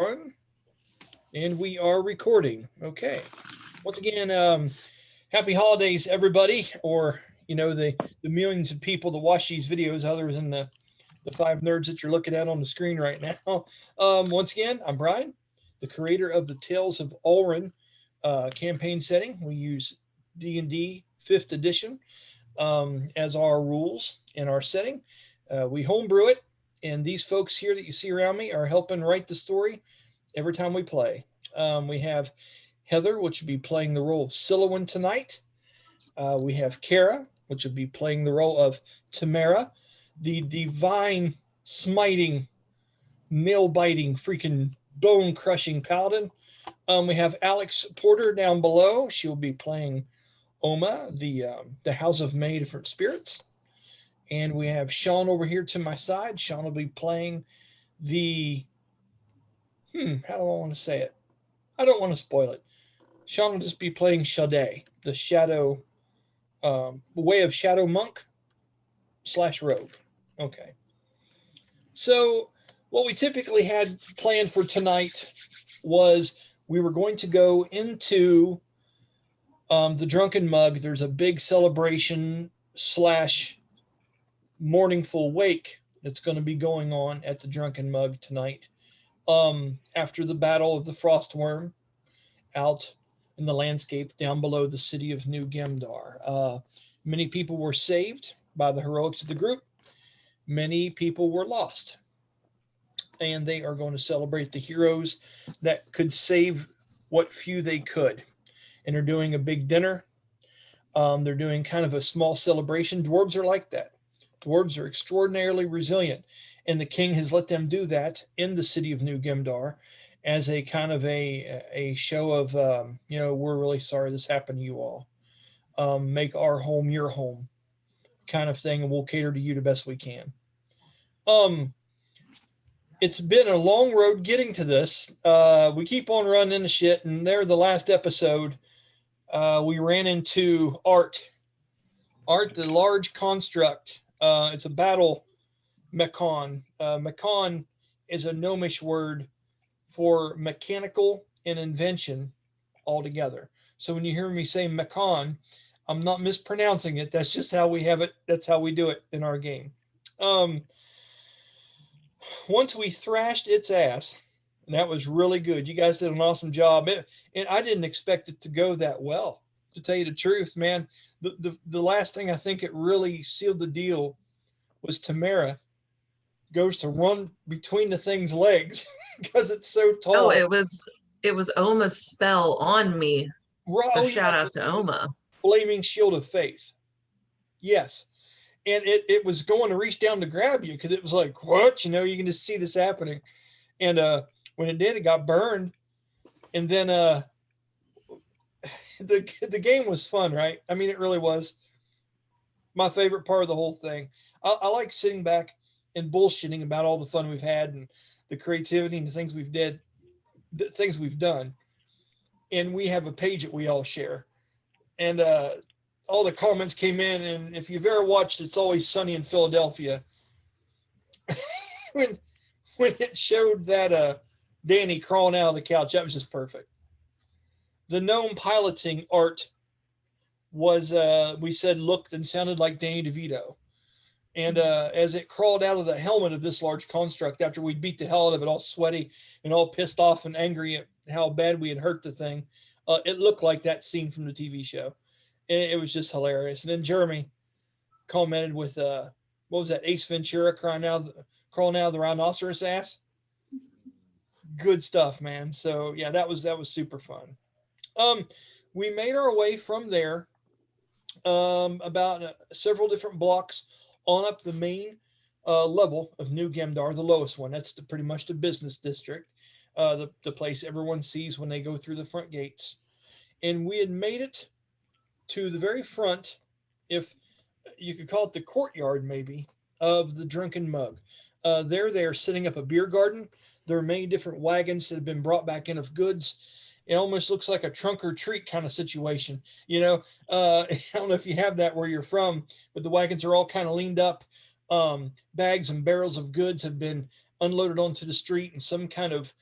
One, and we are recording. Okay. Once again, happy holidays, everybody, or the millions of people that watch these videos, other than the five nerds that you're looking at on the screen right now. Once again, I'm Brian, the creator of the Tales of Ulran campaign setting. We use D&D 5th edition as our rules in our setting. We homebrew it, and these folks here that you see around me are helping write the story every time we play. We have Heather, which will be playing the role of Sylowen tonight. We have Kara, which will be playing the role of Tamyra, the divine, smiting, nail-biting, freaking bone-crushing paladin. We have Alex Porter down below. She'll be playing Oma, the House of May Different Spirits. And we have Sean over here to my side. Sean will be playing the how do I want to say it? I don't want to spoil it. Sean will just be playing Sha-dae, the shadow, way of shadow monk / rogue. Okay. So what we typically had planned for tonight was we were going to go into the Drunken Mug. There's a big celebration / mournful wake that's going to be going on at the Drunken Mug tonight. After the battle of the Frostworm out in the landscape down below the city of New Gemdar. Many people were saved by the heroics of the group. Many people were lost. And they are going to celebrate the heroes that could save what few they could. And they're doing a big dinner. They're doing kind of a small celebration. Dwarves are like that. Dwarves are extraordinarily resilient. And the king has let them do that in the city of New Gemdar as a kind of a show of, we're really sorry this happened to you all. Make our home your home kind of thing, and we'll cater to you the best we can. It's been a long road getting to this. We keep on running into shit, and there, the last episode, we ran into Art, the large construct. It's a battle mechon. Mechon is a gnomish word for mechanical and invention altogether. So when you hear me say mechon, I'm not mispronouncing it. That's just how we have it. That's how we do it in our game. Once we thrashed its ass, and that was really good. You guys did an awesome job. And I didn't expect it to go that well, to tell you the truth, man. The last thing I think it really sealed the deal was Tamyra goes to run between the thing's legs because it's so tall. Oh, it was Oma's spell on me. Right. So shout out to Oma. Flaming shield of faith. Yes. And it was going to reach down to grab you because it was like, what? You can just see this happening. And when it did, it got burned. And then the game was fun, right? I mean, it really was. My favorite part of the whole thing. I like sitting back and bullshitting about all the fun we've had and the creativity and the things we've done. And we have a page that we all share. And all the comments came in, and if you've ever watched It's Always Sunny in Philadelphia, when it showed that Danny crawling out of the couch, that was just perfect. The gnome piloting Art was, we said, looked and sounded like Danny DeVito. And as it crawled out of the helmet of this large construct after we'd beat the hell out of it, all sweaty and all pissed off and angry at how bad we had hurt the thing, it looked like that scene from the TV show. And it was just hilarious. And then Jeremy commented with, what was that, Ace Ventura crawling out of the rhinoceros ass? Good stuff, man. So, yeah, that was super fun. We made our way from there about several different blocks on up the main level of New Gemdar, the lowest one. That's pretty much the business district, the place everyone sees when they go through the front gates. And we had made it to the very front, if you could call it the courtyard maybe, of the Drunken Mug. They're setting up a beer garden. There are many different wagons that have been brought back in of goods. It almost looks like a trunk or treat kind of situation. I don't know if you have that where you're from, but the wagons are all kind of leaned up. Bags and barrels of goods have been unloaded onto the street, and some kind of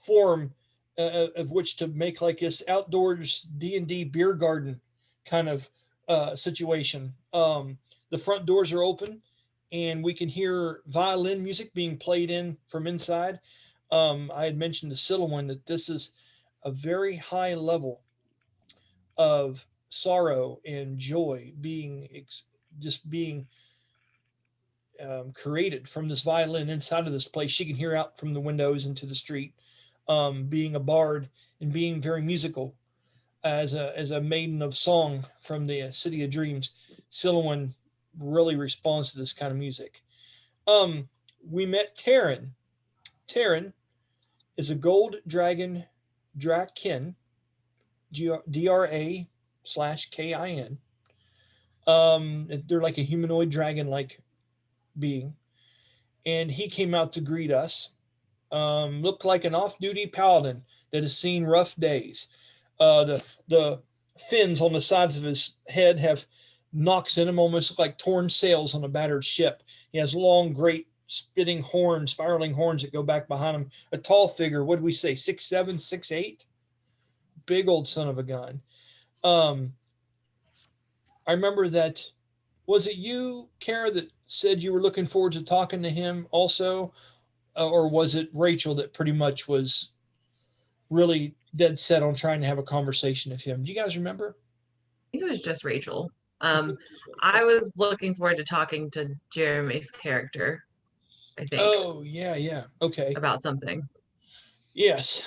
form of which to make like this outdoors D&D beer garden kind of situation. The front doors are open, and we can hear violin music being played in from inside. I had mentioned to Sylowen that this is a very high level of sorrow and joy just being created from this violin inside of this place. She can hear out from the windows into the street, being a bard and being very musical as a maiden of song from the City of Dreams. Silouan really responds to this kind of music. We met Taryn. Taryn is a gold dragon Dra-Kin, Dra/Kin. They're like a humanoid dragon-like being, and he came out to greet us. Looked like an off-duty paladin that has seen rough days. The fins on the sides of his head have knocks in them, almost look like torn sails on a battered ship. He has long, great spitting horns, spiraling horns that go back behind him. A tall figure. What did we say? 6'7", 6'8"? Big old son of a gun. I remember that. Was it you, Kara, that said you were looking forward to talking to him also? Or was it Rachel that pretty much was really dead set on trying to have a conversation with him? Do you guys remember? I think it was just Rachel. I was looking forward to talking to Jeremy's character, I think. Oh, yeah. Okay. About something. Yes.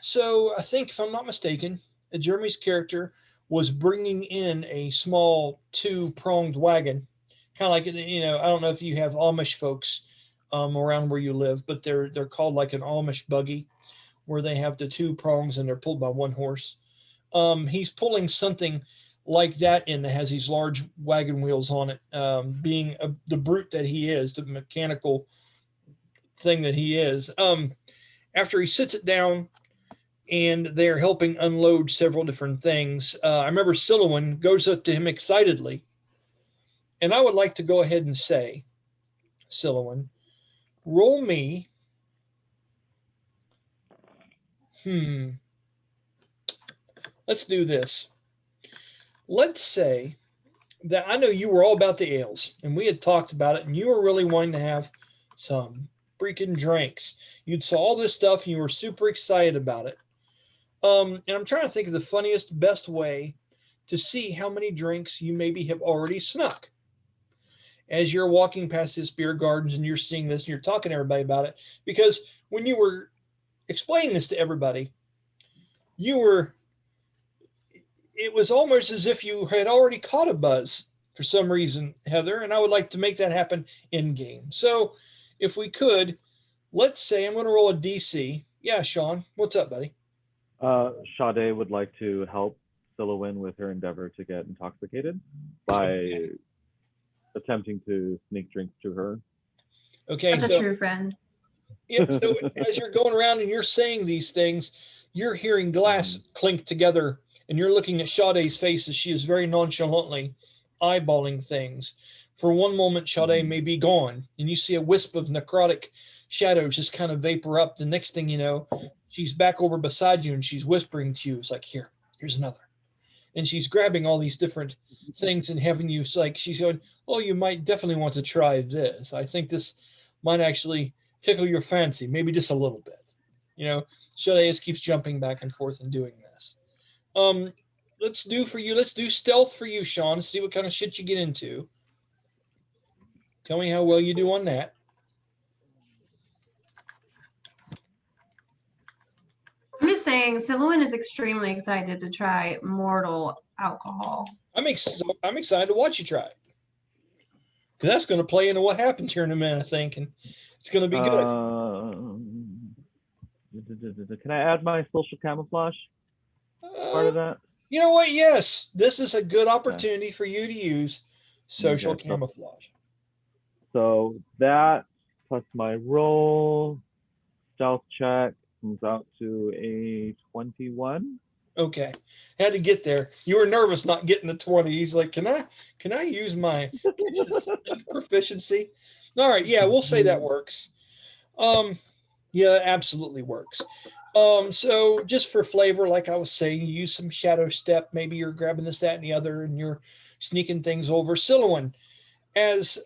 So I think, if I'm not mistaken, Jeremy's character was bringing in a small two-pronged wagon, kind of like, I don't know if you have Amish folks around where you live, but they're called like an Amish buggy, where they have the two prongs and they're pulled by one horse. He's pulling something like that in that has these large wagon wheels on it, being the brute that he is, the mechanical thing that he is. After he sits it down, and they're helping unload several different things. I remember Sylowen goes up to him excitedly, and I would like to go ahead and say, Sylowen, roll me. Let's do this. Let's say that I know you were all about the ales, and we had talked about it, and you were really wanting to have some freaking drinks. You'd saw all this stuff, and you were super excited about it. And I'm trying to think of the funniest, best way to see how many drinks you maybe have already snuck. As you're walking past this beer gardens and you're seeing this and you're talking to everybody about it, because when you were explaining this to everybody, it was almost as if you had already caught a buzz for some reason, Heather, and I would like to make that happen in game. So if we could, let's say I'm going to roll a DC. Yeah, Sean, what's up, buddy? Sha-dae would like to help Sylowen with her endeavor to get intoxicated by attempting to sneak drinks to her. Okay, That's a true friend. Yeah, so as you're going around and you're saying these things, you're hearing glass clink together, and you're looking at Sha-dae's face as she is very nonchalantly eyeballing things. For one moment, Sha-dae may be gone, and you see a wisp of necrotic shadows just kind of vapor up. The next thing you know, she's back over beside you, and she's whispering to you. It's like, here's another. And she's grabbing all these different things and having you, like, she's going, oh, you might definitely want to try this. I think this might actually tickle your fancy, maybe just a little bit. Sha-dae just keeps jumping back and forth and doing this. Let's do stealth for you, Sean. See what kind of shit you get into. Tell me how well you do on that. I'm just saying, Sylowen is extremely excited to try mortal alcohol. I'm excited to watch you try it. Because that's going to play into what happens here in a minute, I think, and it's going to be good. Can I add my social camouflage part of that? You know what? Yes, this is a good opportunity for you to use social camouflage. So that plus my roll, stealth check, comes out to a 21. Okay, had to get there. You were nervous not getting the 20. He's like, can I use my proficiency? All right, yeah, we'll say that works. Yeah, absolutely works. So just for flavor, like I was saying, you use some shadow step. Maybe you're grabbing this, that, and the other, and you're sneaking things over. Sylowen, as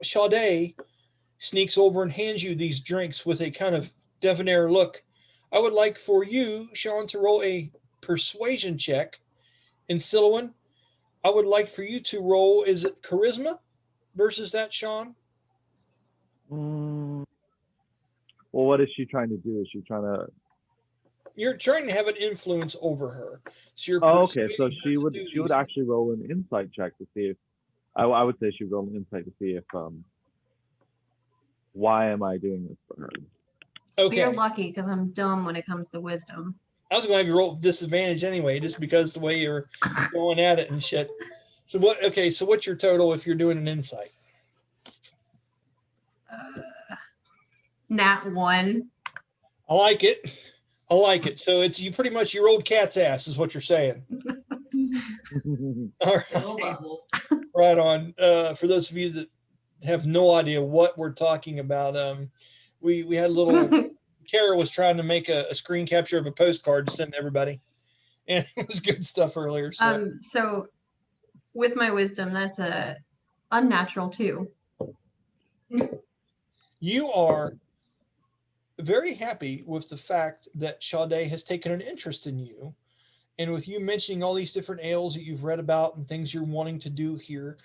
Sha-dae sneaks over and hands you these drinks with a kind of debonair look, I would like for you, Sean, to roll a persuasion check. And Sylowen, I would like for you to roll, is it charisma versus that, Sean? Mm, well, what is she trying to do? Is she trying to? You're trying to have an influence over her. So you're Oh, okay. So persuading her to do she would these actually roll an insight check to see if I would say she would roll an insight to see if why am I doing this for her? Okay. You're lucky because I'm dumb when it comes to wisdom. I was going to have you roll with disadvantage anyway, just because the way you're going at it and shit. So what? Okay, so what's your total if you're doing an insight? Nat 1. I like it. I like it. So it's you pretty much you rolled cat's ass, is what you're saying. All right, right on. For those of you that have no idea what we're talking about, we had a little. Kara was trying to make a screen capture of a postcard to send to everybody, and it was good stuff earlier. So with my wisdom, that's a unnatural 2. You are very happy with the fact that Sha-dae has taken an interest in you, and with you mentioning all these different ales that you've read about and things you're wanting to do here.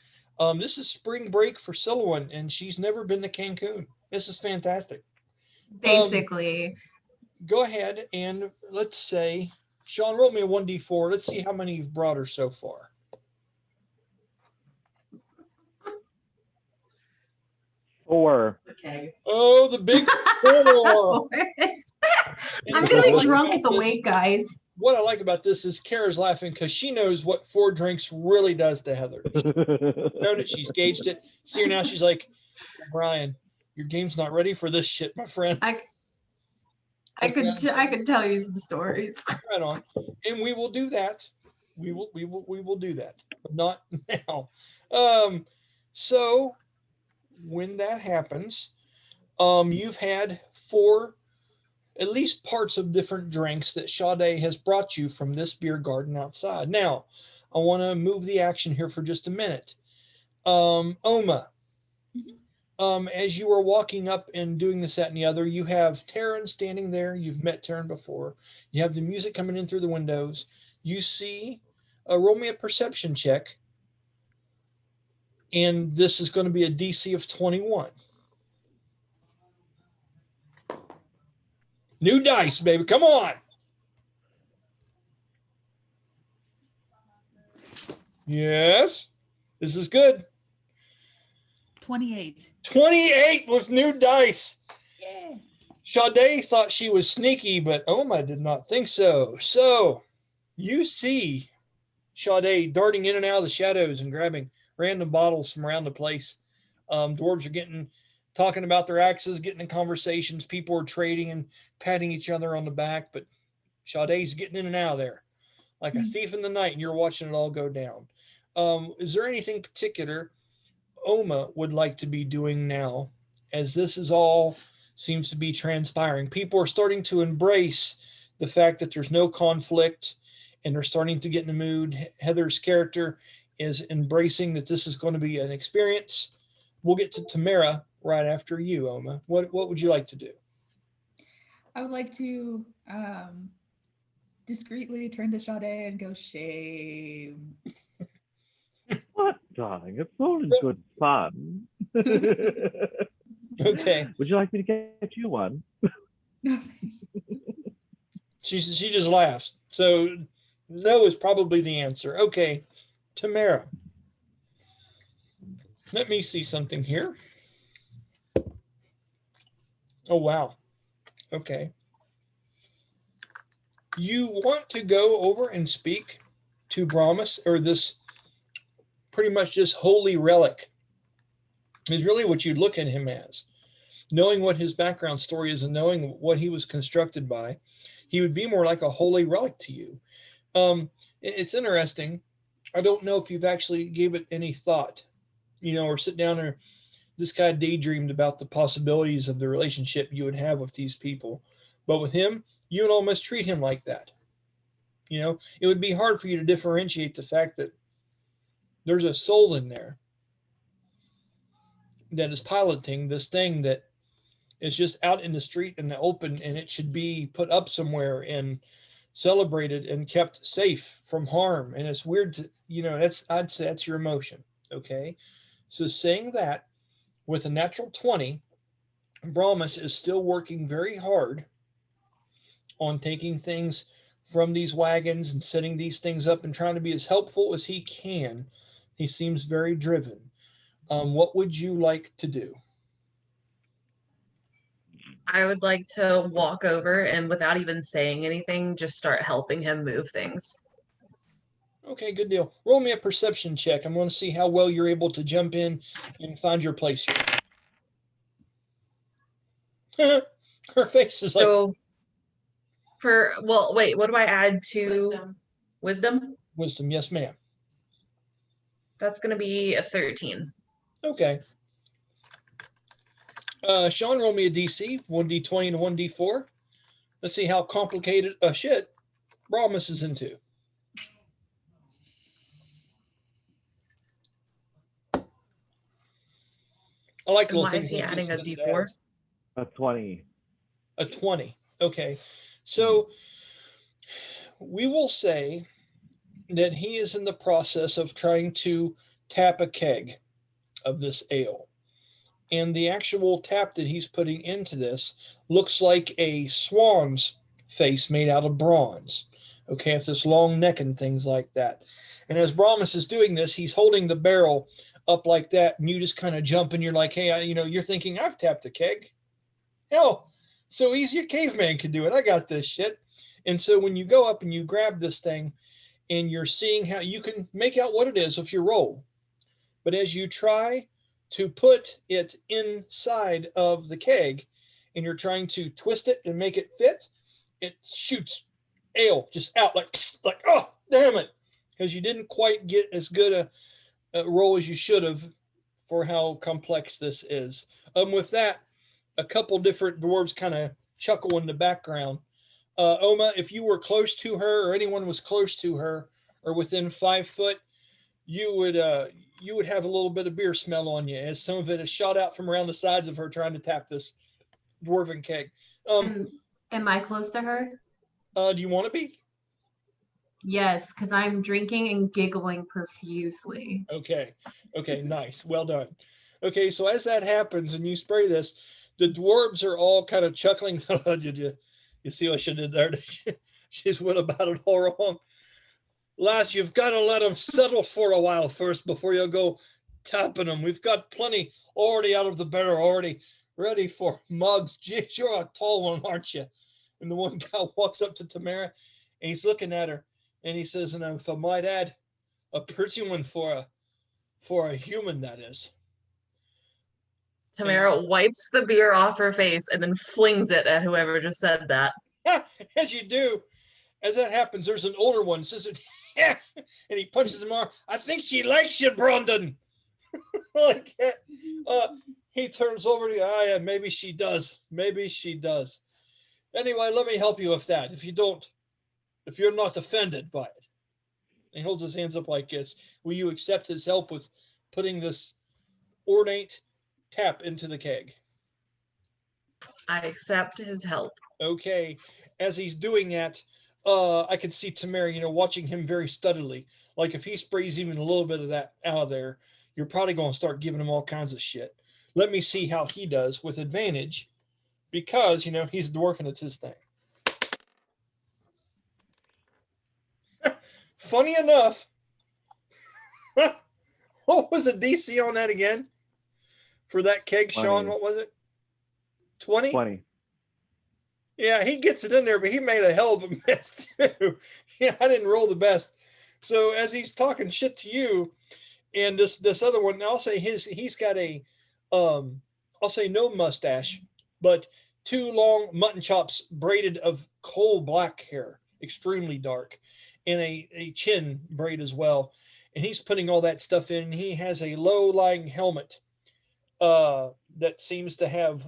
This is spring break for Sylowen, and she's never been to Cancun. This is fantastic. Basically. Go ahead and let's say, Sean, roll me a 1d4. Let's see how many you've brought her so far. Four. Okay. Oh, the big 4. I'm really drunk at the wake, guys. What I like about this is Kara's laughing because she knows what 4 drinks really does to Heather. She's known it. She's gauged it. See her now. She's like, Brian, your game's not ready for this shit, my friend. I could tell you some stories. Right on, and we will do that. We will do that, but not now. So when that happens, you've had 4, at least parts of different drinks that Sha-dae has brought you from this beer garden outside. Now, I want to move the action here for just a minute. Oma, as you are walking up and doing this, that, and the other, you have Taryn standing there. You've met Taryn before. You have the music coming in through the windows. You see, roll me a perception check. And this is going to be a DC of 21. New dice, baby. Come on. Yes. This is good. 28. 28 with new dice. Yeah. Sha-dae thought she was sneaky, but Oma did not think so. So you see Sha-dae darting in and out of the shadows and grabbing random bottles from around the place. Dwarves are talking about their axes, getting in conversations. People are trading and patting each other on the back, but Sha-dae's getting in and out of there like a thief in the night, and you're watching it all go down. Is there anything particular Oma would like to be doing now, as this is all seems to be transpiring? People are starting to embrace the fact that there's no conflict, and they're starting to get in the mood. Heather's character is embracing that this is going to be an experience. We'll get to Tamyra right after you, Oma. What would you like to do? I would like to discreetly turn to Sha-dae and go, shame. What, darling? It's all in good fun. Okay. Would you like me to get you one? No, thanks. She just laughs. So no is probably the answer. Okay, Tamyra. Let me see something here. Oh, wow. Okay. You want to go over and speak to Brahmus, or this pretty much this holy relic is really what you look at him as. Knowing what his background story is and knowing what he was constructed by, he would be more like a holy relic to you. It's interesting. I don't know if you've actually gave it any thought, or sit down or this guy daydreamed about the possibilities of the relationship you would have with these people. But with him, you would almost treat him like that. You know, it would be hard for you to differentiate the fact that there's a soul in there that is piloting this thing that is just out in the street in the open, and it should be put up somewhere and celebrated and kept safe from harm. And it's weird to, you know, I'd say that's your emotion. Okay. So saying that with a natural 20, Brahmus is still working very hard on taking things from these wagons and setting these things up and trying to be as helpful as he can. He seems very driven. What would you like to do? I would like to walk over and without even saying anything, just start helping him move things. Okay, good deal. Roll me a perception check. I'm going to see how well you're able to jump in and find your place here. Her face is like, So wait, what do I add to wisdom? wisdom. Yes, ma'am. That's going to be a 13. Okay. Sean, roll me a DC, 1d20 and a 1d4. Let's see how complicated shit Brahmus is into. I like And little why things is he like adding this. a D4? A 20. A 20. Okay. So we will say that he is in the process of trying to tap a keg of this ale. And the actual tap that he's putting into this looks like a swan's face made out of bronze. Okay, with this long neck and things like that. And as Brahmus is doing this, he's holding the barrel up like that, and you just kind of jump and you're like, hey, you're thinking, I've tapped a keg. Hell, so easy a caveman could do it. I got this shit. And so when you go up and you grab this thing and you're seeing how you can make out what it is with your roll. But as you try to put it inside of the keg and you're trying to twist it and make it fit, it shoots ale just out like oh, damn it. Because you didn't quite get as good a roll as you should have for how complex this is. With that, a couple different dwarves kind of chuckle in the background. Oma, if you were close to her or anyone was close to her or within 5 foot, you would have a little bit of beer smell on you as some of it is shot out from around the sides of her trying to tap this dwarven keg. Am I close to her? Do you want to be? Yes, because I'm drinking and giggling profusely. Okay, nice. Well done. Okay, so as that happens and you spray this, the dwarves are all kind of chuckling. You see what she did there? She's went about it all wrong. Lass, you've got to let them settle for a while first before you go tapping them. We've got plenty already out of the barrel, already ready for mugs. Geez, you're a tall one, aren't you? And the one guy walks up to Tamyra and he's looking at her and he says, and if I might add, a pretty one for a human, that is. Tamyra wipes the beer off her face and then flings it at whoever just said that. As you do, as that happens, there's an older one says, yeah, and he punches him off. I think she likes you, Brandon. Like he turns over to you. Oh, yeah, maybe she does. Maybe she does. Anyway, let me help you with that. If you're not offended by it. And he holds his hands up like this. Will you accept his help with putting this ornate tap into the keg? I accept his help. Okay. As he's doing that, I can see Tamyra, watching him very steadily. Like if he sprays even a little bit of that out of there, you're probably going to start giving him all kinds of shit. Let me see how he does with advantage because, he's a dwarf and it's his thing. Funny enough, what was the DC on that again? For that keg, 20. Sean, what was it? 20? 20. Yeah, he gets it in there, but he made a hell of a mess too. Yeah, I didn't roll the best. So as he's talking shit to you, and this other one, I'll say he's got a, I'll say no mustache, but 2 long mutton chops braided of coal black hair, extremely dark, and a chin braid as well. And he's putting all that stuff in. And he has a low-lying helmet that seems to have,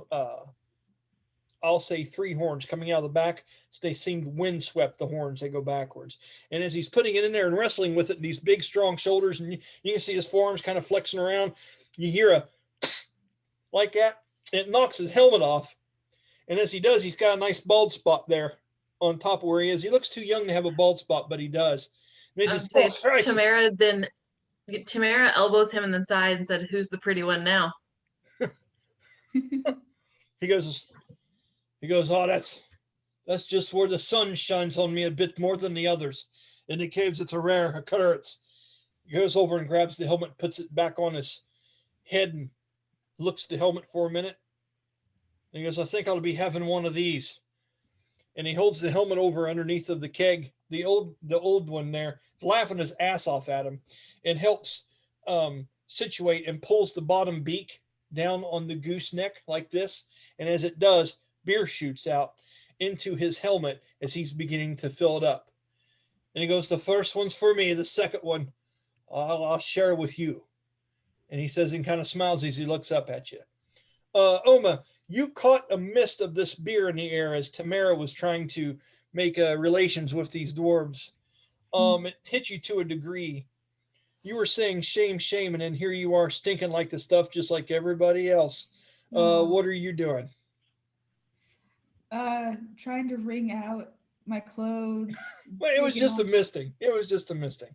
I'll say 3 horns coming out of the back. So they seem windswept, the horns, they go backwards. And as he's putting it in there and wrestling with it, these big, strong shoulders, and you can see his forearms kind of flexing around. You hear a like that. And it knocks his helmet off. And as he does, he's got a nice bald spot there on top of where he is. He looks too young to have a bald spot, but he does. And I he would says, say "Oh, Christ." Tamyra elbows him in the side and said, "Who's the pretty one now?" He goes, "Oh, that's just where the sun shines on me a bit more than the others. In the caves, it's a rare occurrence." He goes over and grabs the helmet, puts it back on his head, and looks at the helmet for a minute. And he goes, "I think I'll be having one of these." And he holds the helmet over underneath of the keg. The old one there is laughing his ass off at him. It helps situate and pulls the bottom beak down on the gooseneck like this. And as it does, beer shoots out into his helmet as he's beginning to fill it up. And he goes, "The first one's for me. The second one, I'll share with you." And he says, and kind of smiles as he looks up at you. Oma, you caught a mist of this beer in the air as Tamyra was trying to make relations with these dwarves. It hit you to a degree. You were saying shame, shame, and then here you are stinking like the stuff just like everybody else. What are you doing? Trying to wring out my clothes. Well, it was taking just a off- misting. It was just a misting.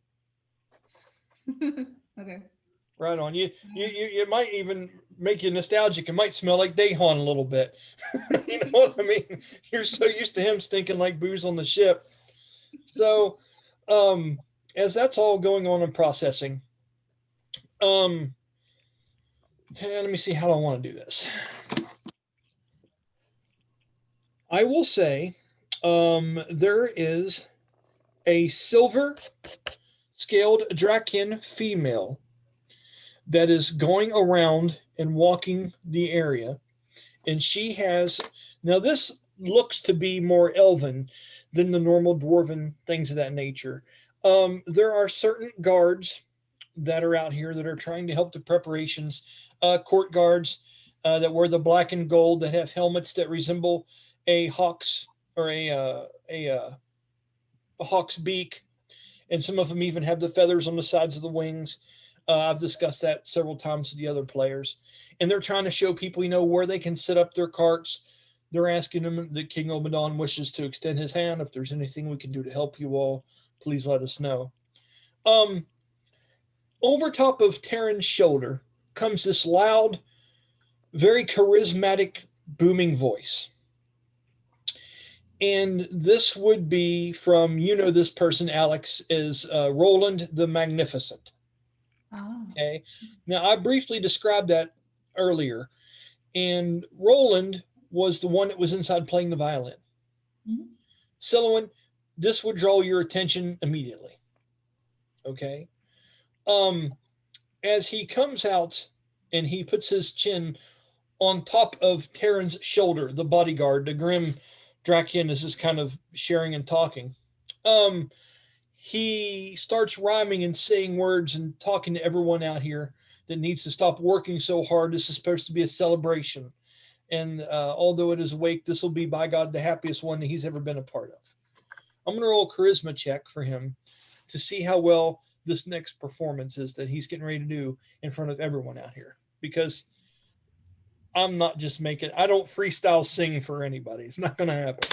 Okay. Right on. You it might even make you nostalgic. It might smell like Dahan a little bit. You know what I mean? You're so used to him stinking like booze on the ship. So, as that's all going on and processing, let me see how I want to do this. I will say, there is a silver scaled Dra-Kin female that is going around and walking the area. And she has, now this looks to be more elven than the normal dwarven things of that nature. There are certain guards that are out here that are trying to help the preparations, court guards that wear the black and gold, that have helmets that resemble a hawk's or a hawk's beak. And some of them even have the feathers on the sides of the wings. I've discussed that several times with the other players. And they're trying to show people, where they can set up their carts. They're asking them that King Obadon wishes to extend his hand. If there's anything we can do to help you all, please let us know. Over top of Terran's shoulder comes this loud, very charismatic, booming voice. And this would be from, this person, Alex, is Roland the Magnificent. Oh. Okay. Now, I briefly described that earlier. And Roland was the one that was inside playing the violin. Mm-hmm. Sylowen, this would draw your attention immediately. Okay. As he comes out and he puts his chin on top of Terran's shoulder, the bodyguard, the grim Dra-Kin is just kind of sharing and talking. He starts rhyming and saying words and talking to everyone out here that needs to stop working so hard. This is supposed to be a celebration. And although it is awake, this will be, by God, the happiest one that he's ever been a part of. I'm going to roll a charisma check for him to see how well this next performance is that he's getting ready to do in front of everyone out here. Because I'm not just I don't freestyle sing for anybody. It's not going to happen.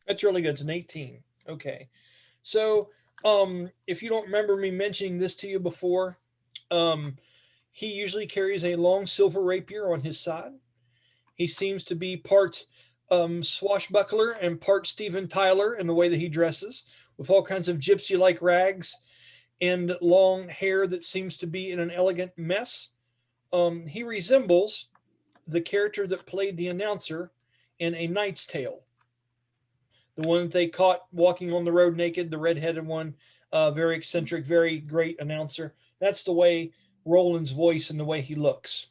That's really good. It's an 18. Okay. So, if you don't remember me mentioning this to you before, he usually carries a long silver rapier on his side. He seems to be part swashbuckler and part Steven Tyler in the way that he dresses, with all kinds of gypsy-like rags and long hair that seems to be in an elegant mess. He resembles the character that played the announcer in A Knight's Tale. The one that they caught walking on the road naked, the red-headed one, very eccentric, very great announcer. That's the way Roland's voice and the way he looks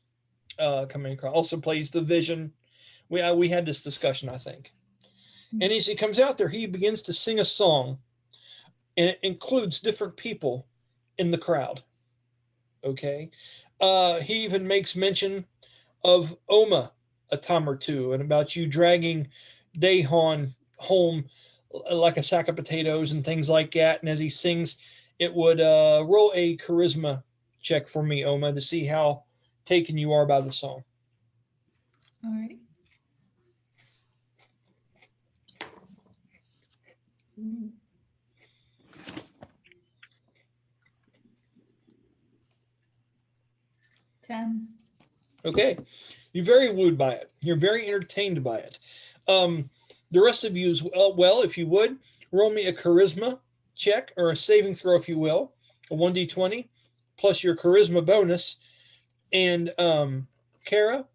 coming across. Also plays the Vision. We had this discussion, I think. And as he comes out there, he begins to sing a song, and it includes different people in the crowd. Okay. He even makes mention of Oma a time or two, and about you dragging Dahon home like a sack of potatoes and things like that. And as he sings, it would roll a charisma check for me, Oma, to see how taken you are by the song. Alrighty. Ooh. 10. Okay. You're very wooed by it. You're very entertained by it. The rest of you as well, if you would, roll me a charisma check or a saving throw, if you will, a 1d20 plus your charisma bonus. And Kara,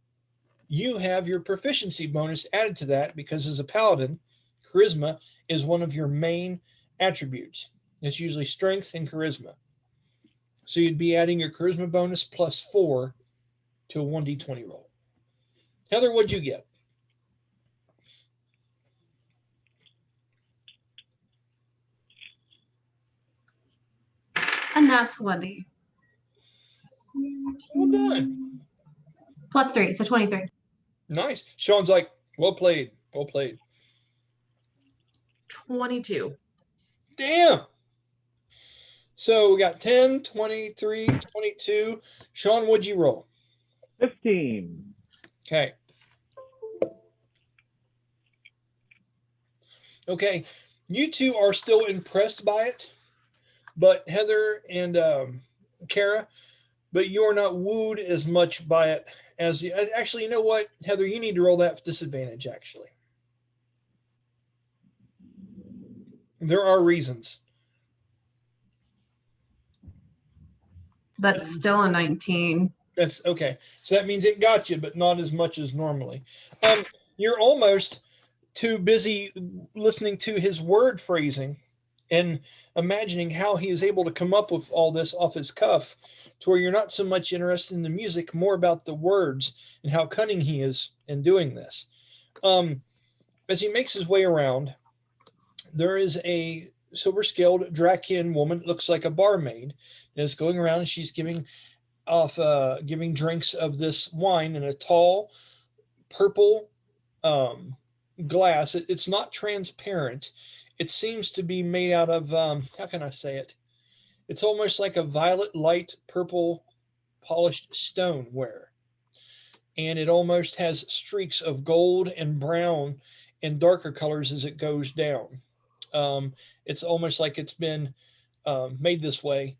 you have your proficiency bonus added to that because as a paladin, charisma is one of your main attributes. It's usually strength and charisma. So you'd be adding your charisma bonus plus 4 to a 1d20 roll. Heather, what'd you get? And that's 20. Well done. Plus 3, so 23. Nice. Sean's like, well played. Well played. 22. Damn. So we got 10, 23, 22. Sean, what'd you roll? 15. Okay. Okay. You two are still impressed by it, but Heather and Kara, but you're not wooed as much by it as you. Actually, you know what, Heather, you need to roll that disadvantage, actually. There are reasons. That's still a 19. That's okay. So that means it got you, but not as much as normally. You're almost too busy listening to his word phrasing and imagining how he is able to come up with all this off his cuff to where you're not so much interested in the music, more about the words and how cunning he is in doing this. As he makes his way around, there is a silver-scaled Dra-Kin woman, looks like a barmaid, that's going around and she's giving drinks of this wine in a tall purple glass. It's not transparent. It seems to be made out of how can I say it? It's almost like a violet light purple polished stoneware, and it almost has streaks of gold and brown and darker colors as it goes down. It's almost like it's been made this way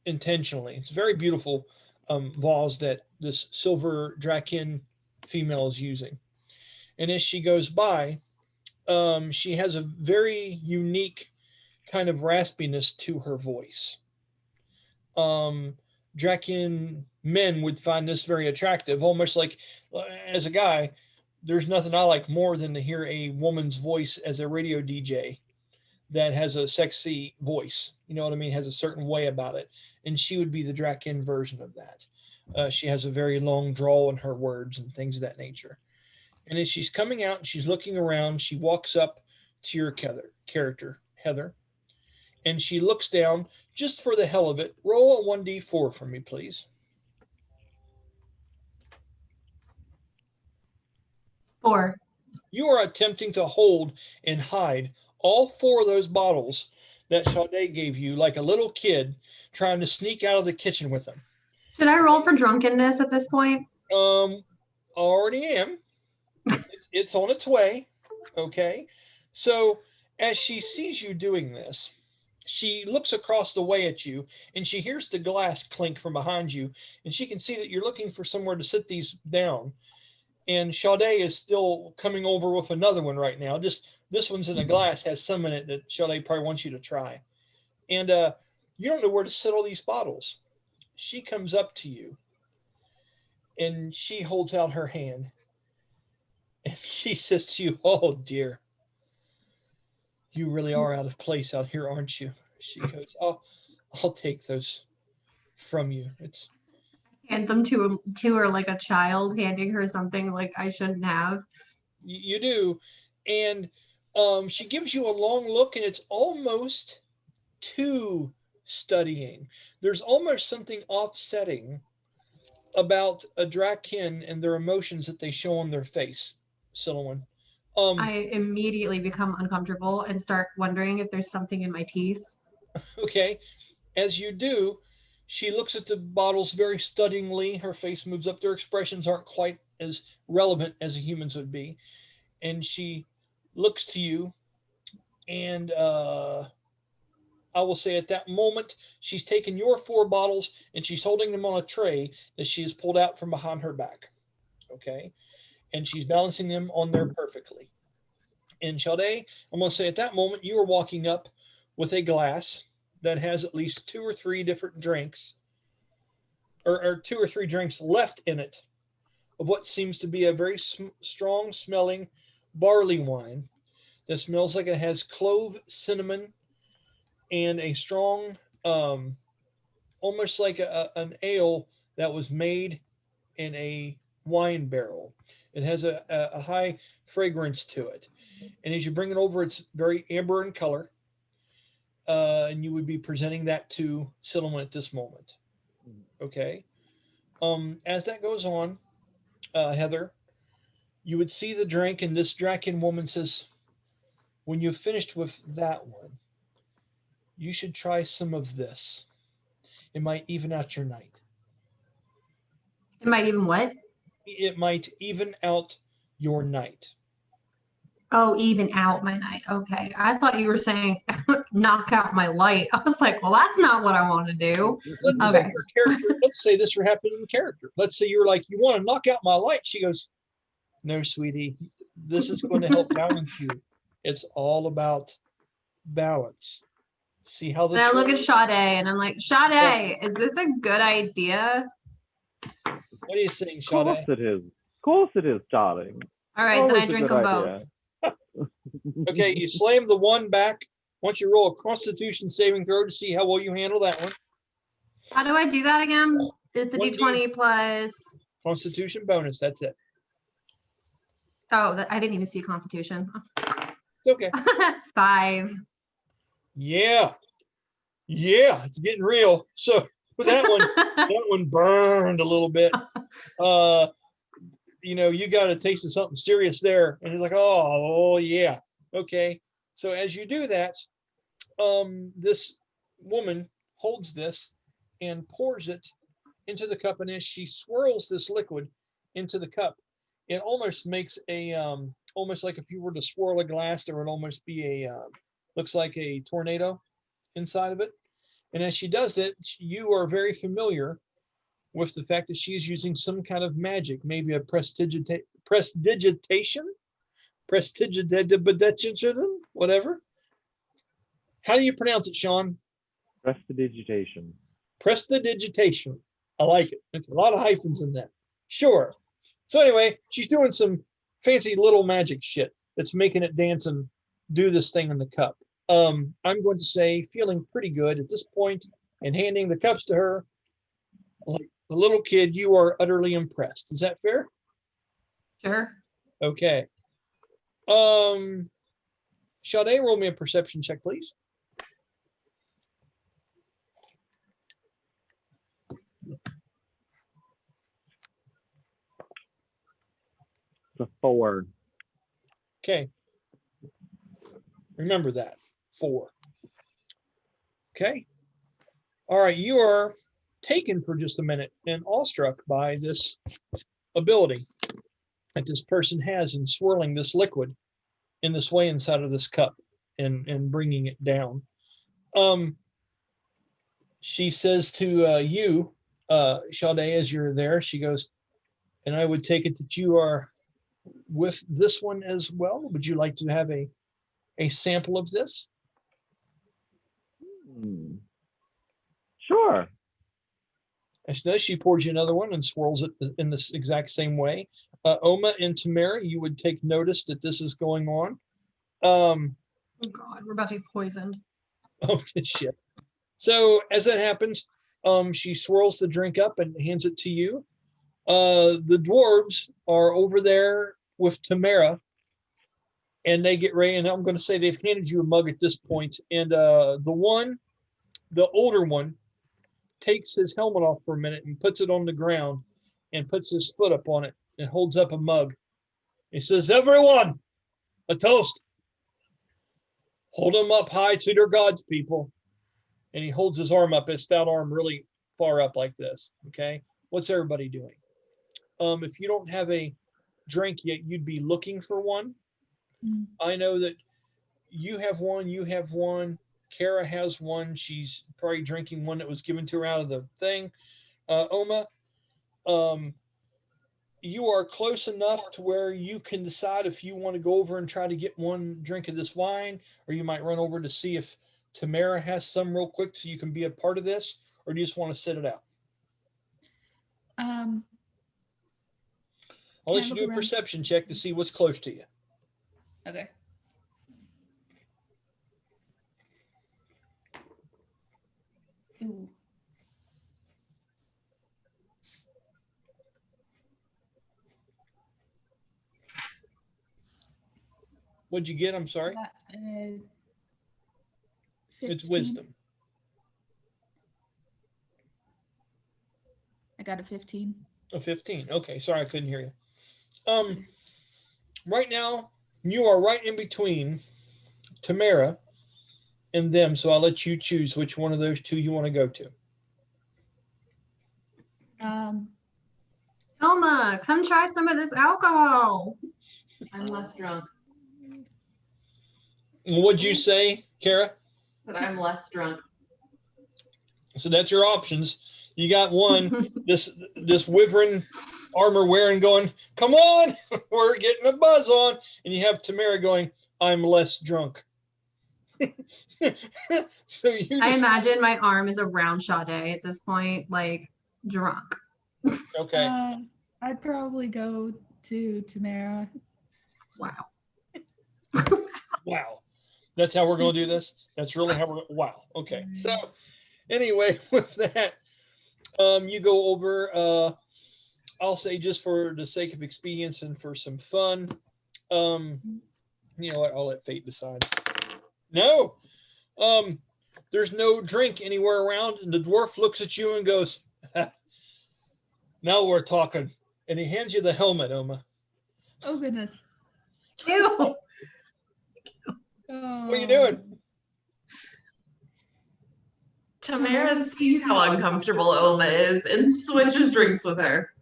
intentionally. It's very beautiful vase that this Silver Dra-Kin female is using. And as she goes by, she has a very unique kind of raspiness to her voice. Dra-Kin men would find this very attractive, almost like as a guy, there's nothing I like more than to hear a woman's voice as a radio DJ that has a sexy voice. You know what I mean? Has a certain way about it. And she would be the Dra-Kin version of that. She has a very long drawl in her words and things of that nature. And as she's coming out and she's looking around, she walks up to your character, Heather, and she looks down just for the hell of it. Roll a 1d4 for me, please. 4. You are attempting to hold and hide all 4 of those bottles that Sha-dae gave you like a little kid trying to sneak out of the kitchen with them. Should I roll for drunkenness at this point? Already am. It's on its way. Okay. So as she sees you doing this, she looks across the way at you and she hears the glass clink from behind you, and she can see that you're looking for somewhere to sit these down. And Sha-dae is still coming over with another one right now. Just this one's in a glass, has some in it that Sha-dae probably wants you to try. And you don't know where to sit all these bottles. She comes up to you and she holds out her hand and she says to you, "Oh dear, you really are out of place out here, aren't you?" She goes, I'll take those from you. It's Hand them to her like a child handing her something like I shouldn't have. you do. And she gives you a long look, and it's almost too studying. There's almost something offsetting about a Dra-Kin and their emotions that they show on their face, Sylowen. I immediately become uncomfortable and start wondering if there's something in my teeth. Okay, as you do, she looks at the bottles very studyingly. Her face moves up. Their expressions aren't quite as relevant as a human's would be. And she looks to you, and I will say at that moment, she's taken your 4 bottles and she's holding them on a tray that she has pulled out from behind her back. Okay, and she's balancing them on there perfectly. And Sha-dae, I'm going to say at that moment, you are walking up with a glass that has at least 2 or 3 different drinks, or 2 or 3 drinks left in it of what seems to be a very strong smelling barley wine that smells like it has clove, cinnamon, and a strong, almost like an ale that was made in a wine barrel. It has a high fragrance to it. And as you bring it over, it's very amber in color. And you would be presenting that to Sylowen at this moment. Okay. As that goes on, Heather, you would see the drink, and this Dra-Kin woman says, when you've finished with that one, you should try some of this. It might even out your night. It might even what? It might even out your night. Oh, even out my night. Okay. I thought you were saying knock out my light. I was like, well, that's not what I want to do. Let's say your character, let's say this were happening in character. Let's say you're like, you want to knock out my light. She goes, no, sweetie, this is going to help balance you. It's all about balance. See how the And I look at Sha-dae and I'm like, Sha-dae, is this a good idea? What are you saying, Of Sha-dae? course it is. Of course it is, darling. All right, then I Always a drink good them idea. both. Okay, you slam the one back. Once you roll a Constitution saving throw to see how well you handle that one. How do I do that again? It's a 1d. D20 plus. Constitution bonus, that's it. Oh, I didn't even see Constitution. It's okay. 5. Yeah. Yeah, it's getting real. So with that one burned a little bit. You got a taste of something serious there. And he's like, oh yeah. Okay. So as you do that, this woman holds this and pours it into the cup. And as she swirls this liquid into the cup, it almost makes a, almost like if you were to swirl a glass, there would almost be a, looks like a tornado inside of it. And as she does it, you are very familiar with the fact that she is using some kind of magic, maybe a prestidigitation, whatever. How do you pronounce it, Sean? Prestidigitation. Prestidigitation. I like it. It's a lot of hyphens in that. Sure. So anyway, she's doing some fancy little magic shit that's making it dance and do this thing in the cup. I'm going to say, feeling pretty good at this point and handing the cups to her, like a little kid, you are utterly impressed. Is that fair? Sure. Okay. Sha-dae, roll me a perception check, please. It's a 4. Okay. Remember that. 4. Okay. All right. You are taken for just a minute and awestruck by this ability that this person has in swirling this liquid in this way inside of this cup and bringing it down. She says to you, Sha-dae, as you're there, she goes, and I would take it that you are with this one as well. Would you like to have a sample of this? Sure. And she does. She pours you another one and swirls it in this exact same way. Oma and Tamyra, you would take notice that this is going on. Oh God, we're about to be poisoned. Oh shit. So as that happens, she swirls the drink up and hands it to you. The dwarves are over there with Tamyra, and they get ready. And I'm going to say they've handed you a mug at this point. And the older one, takes his helmet off for a minute and puts it on the ground and puts his foot up on it and holds up a mug. He says, "Everyone, a toast. Hold them up high to their gods, people." And he holds his arm up, his stout arm really far up like this. Okay. What's everybody doing? If you don't have a drink yet, you'd be looking for one. Mm. I know that you have one. Kara has one. She's probably drinking one that was given to her out of the thing. Oma, you are close enough to where you can decide if you want to go over and try to get one drink of this wine, or you might run over to see if Tamyra has some real quick so you can be a part of this, or do you just want to sit it out? I'll let you do a perception check to see what's close to you. Okay. Ooh. What'd you get? I'm sorry. It's 15. wisdom. I got a 15. A 15. Okay, sorry I couldn't hear you. Right now you are right in between Tamyra and them, so I'll let you choose which one of those two you want to go to. Elma, come try some of this alcohol. I'm less drunk. What'd you say, Kara? Said I'm less drunk. So that's your options. You got one, this wyvern armor wearing going, "Come on, we're getting a buzz on," and you have Tamyra going, "I'm less drunk." So I imagine my arm is around Sha-dae at this point, like drunk. Okay. I'd probably go to Tamyra. Wow. Wow. That's how we're going to do this? That's really how we're wow. Okay. So anyway, with that, you go over, I'll say just for the sake of expedience and for some fun, you know what, I'll let fate decide. No, there's no drink anywhere around, and the dwarf looks at you and goes, "Now we're talking." And he hands you the helmet, Oma. Oh, goodness. Ew. Oh. What are you doing? Tamyra sees how uncomfortable Oma is and switches drinks with her.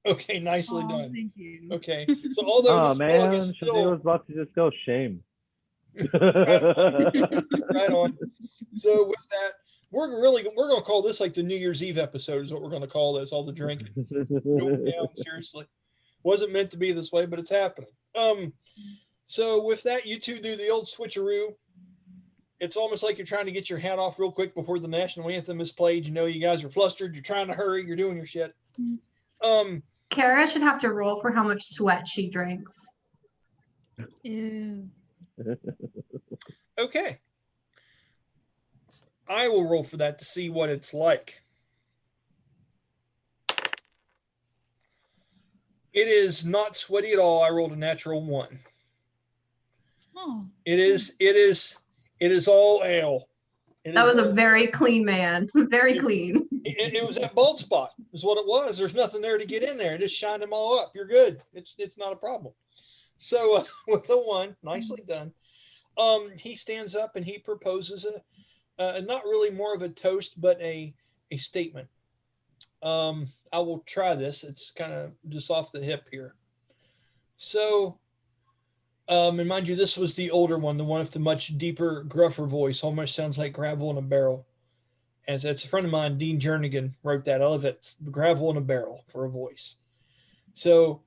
Okay, nicely Oh, done. thank you. Okay, so although Oh this dog is man, Sha-dae still was about to just go shame. right on. So with that, we're going to call this like the New Year's Eve episode is what we're going to call this. All the drinking going down. Seriously, wasn't meant to be this way, but it's happening. So with that, you two do the old switcheroo. It's almost like you're trying to get your hat off real quick before the national anthem is played. You know, you guys are flustered. You're trying to hurry. You're doing your shit. Kara should have to roll for how much sweat she drinks. Ew. Okay. I will roll for that to see what it's like. It is not sweaty at all. I rolled a natural 1. Oh. It is all ale. That was a very clean man. Very clean. It was that bald spot is what it was. There's nothing there to get in there. It just shined them all up. You're good. It's not a problem. So with the 1, nicely done. He stands up and he proposes a not really more of a toast, but a statement. I will try this. It's kind of just off the hip here. So, and mind you, this was the older one, the one with the much deeper, gruffer voice, almost sounds like gravel in a barrel. And it's a friend of mine, Dean Jernigan, wrote that. I love it. Gravel in a barrel for a voice. So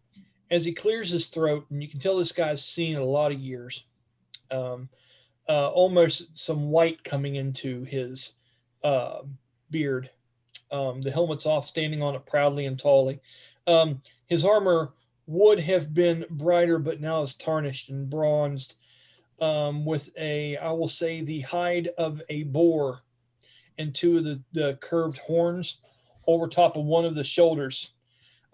as he clears his throat, and you can tell this guy's seen a lot of years, almost some white coming into his beard. The helmet's off, standing on it proudly and tallly. His armor would have been brighter, but now is tarnished and bronzed with I will say, the hide of a boar and 2 of the curved horns over top of one of the shoulders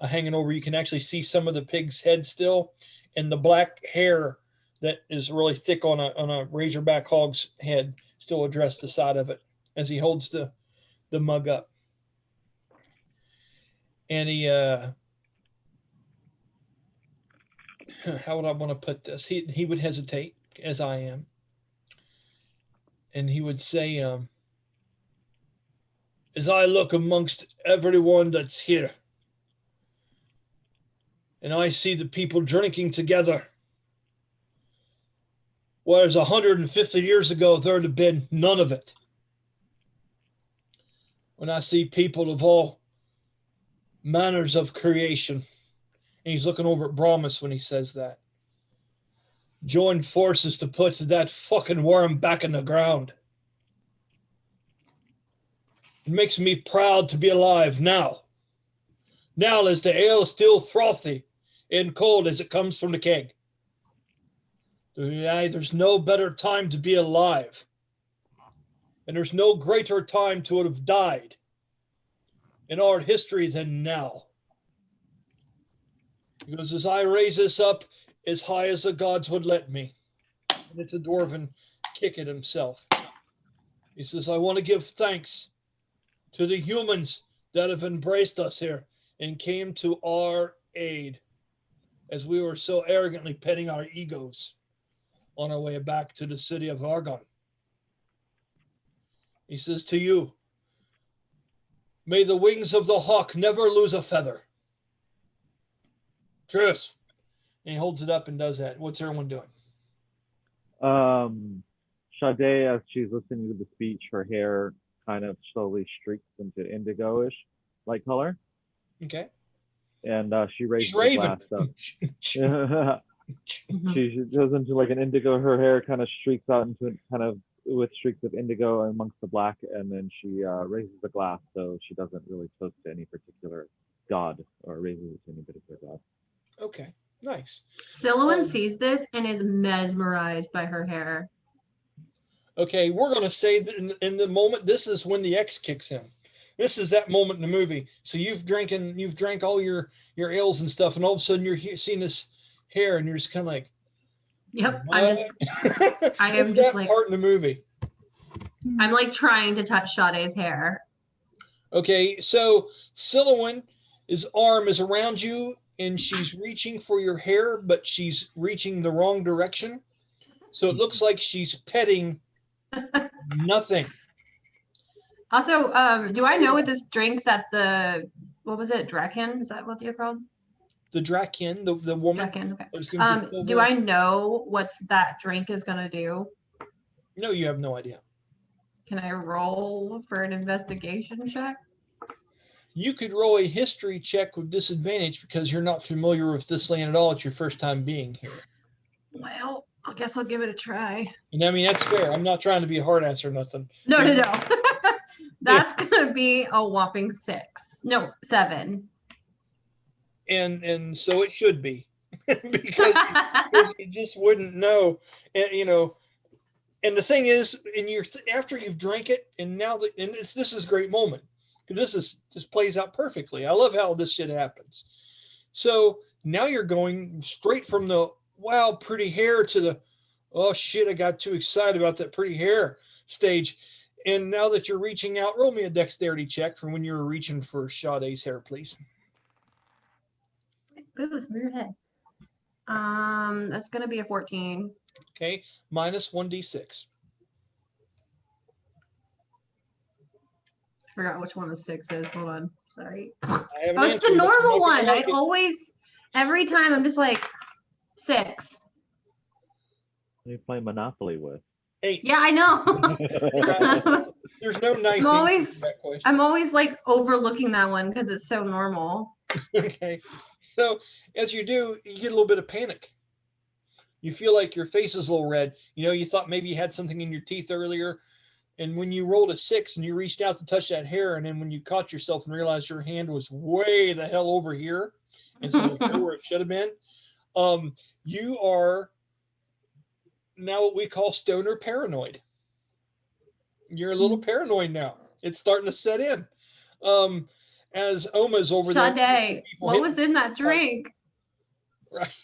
hanging over. You can actually see some of the pig's head still, and the black hair that is really thick on a razorback hog's head still addressed the side of it as he holds the mug up. And how would I want to put this? He would hesitate, as I am, and he would say, as I look amongst everyone that's here, and I see the people drinking together, whereas 150 years ago there'd have been none of it. When I see people of all manners of creation, and he's looking over at Brahmus when he says that, join forces to put that fucking worm back in the ground. It makes me proud to be alive now. Now as the ale is still frothy and cold as it comes from the keg. There's no better time to be alive. And there's no greater time to have died in our history than now. Because as I raise this up as high as the gods would let me, and it's a Dwarven kick at himself. He says, I want to give thanks to the humans that have embraced us here and came to our aid as we were so arrogantly petting our egos on our way back to the city of Argon. He says to you, may the wings of the hawk never lose a feather. Truth. And he holds it up and does that. What's everyone doing? Sha-dae, as she's listening to the speech, her hair kind of slowly streaks into indigo-ish light color. Okay. And she raises He's the glass up. She goes into like an indigo. Her hair kind of streaks out into kind of with streaks of indigo amongst the black, and then she raises the glass so she doesn't really toast to any particular god or raises it to any particular god. Okay, nice. Sylowen sees this and is mesmerized by her hair. Okay, we're going to say that in the moment, this is when the X kicks in. This is that moment in the movie. So you've drank all your ales and stuff, and all of a sudden you're seeing this hair, and you're just kind of like, Yep, what? I am It's just that like part in the movie. I'm like trying to touch Sha-dae's hair. Okay, so Sylowen's arm is around you, and she's reaching for your hair, but she's reaching the wrong direction. So it looks like she's petting nothing. Also, do I know what this drink that what was it, Dra-Kin? Is that what you're called? The Dra-Kin, the woman. Dra-Kin, okay. is going to take Do over. I know what's that drink is gonna do? No, you have no idea. Can I roll for an investigation check? You could roll a history check with disadvantage because you're not familiar with this land at all. It's your first time being here. Well, I guess I'll give it a try. And I mean, that's fair. I'm not trying to be a hard ass or nothing. No. That's gonna be a whopping 6. No, 7. And so it should be because you just wouldn't know. And, and the thing is, after you've drank it, and now this is a great moment. This plays out perfectly. I love how this shit happens. So now you're going straight from the wow, pretty hair to the oh shit, I got too excited about that pretty hair stage. And now that you're reaching out, roll me a dexterity check from when you were reaching for Sha-dae's hair, please. Ooh, smooth your head. That's gonna be a 14. Okay, minus 1d6. I forgot which one the 6 is. Hold on. Sorry. I haven't Oh, it's answered, the but I'm normal not one. gonna I like it. always, every time I'm just like 6. What are you playing Monopoly with? 8. Yeah, I know. There's no nice I'm answer to that question. I'm always like overlooking that one because it's so normal. Okay. So as you do, you get a little bit of panic. You feel like your face is a little red. You thought maybe you had something in your teeth earlier. And when you rolled a 6 and you reached out to touch that hair, and then when you caught yourself and realized your hand was way the hell over here instead of where it should have been, you are now what we call stoner paranoid. You're a little paranoid now. It's starting to set in. As Oma's over Sha-dae, there. what was in that drink? Right.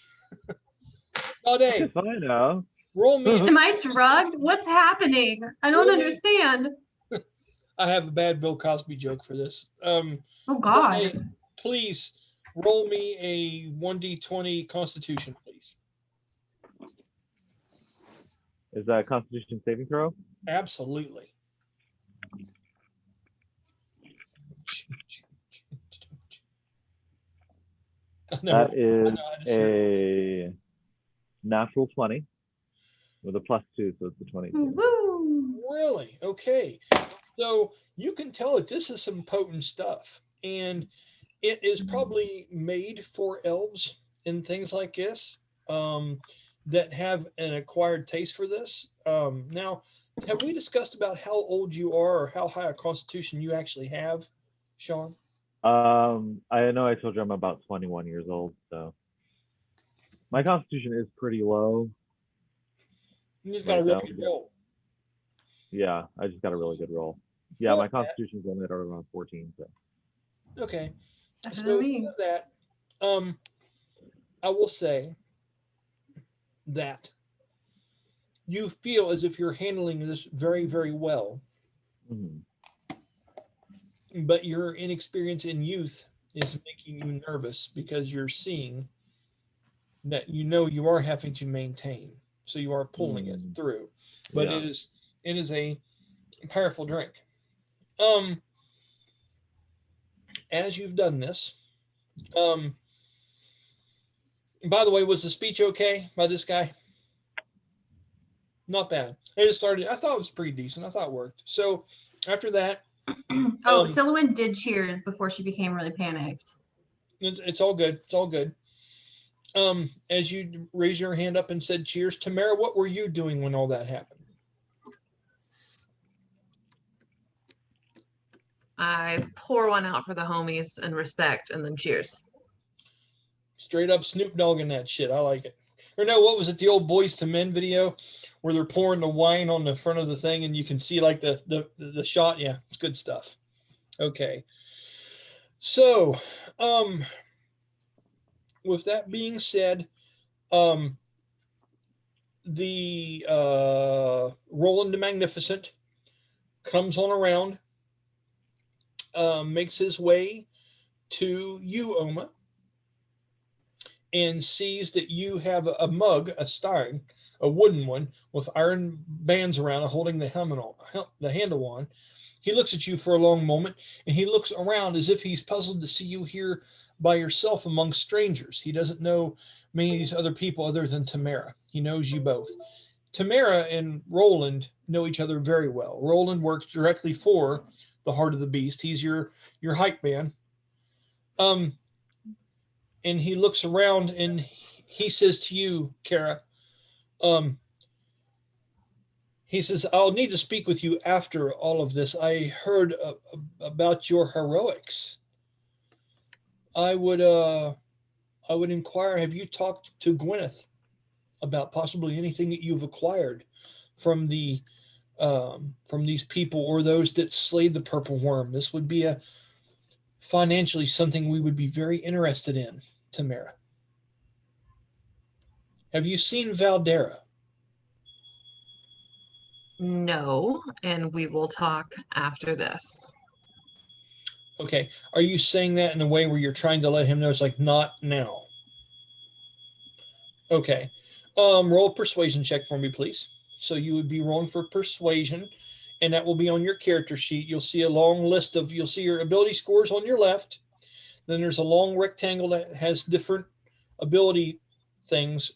Sha-dae, If I know. roll me. Am I drugged? What's happening? I don't Really? understand. I have a bad Bill Cosby joke for this. Oh God. Sha-dae, please roll me a 1d20 Constitution, please. Is that a Constitution saving throw? Absolutely. That is a natural 20 with a +2, so it's a 22. Woo! Really? Okay. So you can tell that this is some potent stuff, and it is probably made for elves and things like this that have an acquired taste for this. Now, have we discussed about how old you are or how high a constitution you actually have, Sean? I know I told you I'm about 21 years old, so my constitution is pretty low. You just got a Right really good roll. Yeah, I just got a really good roll. Yeah, my constitution's only at around 14, so. Okay. Better So than for me. that, I will say that you feel as if you're handling this very, very well, but your inexperience in youth is making you nervous because you're seeing that you are having to maintain, so you are pulling it through. But Yeah. it is a powerful drink. As you've done this, by the way, was the speech okay by this guy? Not bad. I thought it was pretty decent. I thought it worked. So after that, Sylowen did cheers before she became really panicked. it's all good. It's all good. As you raised your hand up and said cheers, Tamyra, what were you doing when all that happened? I pour one out for the homies and respect, and then cheers. Straight up Snoop Dogg in that shit. I like it. Or no, what was it? The old Boys to Men video where they're pouring the wine on the front of the thing and you can see like the shot. Yeah, it's good stuff. Okay. So, with that being said, the Roland the Magnificent comes on around, makes his way to you, Oma, and sees that you have a mug, a wooden one with iron bands around it, holding the handle on. He looks at you for a long moment, and he looks around as if he's puzzled to see you here by yourself among strangers. He doesn't know many of these other people other than Tamyra. He knows you both. Tamyra and Roland know each other very well. Roland works directly for the Heart of the Beast. He's your hype man. And he looks around and he says to you, Kara, he says, I'll need to speak with you after all of this. I heard about your heroics. I would inquire, have you talked to Gwyneth about possibly anything that you've acquired from these people or those that slayed the purple worm? This would be financially something we would be very interested in, Tamyra. Have you seen Valdera? No, and we will talk after this. Okay. Are you saying that in a way where you're trying to let him know it's like not now? Okay. Roll a persuasion check for me, please. So you would be rolling for persuasion, and that will be on your character sheet. You'll see a long list you'll see your ability scores on your left. Then there's a long rectangle that has different ability things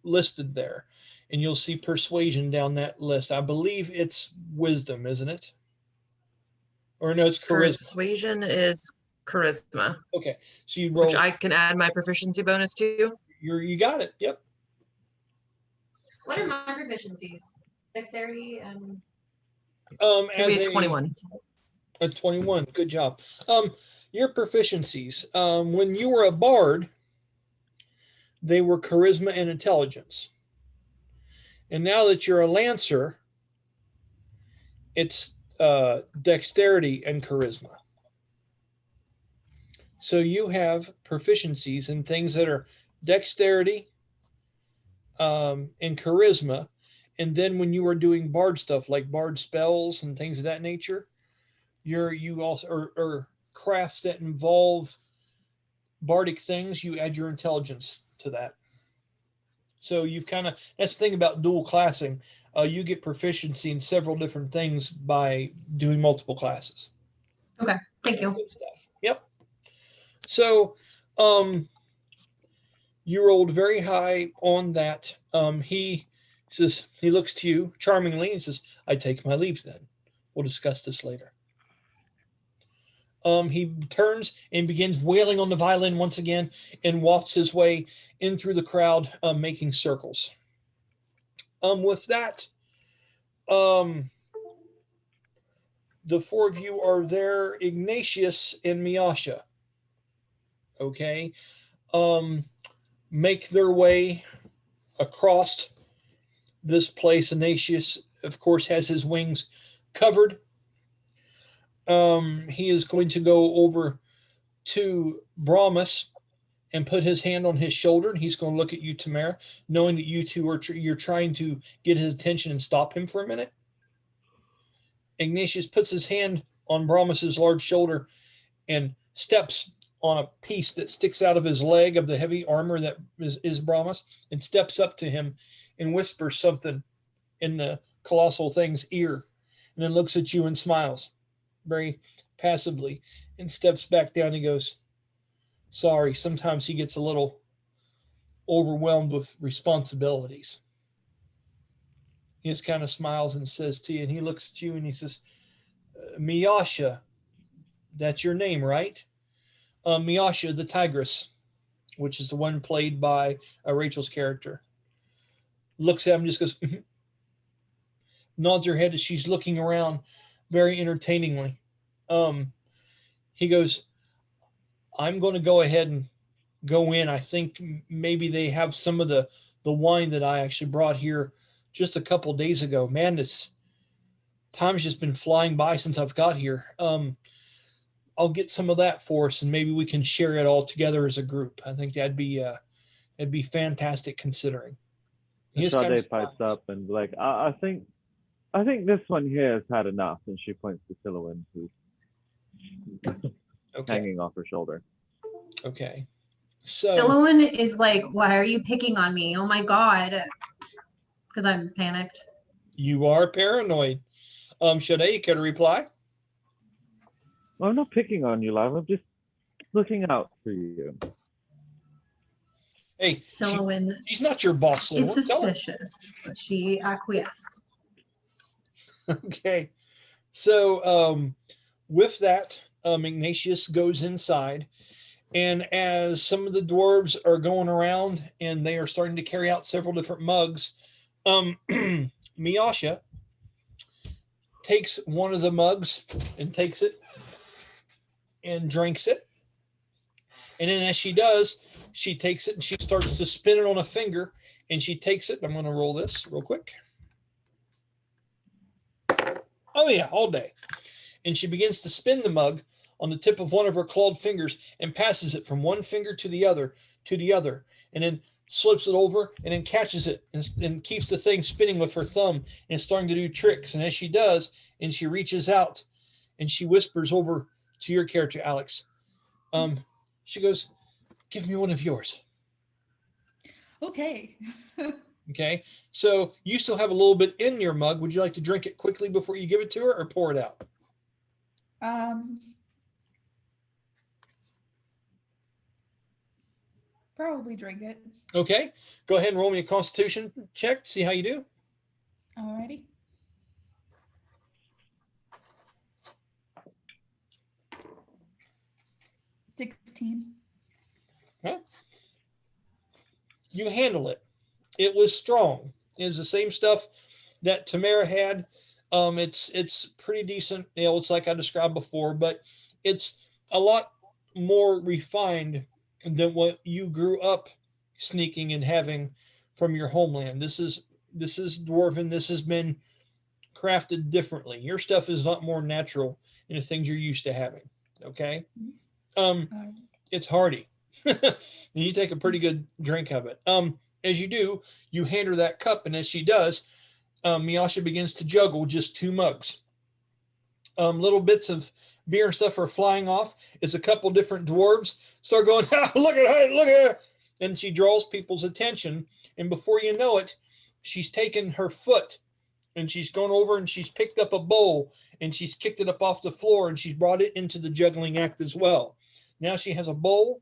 listed there. And you'll see persuasion down that list. I believe it's wisdom, isn't it? Or no, it's charisma. Persuasion is charisma. Okay. So you roll. Which I can add my proficiency bonus to. You got it. Yep. What are my proficiencies? Dexterity and as a 21. A 21. Good job. Your proficiencies. When you were a bard, they were charisma and intelligence. And now that you're a lancer, it's dexterity and charisma. So you have proficiencies in things that are dexterity and charisma. And then when you are doing bard stuff like bard spells and things of that nature, you also or crafts that involve bardic things, you add your intelligence to that. So you've kind of, that's the thing about dual classing. You get proficiency in several different things by doing multiple classes. Okay, thank you. Good stuff. Yep. So you rolled very high on that. He says, he looks to you charmingly and says, I take my leave then. We'll discuss this later. He turns and begins wailing on the violin once again and wafts his way in through the crowd, making circles. With that, the four of you are there, Ignatius and Miasha. Okay. Make their way across this place. Ignatius, of course, has his wings covered. He is going to go over to Brahmus and put his hand on his shoulder, and he's going to look at you, Tamyra, knowing that you two are you're trying to get his attention and stop him for a minute. Ignatius puts his hand on Brahmus's large shoulder and steps on a piece that sticks out of his leg of the heavy armor that is Brahmus, and steps up to him and whispers something in the colossal thing's ear, and then looks at you and smiles very passively and steps back down and goes, sorry, sometimes he gets a little overwhelmed with responsibilities. He just kind of smiles and says to you, and he looks at you and he says, Miasha, that's your name, right? Miasha the Tigress, which is the one played by Rachel's character. Looks at him and just goes, nods her head as she's looking around very entertainingly. He goes, I'm going to go ahead and go in. I think maybe they have some of the wine that I actually brought here just a couple of days ago. Man, this time's just been flying by since I've got here. I'll get some of that for us, and maybe we can share it all together as a group. I think that'd be fantastic considering. Sha-dae pipes up and like, I think this one here has had enough, and she points to Sylowen, who's hanging off her shoulder. Okay. So Sylowen is like, why are you picking on me? Oh my god. Because I'm panicked. You are paranoid. Sha-dae, you care to reply? Well, I'm not picking on you, Live. I'm just looking out for you. Hey, Sylowen she's not your boss. is suspicious, but she acquiesced. Okay. So with that, Ignatius goes inside, and as some of the dwarves are going around and they are starting to carry out several different mugs, Miasha takes one of the mugs and takes it and drinks it. And then as she does, she takes it and she starts to spin it on a finger, and she takes it. I'm going to roll this real quick. Oh yeah, all day. And she begins to spin the mug on the tip of one of her clawed fingers and passes it from one finger to the other, and then slips it over and then catches it and keeps the thing spinning with her thumb and starting to do tricks. And as she does, and she reaches out and she whispers over to your character, Alex. She goes, give me one of yours. Okay. Okay. So you still have a little bit in your mug. Would you like to drink it quickly before you give it to her, or pour it out? Probably drink it. Okay. Go ahead and roll me a constitution check. See how you do. Alrighty. $16. Okay. You handle it. It was strong. It was the same stuff that Tamyra had. It's pretty decent. You know, it's like I described before, but it's a lot more refined than what you grew up sneaking and having from your homeland. This is Dwarven. This has been crafted differently. Your stuff is a lot more natural in the things you're used to having. Okay. It's hearty. You take a pretty good drink of it. As you do, you hand her that cup, and as she does, Miasha begins to juggle just two mugs. little bits of beer and stuff are flying off, is a couple different dwarves start going, look at her, look at her. And she draws people's attention. And before you know it, she's taken her foot and she's gone over and she's picked up a bowl and she's kicked it up off the floor and she's brought it into the juggling act as well. Now she has a bowl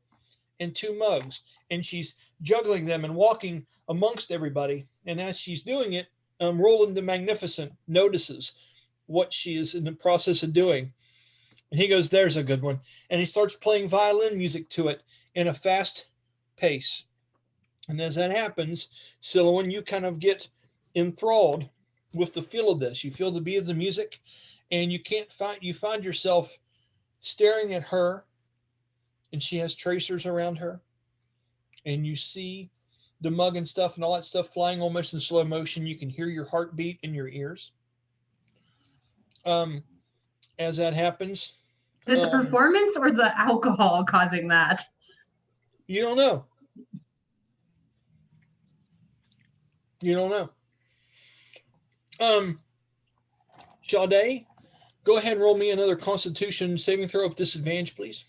and 2 mugs and she's juggling them and walking amongst everybody. And as she's doing it, Roland the Magnificent notices what she is in the process of doing. And he goes, there's a good one. And he starts playing violin music to it in a fast pace. And as that happens, Sylowen, you kind of get enthralled with the feel of this. You feel the beat of the music and you find yourself staring at her, and she has tracers around her. And you see the mug and stuff and all that stuff flying almost in slow motion. You can hear your heartbeat in your ears. As that happens, Is it the performance or the alcohol causing that? you don't know. You don't know. Sha-dae, go ahead and roll me another Constitution saving throw with disadvantage, please.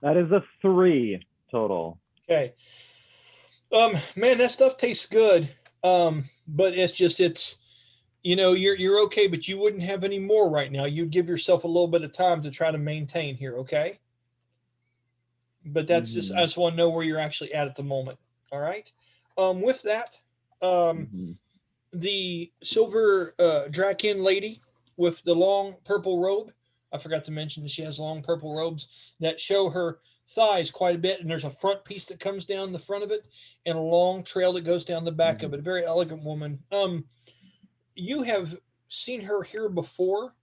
That is a 3 total. Okay. Man, that stuff tastes good. But it's you're okay, but you wouldn't have any more right now. You'd give yourself a little bit of time to try to maintain here, okay? But that's just, I just want to know where you're actually at the moment. All right. With that, the Silver Dra-Kin lady with the long purple robe, I forgot to mention that she has long purple robes that show her thighs quite a bit, and there's a front piece that comes down the front of it and a long trail that goes down the back of it. A very elegant woman. You have seen her here before,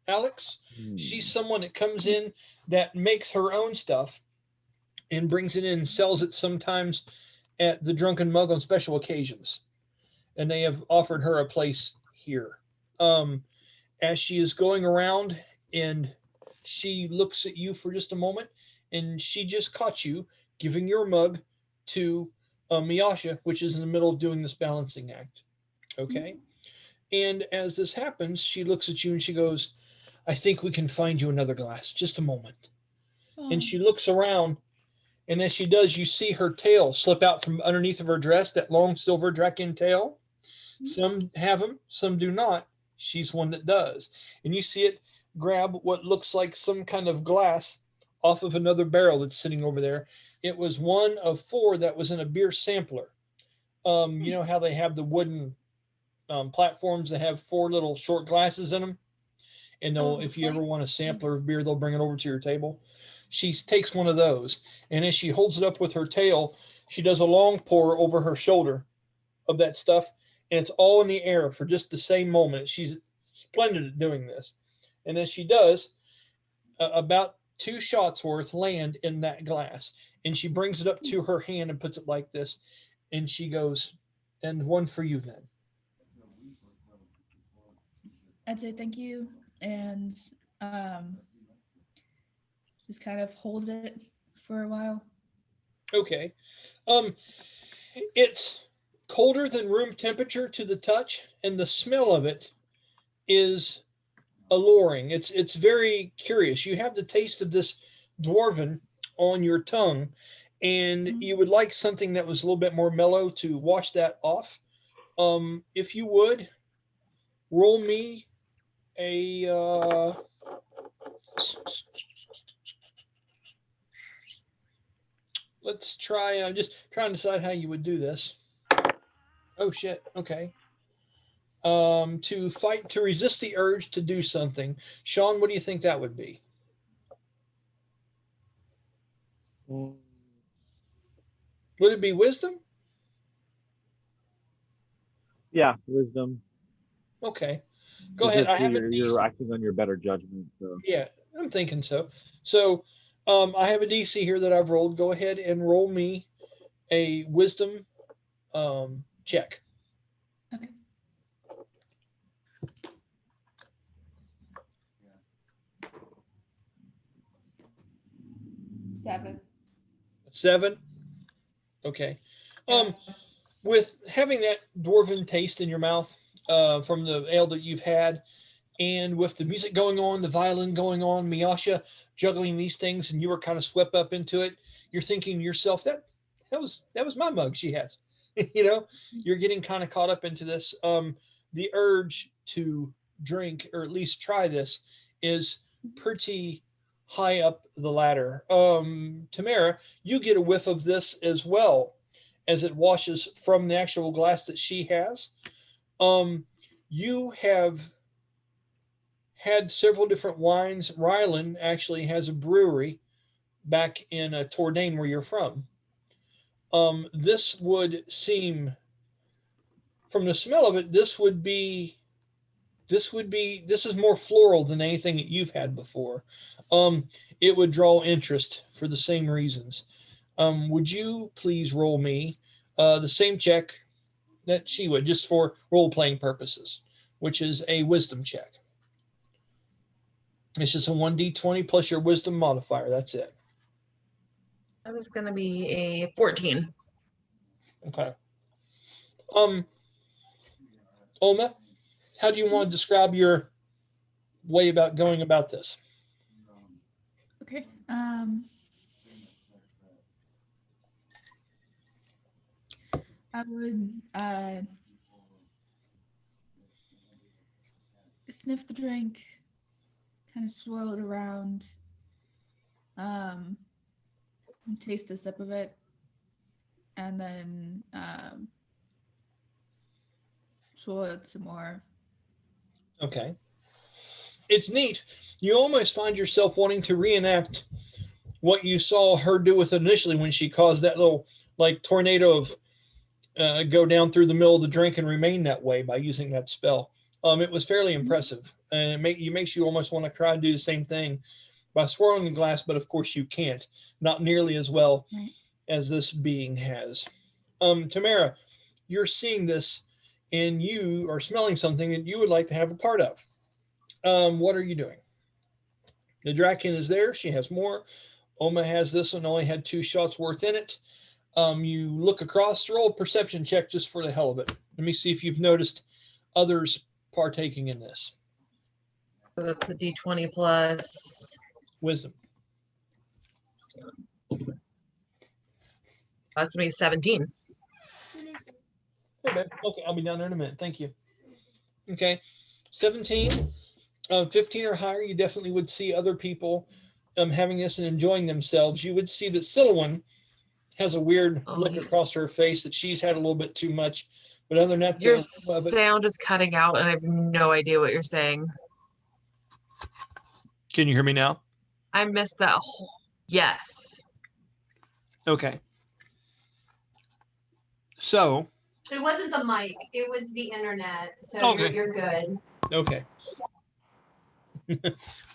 Alex. She's someone that comes in that makes her own stuff and brings it in and sells it sometimes at the Drunken Mug on special occasions. And they have offered her a place here. As she is going around, and she looks at you for just a moment, and she just caught you giving your mug to Miasha, which is in the middle of doing this balancing act. Okay. And as this happens, she looks at you and she goes, I think we can find you another glass. Just a moment. And she looks around, and as she does, you see her tail slip out from underneath of her dress, that long Silver Dra-Kin tail. Some have them, some do not. She's one that does. And you see it grab what looks like some kind of glass off of another barrel that's sitting over there. It was one of 4 that was in a beer sampler. You know how they have the wooden platforms that have 4 little short glasses in them? And if you ever want a sampler of beer, they'll bring it over to your table. She takes one of those, and as she holds it up with her tail, she does a long pour over her shoulder of that stuff, and it's all in the air for just the same moment. She's splendid at doing this. And as she does, about 2 shots worth land in that glass, and she brings it up to her hand and puts it like this, and she goes, and one for you then. I'd say thank you, and just kind of hold it for a while. Okay. It's colder than room temperature to the touch, and the smell of it is alluring. It's very curious. You have the taste of this Dwarven on your tongue, and you would like something that was a little bit more mellow to wash that off. If you would, roll me a let's try. I'm just trying to decide how you would do this. Oh shit. Okay. To resist the urge to do something. Sean, what do you think that would be? Would it be wisdom? Yeah, wisdom. Okay. Go ahead. I have you're acting on your better judgment. So. Yeah, I'm thinking so. So I have a DC here that I've rolled. Go ahead and roll me a wisdom check. Okay. Seven. 7. Okay. with having that dwarven taste in your mouth from the ale that you've had, and with the music going on, the violin going on, Miasha juggling these things, and you were kind of swept up into it, you're thinking to yourself, that was my mug she has. You know, you're getting kind of caught up into this. The urge to drink, or at least try this, is pretty high up the ladder. Tamyra, you get a whiff of this as well as it washes from the actual glass that she has. You have had several different wines. Rylan actually has a brewery back in Tordain, where you're from. This would seem, from the smell of it, this is more floral than anything that you've had before. It would draw interest for the same reasons. Would you please roll me the same check that she would, just for role-playing purposes, which is a wisdom check. It's just a 1d20 plus your wisdom modifier. That's it. That was going to be a 14. Okay. Oma, how do you want to describe your way about going about this? Okay. I would sniff the drink, kind of swirl it around, and taste a sip of it, and then swirl it some more. Okay. It's neat. You almost find yourself wanting to reenact what you saw her do with it initially when she caused that little like tornado of go down through the middle of the drink and remain that way by using that spell. It was fairly impressive, and it makes you almost want to try and do the same thing by swirling the glass, but of course you can't, not nearly as well as this being has. Tamyra, you're seeing this, and you are smelling something that you would like to have a part of. What are you doing? The Dra-Kin is there. She has more. Oma has this one, only had 2 shots worth in it. You look across, roll a perception check just for the hell of it. Let me see if you've noticed others partaking in this. So that's a d20 plus Wisdom. That's me 17. Hey, babe. Okay, I'll be down there in a minute. Thank you. Okay, 17, 15 or higher, you definitely would see other people having this and enjoying themselves. You would see that Sylowen has a weird look across her face that she's had a little bit too much. But other than that, your sound is cutting out, and I have no idea what you're saying. Can you hear me now? I missed that whole. Yes. Okay. So. It wasn't the mic. It was the internet. So okay. you're good. Okay.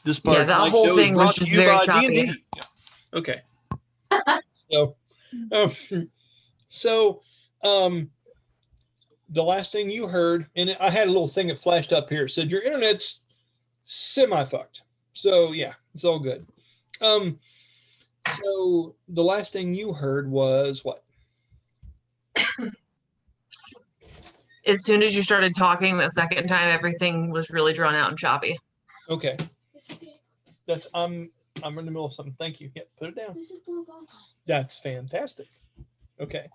This part, yeah, that whole thing was just very choppy. D&D. Okay. So, the last thing you heard, and I had a little thing that flashed up here, said your internet's semi-fucked. So yeah, it's all good. So the last thing you heard was what? As soon as you started talking that second time, everything was really drawn out and choppy. Okay. That's I'm in the middle of something. Thank you. Yeah, put it down. This is blue ball. That's fantastic. Okay.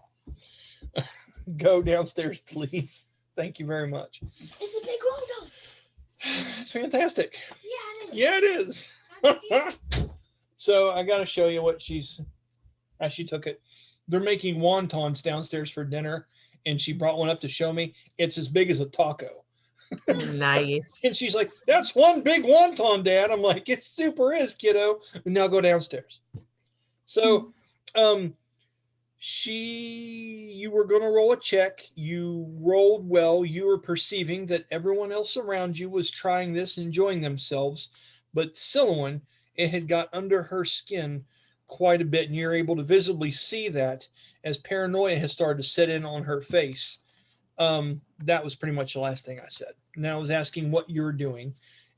Go downstairs, please. Thank you very much. It's a big wonton. It's fantastic. Yeah, it is. Yeah, it is. So I got to show you what how she took it. They're making wontons downstairs for dinner, and she brought one up to show me. It's as big as a taco. Nice. And she's like, "That's one big wonton, Dad." I'm like, "It super is, kiddo." And now go downstairs. So, you were going to roll a check. You rolled well. You were perceiving that everyone else around you was trying this, enjoying themselves. But Sylowen, it had got under her skin quite a bit, and you're able to visibly see that as paranoia has started to set in on her face. That was pretty much the last thing I said. Now I was asking what you're doing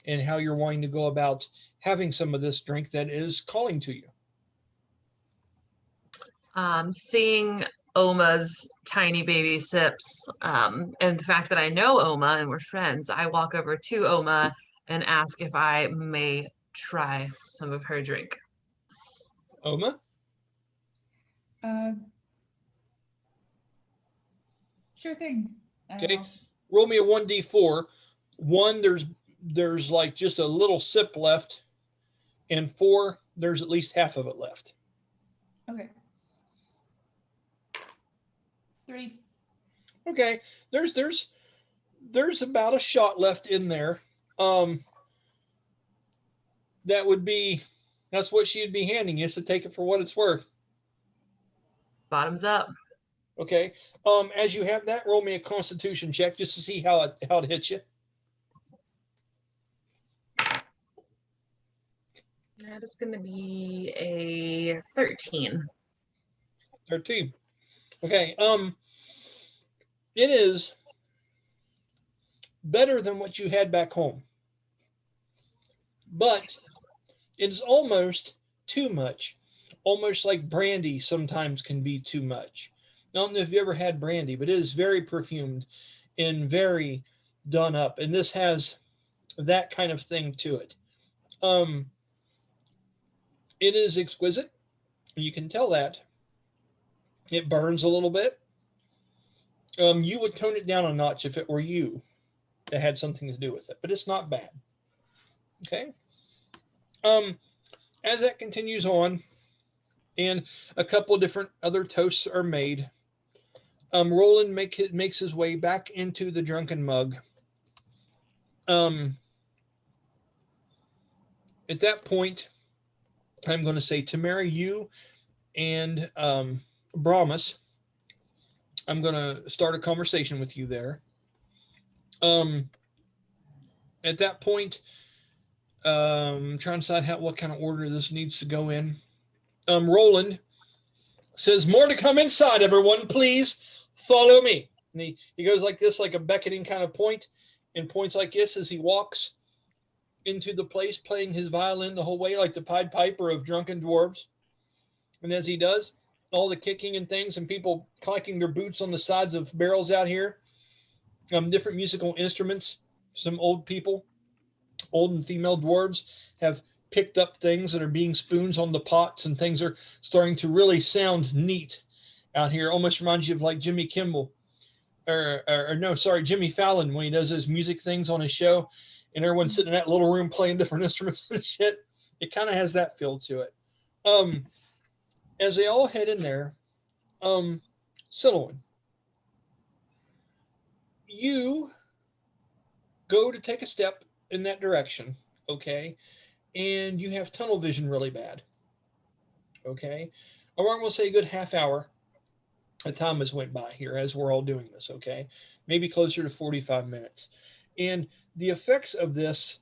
and how you're wanting to go about having some of this drink that is calling to you. Seeing Oma's tiny baby sips, and the fact that I know Oma and we're friends, I walk over to Oma and ask if I may try some of her drink. Oma? Sure thing. Okay. Roll me a 1d4. 1, there's like just a little sip left, and 4, there's at least half of it left. Okay. 3. Okay. There's about a shot left in there. That's what she'd be handing you, so take it for what it's worth. Bottoms up. Okay. As you have that, roll me a Constitution check just to see how it hits you. That is going to be a 13. 13. Okay. It is better than what you had back home, but it is almost too much. Almost like brandy sometimes can be too much. I don't know if you ever had brandy, but it is very perfumed and very done up, and this has that kind of thing to it. It is exquisite. You can tell that. It burns a little bit. You would tone it down a notch if it were you that had something to do with it, but it's not bad. Okay. As that continues on, and a couple different other toasts are made, Roland makes his way back into the Drunken Mug. At that point, I'm going to say, Tamyra, you and Brahmus, I'm going to start a conversation with you there. At that point, I'm trying to decide what kind of order this needs to go in. Roland says, more to come inside, everyone. Please follow me. And he goes like this, like a beckoning kind of point, and points like this as he walks into the place, playing his violin the whole way, like the Pied Piper of drunken dwarves. And as he does, all the kicking and things, and people clacking their boots on the sides of barrels out here, different musical instruments. Some old people, old and female dwarves, have picked up things that are being spoons on the pots, and things are starting to really sound neat out here. Almost reminds you of like Jimmy Kimmel, Jimmy Fallon, when he does his music things on his show, and everyone's sitting in that little room playing different instruments and shit. It kind of has that feel to it. As they all head in there, Sylowen, you go to take a step in that direction, okay? And you have tunnel vision really bad, okay? I'm going to say a good half hour of time has went by here as we're all doing this, okay? Maybe closer to 45 minutes. And the effects of this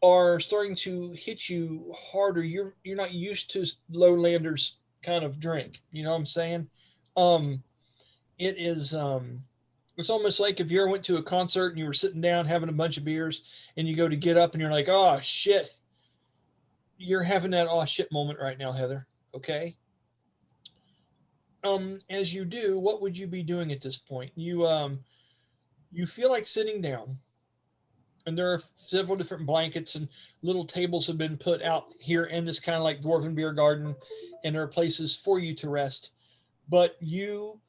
are starting to hit you harder. You're not used to lowlanders kind of drink, you know what I'm saying? It is it's almost like if you ever went to a concert and you were sitting down having a bunch of beers, and you go to get up and you're like, oh shit. You're having that oh shit moment right now, Heather. Okay. As you do, what would you be doing at this point? You feel like sitting down, and there are several different blankets and little tables have been put out here in this kind of like Dwarven beer garden, and there are places for you to rest. But you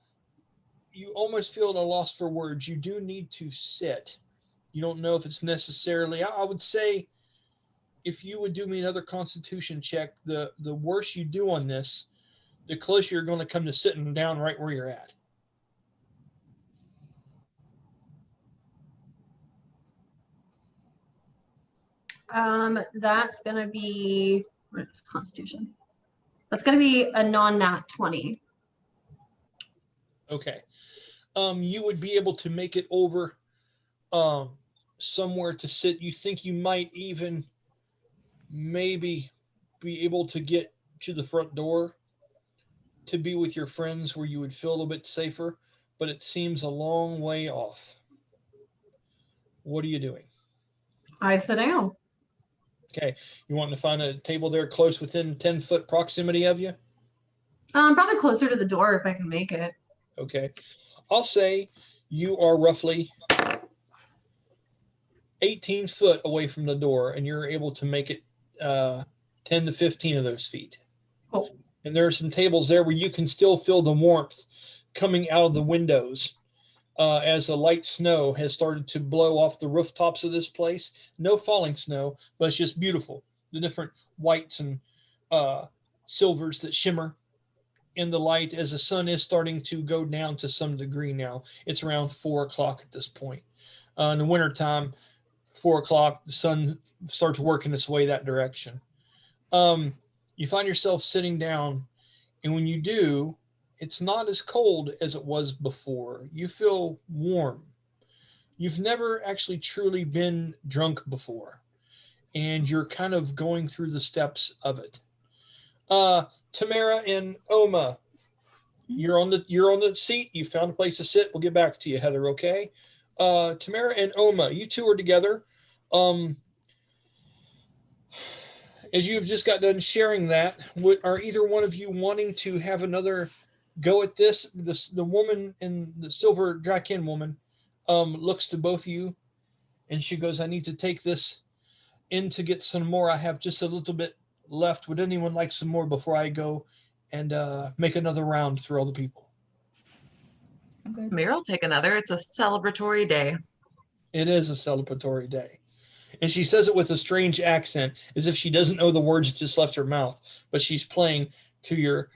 almost feel at a loss for words. You do need to sit. You don't know if it's necessarily, I would say, if you would do me another Constitution check, the worse you do on this, the closer you're going to come to sitting down right where you're at. That's going to be, what is Constitution? That's going to be a non-nat 20. Okay. You would be able to make it over somewhere to sit. You think you might even maybe be able to get to the front door to be with your friends where you would feel a little bit safer, but it seems a long way off. What are you doing? I sit down. Okay. You want to find a table there close within 10-foot proximity of you? Probably closer to the door if I can make it. Okay. I'll say you are roughly 18 foot away from the door, and you're able to make it 10 to 15 of those feet. Cool. And there are some tables there where you can still feel the warmth coming out of the windows as the light snow has started to blow off the rooftops of this place. No falling snow, but it's just beautiful. The different whites and silvers that shimmer in the light as the sun is starting to go down to some degree now. It's around 4 o'clock at this point. In the wintertime, 4 o'clock, the sun starts working its way that direction. You find yourself sitting down, and when you do, it's not as cold as it was before. You feel warm. You've never actually truly been drunk before, and you're kind of going through the steps of it. Tamyra and Oma, you're on the seat. You found a place to sit. We'll get back to you, Heather. Okay. Tamyra and Oma, you two are together. As you've just got done sharing that, are either one of you wanting to have another go at this? The woman in the Silver Dra-Kin woman looks to both of you, and she goes, "I need to take this in to get some more. I have just a little bit left. Would anyone like some more before I go and make another round through all the people?" I'm good. Tamyra will take another. It's a celebratory day. It is a celebratory day. And she says it with a strange accent, as if she doesn't know the words that just left her mouth, but she's playing to your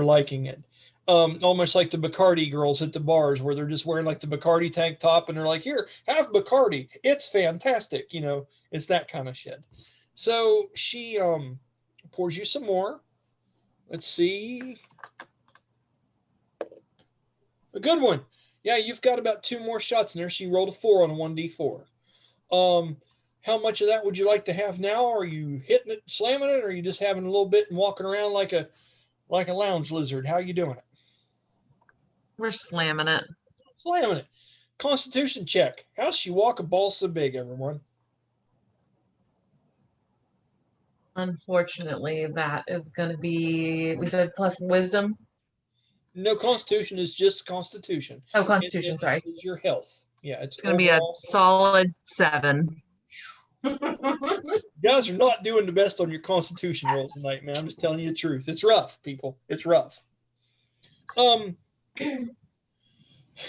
liking it. Almost like the Bacardi girls at the bars where they're just wearing like the Bacardi tank top and they're like, "Here, have Bacardi. It's fantastic." It's that kind of shit. So she pours you some more. Let's see. A good one. Yeah, you've got about 2 more shots in there. She rolled a 4 on a 1d4. How much of that would you like to have now? Are you hitting it, slamming it, or are you just having a little bit and walking around like a lounge lizard? How are you doing it? We're slamming it. Slamming it. Constitution check. How's she walk a ball so big, everyone? Unfortunately, that is going to be, we said plus wisdom. No, Constitution is just Constitution. Oh, Constitution, sorry. It's your health. Yeah, It's going to be a solid 7. You guys are not doing the best on your Constitution roll tonight, man. I'm just telling you the truth. It's rough, people. It's rough.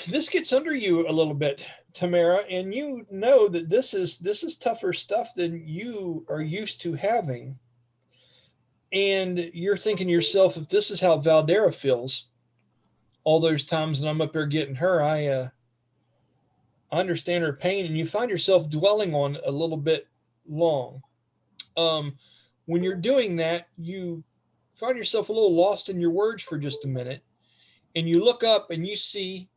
This gets under you a little bit, Tamyra, and you know that this is tougher stuff than you are used to having. And you're thinking to yourself, if this is how Valdera feels, all those times that I'm up there getting her, I understand her pain, and you find yourself dwelling on a little bit long. When you're doing that, you find yourself a little lost in your words for just a minute, and you look up and you see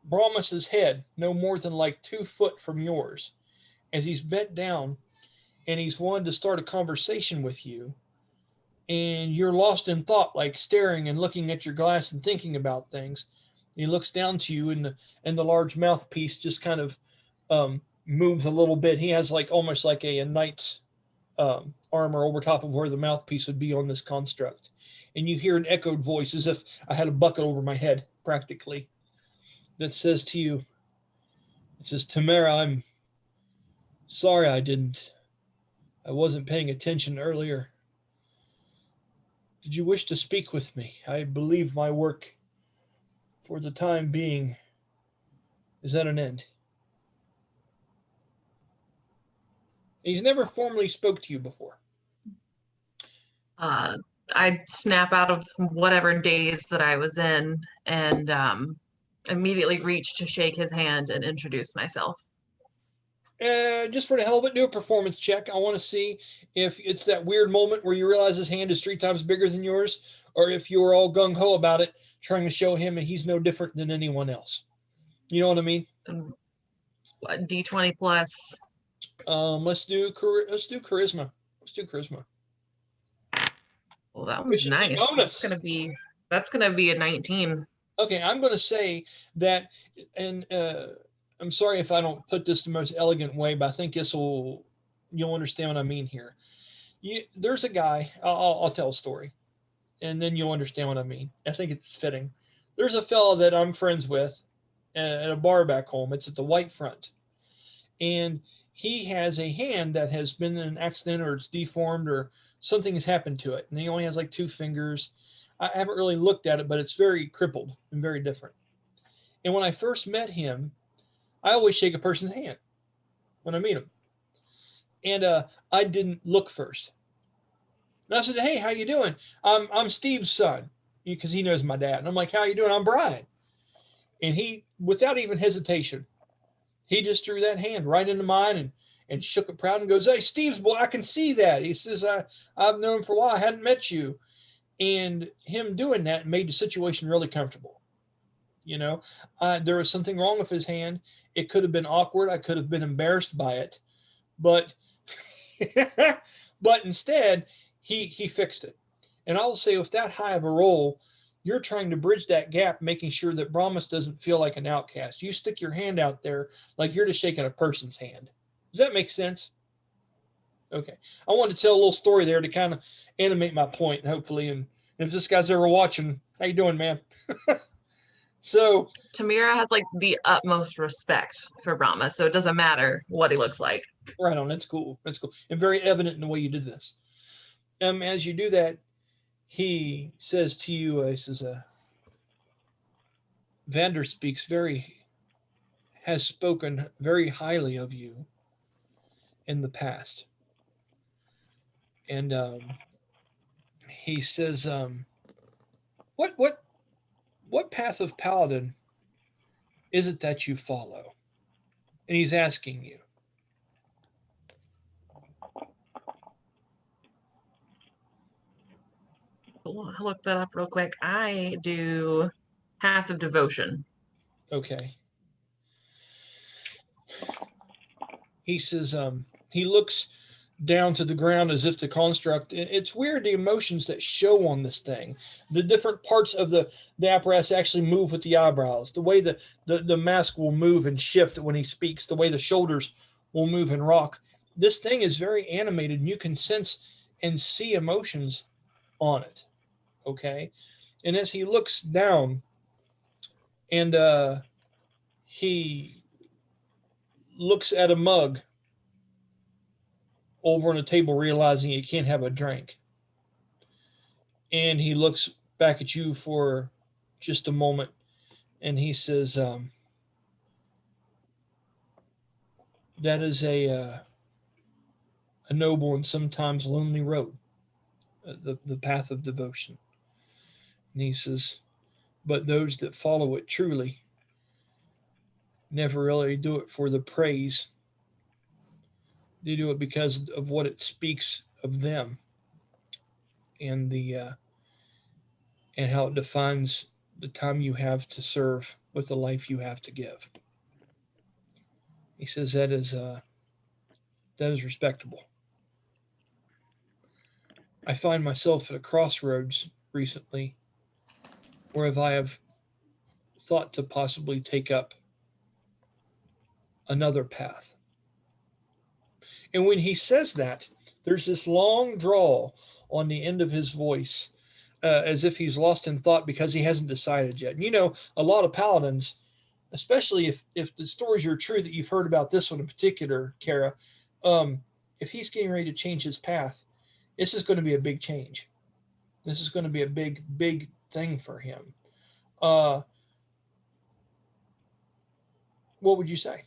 Brahmus's head no more than like 2 foot from yours as he's bent down and he's wanted to start a conversation with you, and you're lost in thought, like staring and looking at your glass and thinking about things. He looks down to you, and the large mouthpiece just kind of moves a little bit. He has like almost like a knight's armor over top of where the mouthpiece would be on this construct. And you hear an echoed voice, as if I had a bucket over my head, practically, that says to you, it says, "Tamyra, I'm sorry I wasn't paying attention earlier. Did you wish to speak with me? I believe my work for the time being is at an end." He's never formally spoke to you before. I'd snap out of whatever daze that I was in and immediately reach to shake his hand and introduce myself. Just for the hell of it, do a performance check. I want to see if it's that weird moment where you realize his hand is 3 times bigger than yours, or if you're all gung-ho about it, trying to show him that he's no different than anyone else. You know what I mean? D20 plus. Let's do charisma. Let's do charisma. Well, that one's nice. That's gonna be a 19. Okay, I'm going to say that, and I'm sorry if I don't put this the most elegant way, but I think you'll understand what I mean here. There's a guy. I'll tell a story. and then you'll understand what I mean. I think it's fitting. There's a fella that I'm friends with at a bar back home. It's at the White Front. And he has a hand that has been in an accident or it's deformed or something has happened to it. And he only has like 2 fingers. I haven't really looked at it, but it's very crippled and very different. And when I first met him, I always shake a person's hand when I meet them. And I didn't look first. And I said, "Hey, how you doing? I'm Steve's son," because he knows my dad. And I'm like, "How you doing?" "I'm Brian." And he, without even hesitation, he just threw that hand right into mine and shook it proud and goes, "Hey, Steve's boy, I can see that." He says, I've known him for a while. I hadn't met you. And him doing that made the situation really comfortable. You know, there was something wrong with his hand. It could have been awkward. I could have been embarrassed by it, but, but instead he fixed it. And I'll say with that high of a roll, you're trying to bridge that gap, making sure that Brahmus doesn't feel like an outcast. You stick your hand out there like you're just shaking a person's hand. Does that make sense? Okay. I wanted to tell a little story there to kind of animate my point, hopefully. And if this guy's ever watching, how you doing, man? So Tamyra has like the utmost respect for Brahma, so it doesn't matter what he looks like. right on. That's cool. That's cool. And very evident in the way you did this. As you do that, he says to you, he says, Vander has spoken very highly of you in the past. And he says, what path of Paladin is it that you follow? And he's asking you. I'll look that up real quick. I do Path of Devotion. Okay. He says, he looks down to the ground as if to construct. It's weird the emotions that show on this thing. The different parts of the apparatus actually move with the eyebrows. The way the mask will move and shift when he speaks. The way the shoulders will move and rock. This thing is very animated, and you can sense and see emotions on it. Okay. And as he looks down and he looks at a mug over on a table, realizing he can't have a drink. And he looks back at you for just a moment and he says, that is a noble and sometimes lonely road, the path of devotion. And he says, but those that follow it truly never really do it for the praise. They do it because of what it speaks of them and and how it defines the time you have to serve with the life you have to give. He says that is respectable. I find myself at a crossroads recently where I have thought to possibly take up another path. And when he says that, there's this long drawl on the end of his voice, as if he's lost in thought because he hasn't decided yet. And you know, a lot of paladins, especially if the stories are true that you've heard about this one in particular, Kara, if he's getting ready to change his path, this is going to be a big change. This is going to be a big, big thing for him. What would you say?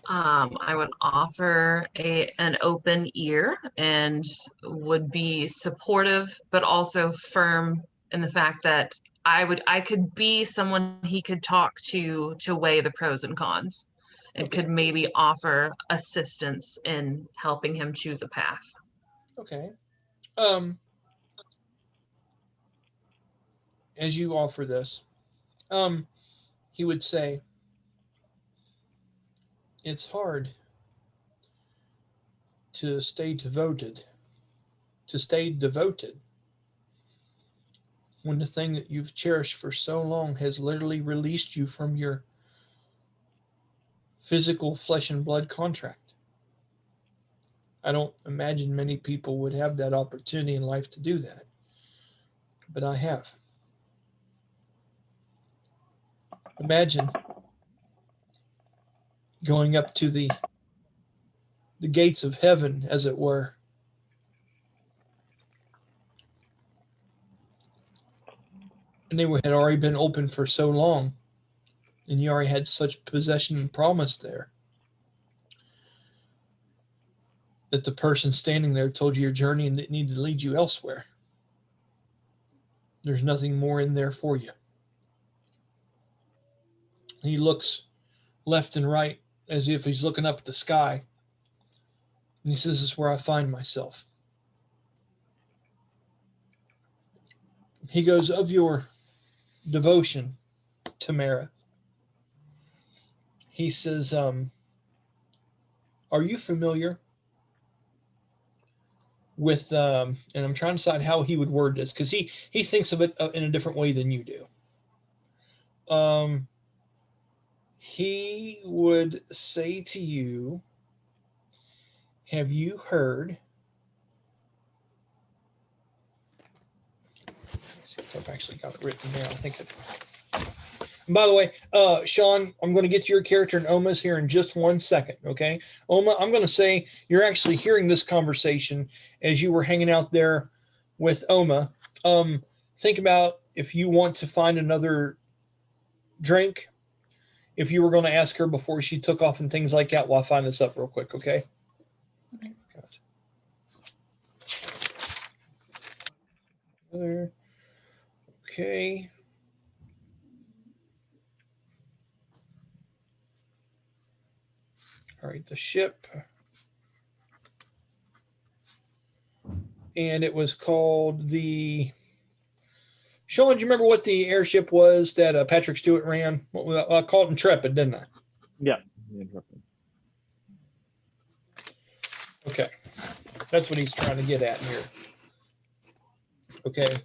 I would offer an open ear and would be supportive, but also firm in the fact that I could be someone he could talk to weigh the pros and cons and Okay. could maybe offer assistance in helping him choose a path. Okay. As you offer this, he would say, it's hard to stay devoted when the thing that you've cherished for so long has literally released you from your physical flesh and blood contract. I don't imagine many people would have that opportunity in life to do that, but I have. Imagine going up to the gates of heaven, as it were, and they had already been open for so long, and you already had such possession and promise there, that the person standing there told you your journey and it needed to lead you elsewhere. There's nothing more in there for you. And he looks left and right as if he's looking up at the sky. And he says, "This is where I find myself." He goes, "Of your devotion, Tamyra," he says, "Are you familiar with," and I'm trying to decide how he would word this, because he thinks of it in a different way than you do. He would say to you, "Have you heard?" Let's see if I've actually got it written down. I think it. And by the way, Sean, I'm going to get to your character in Oma's here in just 1 second, okay? Oma, I'm going to say you're actually hearing this conversation as you were hanging out there with Oma. Think about if you want to find another drink, if you were going to ask her before she took off and things like that. While I find this up real quick, okay? Okay. Okay. All right, the ship. And it was called the... Sean, do you remember what the airship was that Patrick Stewart ran? I called it Intrepid, didn't I? Yeah. Intrepid. Okay. That's what he's trying to get at here. Okay.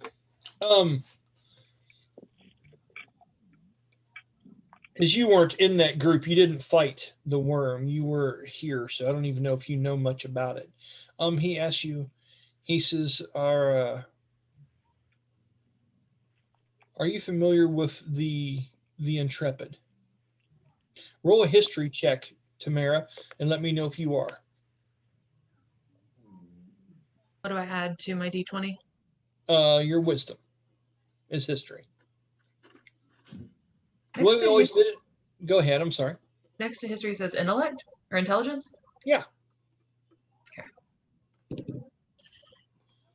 As you weren't in that group, you didn't fight the worm. You were here, so I don't even know if you know much about it. He asks you, he says, are you familiar with the Intrepid? Roll a history check, Tamyra, and let me know if you are. What do I add to my D20? Your wisdom is history. Next We to always did it. Go ahead. I'm sorry. Next to history says intellect or intelligence? Yeah. Okay.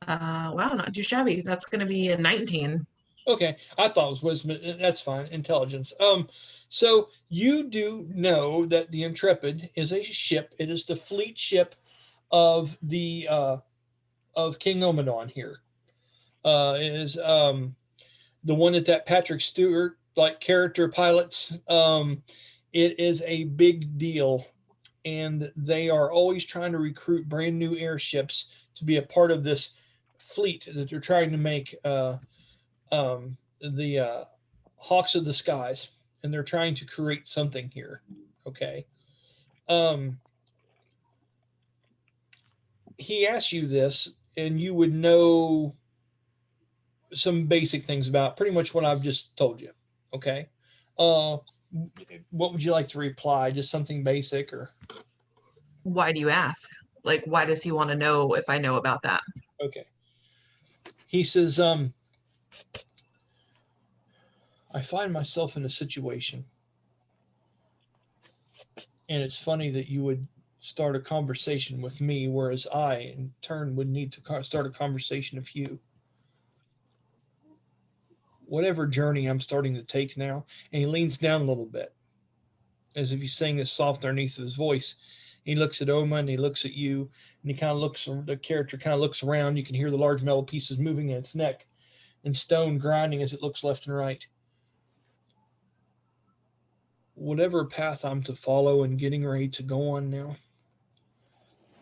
Wow, not too shabby. That's going to be a 19. Okay. I thought it was wisdom. That's fine. Intelligence. So you do know that the Intrepid is a ship. It is the fleet ship of the of King Omadon here. It is the one that Patrick Stewart like character pilots. It is a big deal, and they are always trying to recruit brand new airships to be a part of this fleet that they're trying to make the Hawks of the Skies, and they're trying to create something here. Okay. He asked you this, and you would know some basic things about pretty much what I've just told you. Okay. What would you like to reply? Just something basic, or? Why do you ask? Like, why does he want to know if I know about that? Okay. He says, I find myself in a situation, and it's funny that you would start a conversation with me, whereas I, in turn, would need to start a conversation with you. Whatever journey I'm starting to take now, and he leans down a little bit, as if he's saying this soft underneath of his voice. He looks at Oma and he looks at you, and he kind of looks, the character kind of looks around. You can hear the large metal pieces moving in its neck and stone grinding as it looks left and right. Whatever path I'm to follow and getting ready to go on now,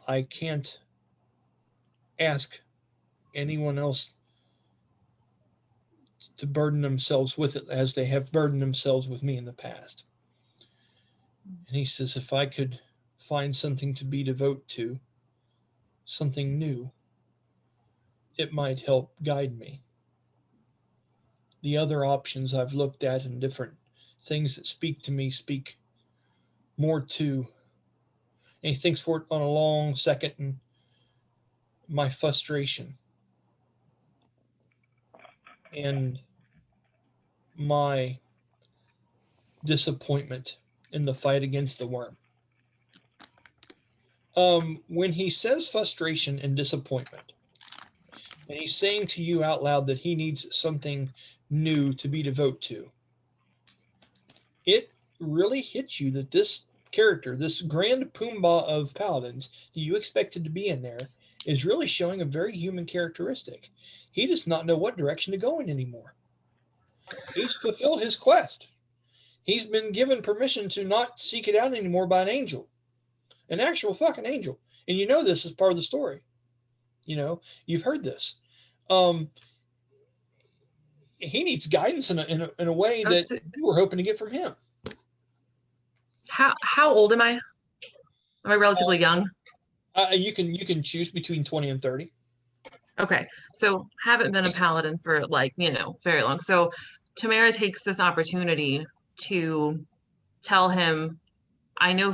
I can't ask anyone else to burden themselves with it as they have burdened themselves with me in the past. And he says, if I could find something to be devoted to, something new, it might help guide me. The other options I've looked at and different things that speak to me speak more to, and he thinks for it on a long second, and my frustration and my disappointment in the fight against the worm. When he says frustration and disappointment, and he's saying to you out loud that he needs something new to be devoted to, it really hits you that this character, this grand Pumbaa of paladins that you expected to be in there, is really showing a very human characteristic. He does not know what direction to go in anymore. He's fulfilled his quest. He's been given permission to not seek it out anymore by an angel, an actual fucking angel. And you know this is part of the story. You know, you've heard this. He needs guidance in a way that you were hoping to get from him. How old am I? Am I relatively young? You can choose between 20 and 30. Okay, so haven't been a paladin for very long. So Tamyra takes this opportunity to tell him, I know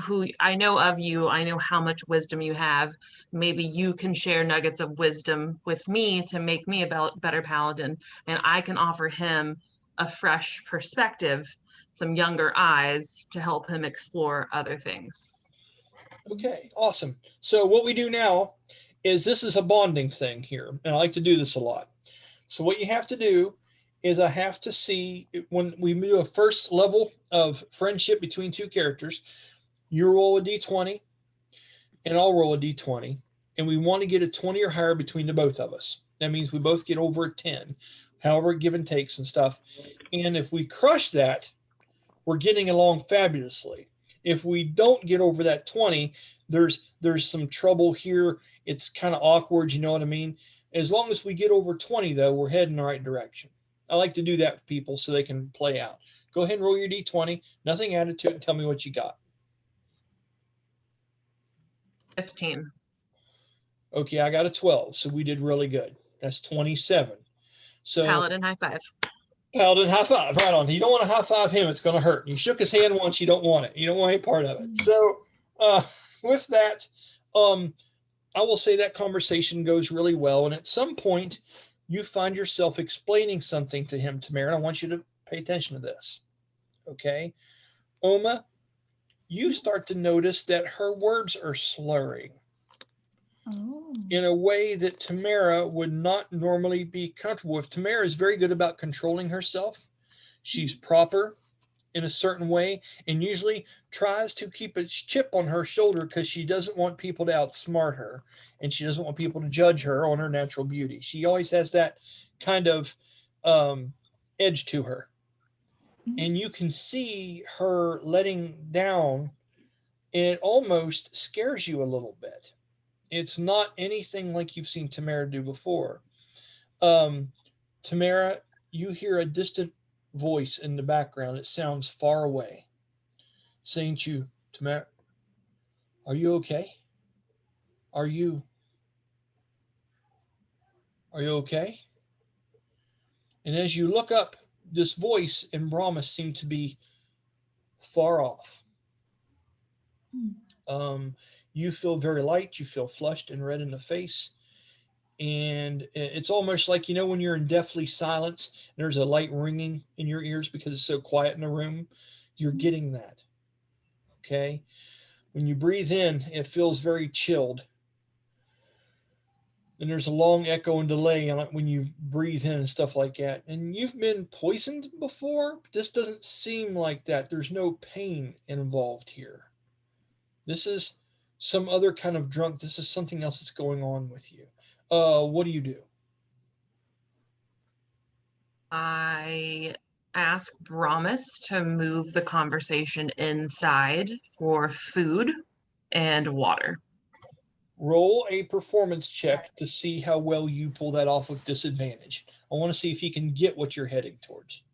of you, I know how much wisdom you have. Maybe you can share nuggets of wisdom with me to make me a better paladin, and I can offer him a fresh perspective, some younger eyes to help him explore other things. Okay, awesome. So what we do now is this is a bonding thing here, and I like to do this a lot. So what you have to do is I have to see when we do a first level of friendship between two characters, you roll a d20 and I'll roll a d20, and we want to get a 20 or higher between the both of us. That means we both get over a 10, however give and takes and stuff. And if we crush that, we're getting along fabulously. If we don't get over that 20, there's some trouble here. It's kind of awkward, you know what I mean? As long as we get over 20, though, we're heading in the right direction. I like to do that for people so they can play out. Go ahead and roll your d20, nothing added to it, and tell me what you got. 15. Okay, I got a 12, so we did really good. That's 27. So Paladin high five. Paladin high five, right on. You don't want to high five him, it's going to hurt. You shook his hand once, you don't want it. You don't want any part of it. So with that, I will say that conversation goes really well. And at some point, you find yourself explaining something to him, Tamyra. I want you to pay attention to this. Okay? Oma, you start to notice that her words are slurring in a way that Tamyra would not normally be comfortable with. Tamyra is very good about controlling herself. She's proper in a certain way and usually tries to keep a chip on her shoulder because she doesn't want people to outsmart her and she doesn't want people to judge her on her natural beauty. She always has that kind of edge to her. And you can see her letting down, and it almost scares you a little bit. It's not anything like you've seen Tamyra do before. Tamyra, you hear a distant voice in the background. It sounds far away, saying to you, Tamyra, are you okay? Are you okay? And as you look up, this voice and Brahmus seem to be far off. You feel very light. You feel flushed and red in the face. And it's almost like, you know, when you're in deathly silence and there's a light ringing in your ears because it's so quiet in the room, you're getting that. Okay. When you breathe in, it feels very chilled. And there's a long echo and delay on it when you breathe in and stuff like that. And you've been poisoned before, but this doesn't seem like that. There's no pain involved here. This is some other kind of drunk. This is something else that's going on with you. What do you do? I ask Brahmus to move the conversation inside for food and water. Roll a performance check to see how well you pull that off with disadvantage. I want to see if you can get what you're heading towards.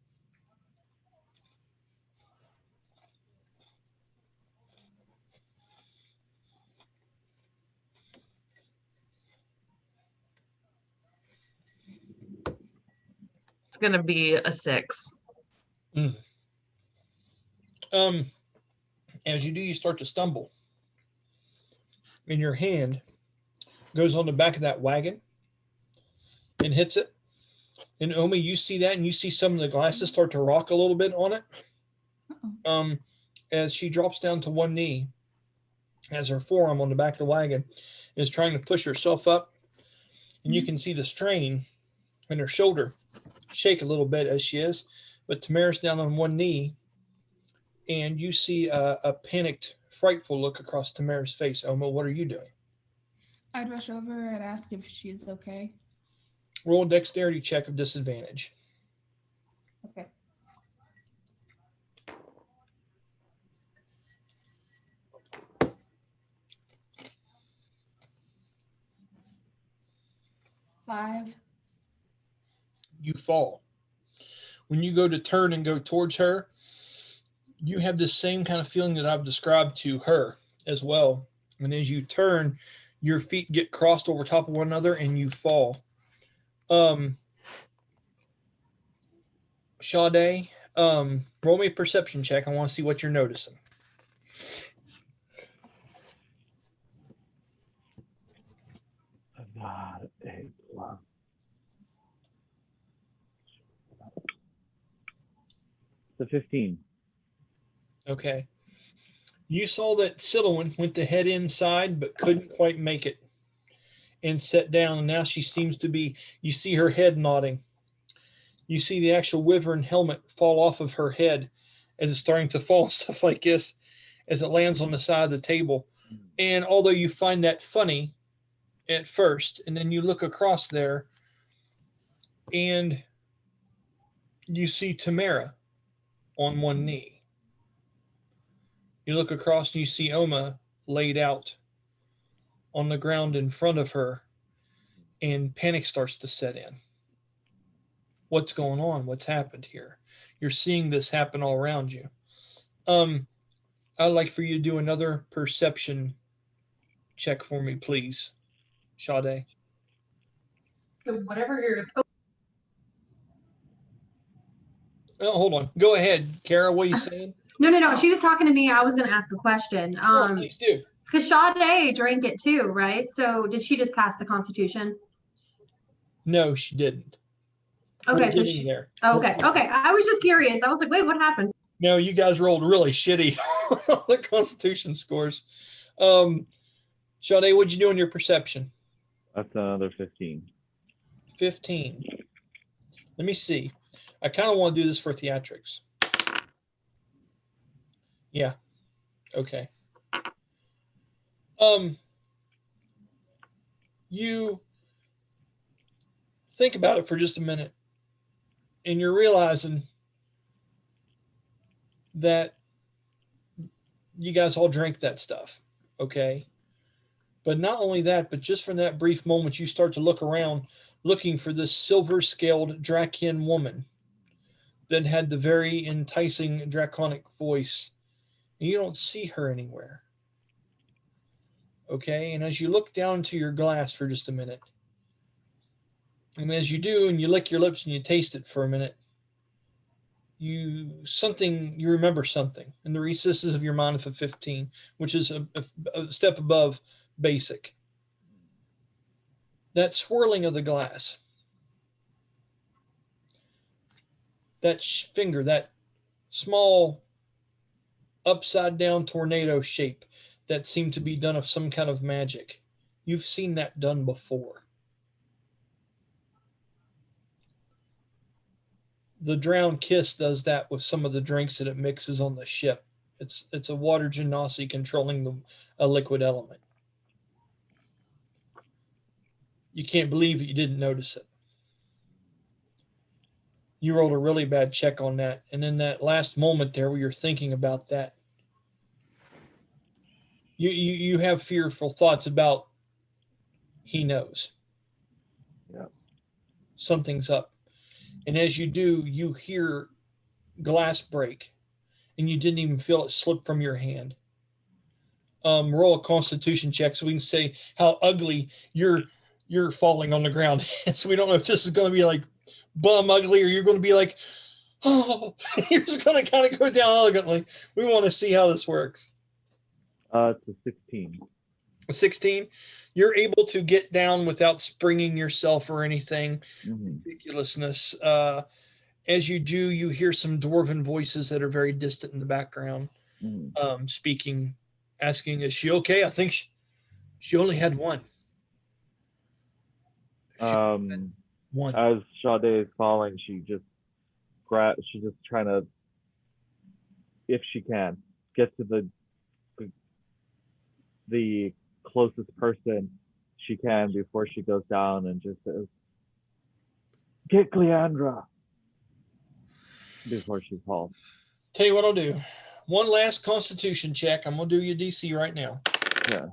gonna be a 6. As you do, you start to stumble, and your hand goes on the back of that wagon and hits it. And Omi, you see that, and you see some of the glasses start to rock a little bit on it. Uh-oh. As she drops down to one knee, as her forearm on the back of the wagon is trying to push herself up, and you can see the strain in her shoulder shake a little bit as she is. But Tamyra's down on one knee, and you see a panicked, frightful look across Tamyra's face. Oma, what are you doing? I'd rush over and ask if she's okay. Roll a dexterity check of disadvantage. Okay. Five. You fall. When you go to turn and go towards her, you have the same kind of feeling that I've described to her as well. And as you turn, your feet get crossed over top of one another and you fall. Sha-dae, roll me a perception check. I want to see what you're noticing. The 15. Okay. You saw that Sylowen went to head inside, but couldn't quite make it and sat down. And now she seems to be, you see her head nodding. You see the actual wyvern helmet fall off of her head as it's starting to fall, stuff like this, as it lands on the side of the table. And although you find that funny at first, and then you look across there and you see Tamyra on one knee. You look across and you see Oma laid out on the ground in front of her, and panic starts to set in. What's going on? What's happened here? You're seeing this happen all around you. I'd like for you to do another perception check for me, please, Sha-dae. So whatever you're. Oh, hold on. Go ahead, Kara. What are you saying? No. She was talking to me. I was going to ask a question. Please do. Because Sha-dae drank it too, right? So did she just pass the Constitution? No, she didn't. Okay, We're so getting there. Okay. I was just curious. I was like, wait, what happened? No, you guys rolled really shitty on the Constitution scores. Sha-dae, what'd you do in your perception? That's another 15. 15. Let me see. I kind of want to do this for theatrics. Yeah. Okay. You think about it for just a minute, and you're realizing that you guys all drank that stuff, okay? But not only that, but just from that brief moment, you start to look around looking for this silver-scaled Dra-Kin woman that had the very enticing draconic voice, and you don't see her anywhere. Okay, and as you look down to your glass for just a minute, and as you do, and you lick your lips and you taste it for a minute, you remember something in the recesses of your mind of a 15, which is a step above basic. That swirling of the glass, that finger, that small upside down tornado shape that seemed to be done of some kind of magic. You've seen that done before. The Drowned Kiss does that with some of the drinks that it mixes on the ship. It's a water genasi controlling a liquid element. You can't believe that you didn't notice it. You rolled a really bad check on that. And in that last moment there where you're thinking about that, you have fearful thoughts about he knows. Yeah. Something's up. And as you do, you hear glass break, and you didn't even feel it slip from your hand. Roll a Constitution check so we can say how ugly you're falling on the ground. So we don't know if this is going to be like bum ugly, or you're going to be like, oh, you're just going to kind of go down elegantly. We want to see how this works. It's a 16. A 16, you're able to get down without springing yourself or anything. Ridiculousness. As you do, you hear some dwarven voices that are very distant in the background, speaking, asking, is she okay? I think she only had one. One. As Sha-dae is falling, she's just trying to, if she can, get to the closest person she can before she goes down, and just says, "Get Cleandra," before she falls. Tell you what I'll do. One last Constitution check. I'm gonna do your DC right now. Yeah.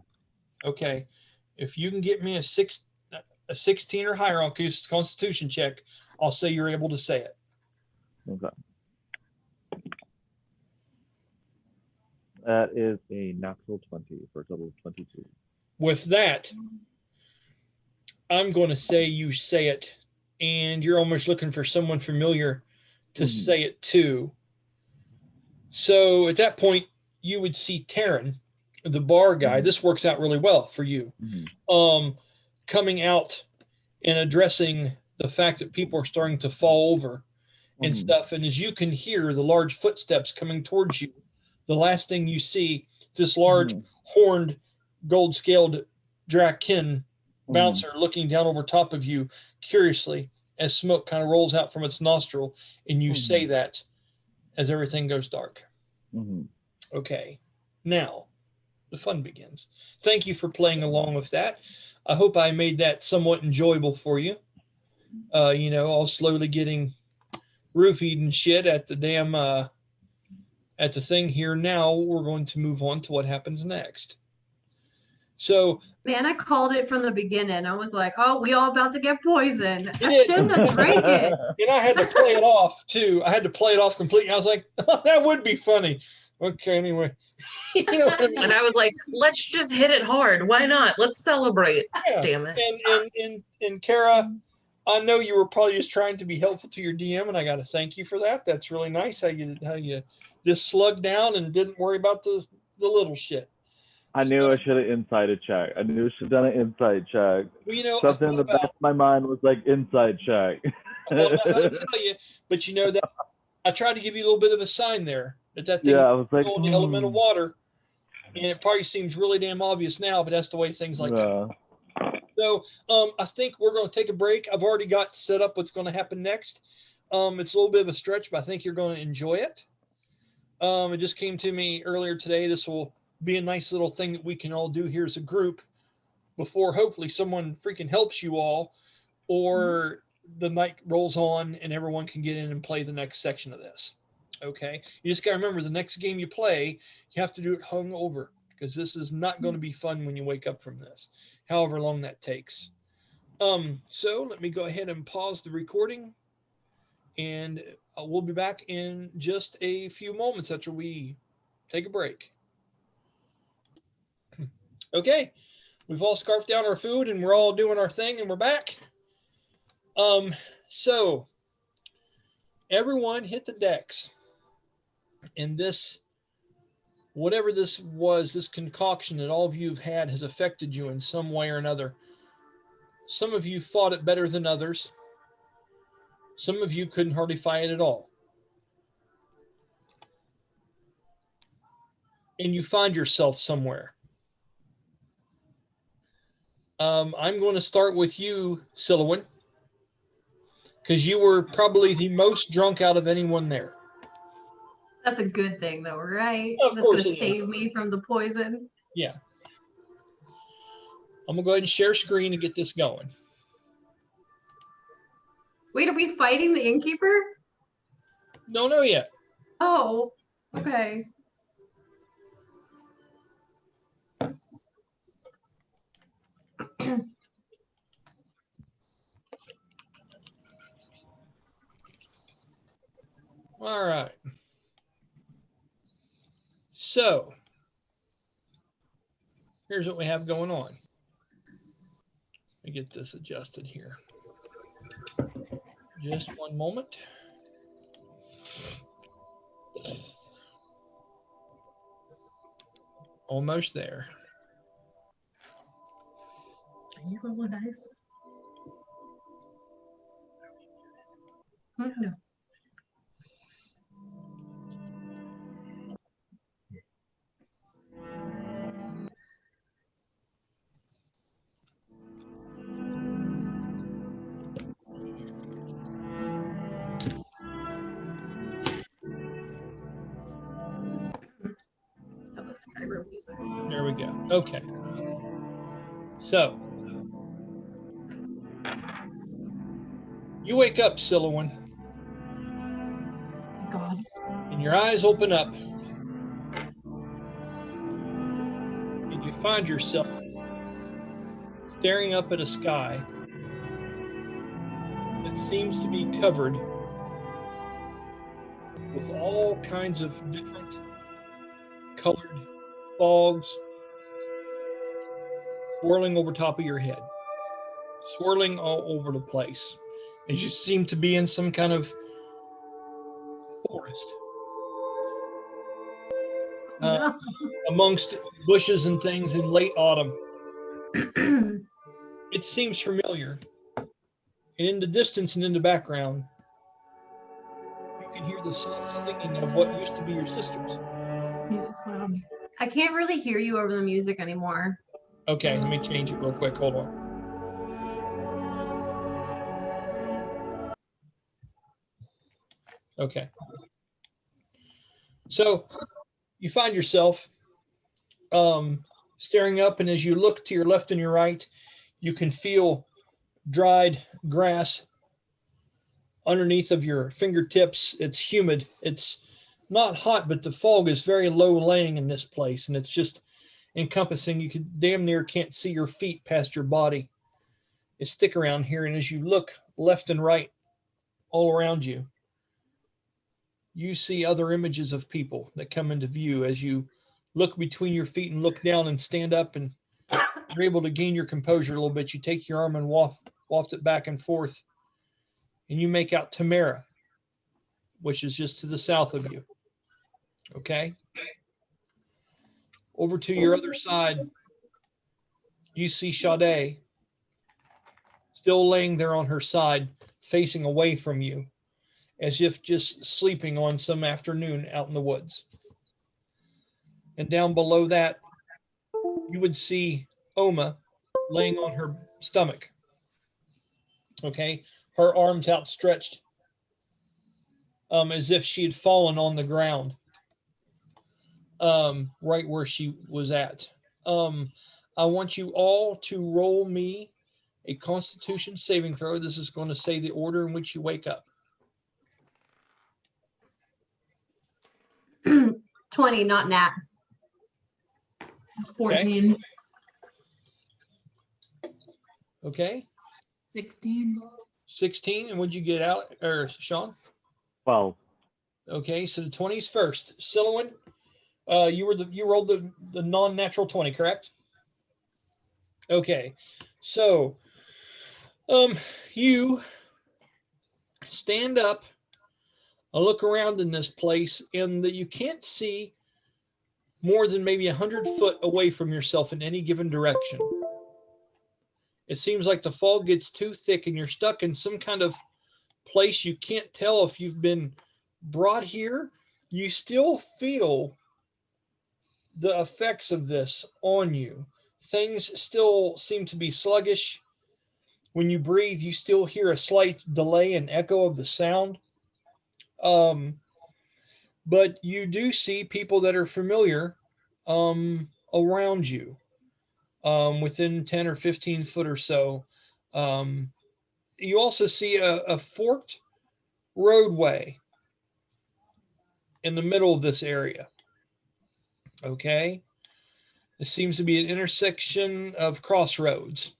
Okay. If you can get me a 16 or higher on Constitution check, I'll say you're able to say it. Okay. That is a natural 20 for a total of 22. With that, I'm going to say you say it, and you're almost looking for someone familiar to say it to. So at that point, you would see Taryn, the bar guy. This works out really well for you. Coming out and addressing the fact that people are starting to fall over and stuff. And as you can hear the large footsteps coming towards you, the last thing you see is this large horned, gold-scaled Dra-Kin bouncer looking down over top of you curiously as smoke kind of rolls out from its nostril, and you say that as everything goes dark. Okay, now the fun begins. Thank you for playing along with that. I hope I made that somewhat enjoyable for you. All slowly getting roofied and shit at the damn at the thing here. Now we're going to move on to what happens next. So, man, I called it from the beginning. I was like, "Oh, we all about to get poisoned. I shouldn't have drank it." And I had to play it off too. I had to play it off completely. I was like, oh, "That would be funny." Okay, anyway. You know what I mean? And I was like, let's just hit it hard. Why not? Let's celebrate. Yeah. Damn it. And Kara, I know you were probably just trying to be helpful to your DM, and I got to thank you for that. That's really nice how you just slugged down and didn't worry about the little shit. I knew I should have inside check. I knew I should have done an inside check. Well, something in the back of my mind was like inside check. Well, I tell you, but that I tried to give you a little bit of a sign there that thing I was like, the elemental water, and it probably seems really damn obvious now, but that's the way things like that. So I think we're going to take a break. I've already got set up what's going to happen next. It's a little bit of a stretch, but I think you're going to enjoy it. It just came to me earlier today. This will be a nice little thing that we can all do here as a group before hopefully someone freaking helps you all, or the night rolls on and everyone can get in and play the next section of this. Okay. You just got to remember the next game you play, you have to do it hung over, because this is not going to be fun when you wake up from this, however long that takes. So let me go ahead and pause the recording, and we'll be back in just a few moments after we take a break. Okay, we've all scarfed down our food and we're all doing our thing and we're back. So everyone hit the decks, and this, whatever this was, this concoction that all of you have had has affected you in some way or another. Some of you fought it better than others. Some of you couldn't hardly fight it at all. And you find yourself somewhere. I'm going to start with you, Sylowen, because you were probably the most drunk out of anyone there. That's a good thing, though, right? Of That's course going it to is. save me from the poison. Yeah. I'm going to go ahead and share screen and get this going. Wait, are we fighting the innkeeper? Don't know yet. Oh, okay. All right. So here's what we have going on. Let me get this adjusted here. Just one moment. Almost there. Are you rolling dice? No. Oh, that's Skyrim music. There we go. Okay. So you wake up, Sylowen, God. and your eyes open up, and you find yourself staring up at a sky that seems to be covered with all kinds of different colored fogs swirling over top of your head, swirling all over the place, as you seem to be in some kind of forest No. amongst bushes and things in late autumn. It seems familiar, and in the distance and in the background, you can hear the soft singing of what used to be your sisters. Music's loud. I can't really hear you over the music anymore. Okay, let me change it real quick. Hold on. Okay. So you find yourself staring up, and as you look to your left and your right, you can feel dried grass underneath of your fingertips. It's humid. It's not hot, but the fog is very low laying in this place, and it's just encompassing. You could damn near can't see your feet past your body. It's thick around here, and as you look left and right all around you, you see other images of people that come into view as you look between your feet and look down and stand up, and you're able to gain your composure a little bit. You take your arm and waft it back and forth, and you make out Tamyra, which is just to the south of you. Okay? Over to your other side, you see Sha-dae still laying there on her side, facing away from you, as if just sleeping on some afternoon out in the woods. And down below that, you would see Oma laying on her stomach. Okay? Her arms outstretched, as if she had fallen on the ground, right where she was at. I want you all to roll me a Constitution saving throw. This is going to say the order in which you wake up. 20, not nat. 14. Okay. 16. 16. And what'd you get out, or Sean? 12. Okay, so the 20s first. Sylowen, you rolled the non-natural 20, correct? Okay, so you stand up, look around in this place, and that you can't see more than maybe 100 foot away from yourself in any given direction. It seems like the fog gets too thick and you're stuck in some kind of place you can't tell if you've been brought here. You still feel the effects of this on you. Things still seem to be sluggish. When you breathe, you still hear a slight delay and echo of the sound. But you do see people that are familiar around you, within 10 or 15 foot or so. You also see a forked roadway in the middle of this area. Okay. It seems to be an intersection of crossroads.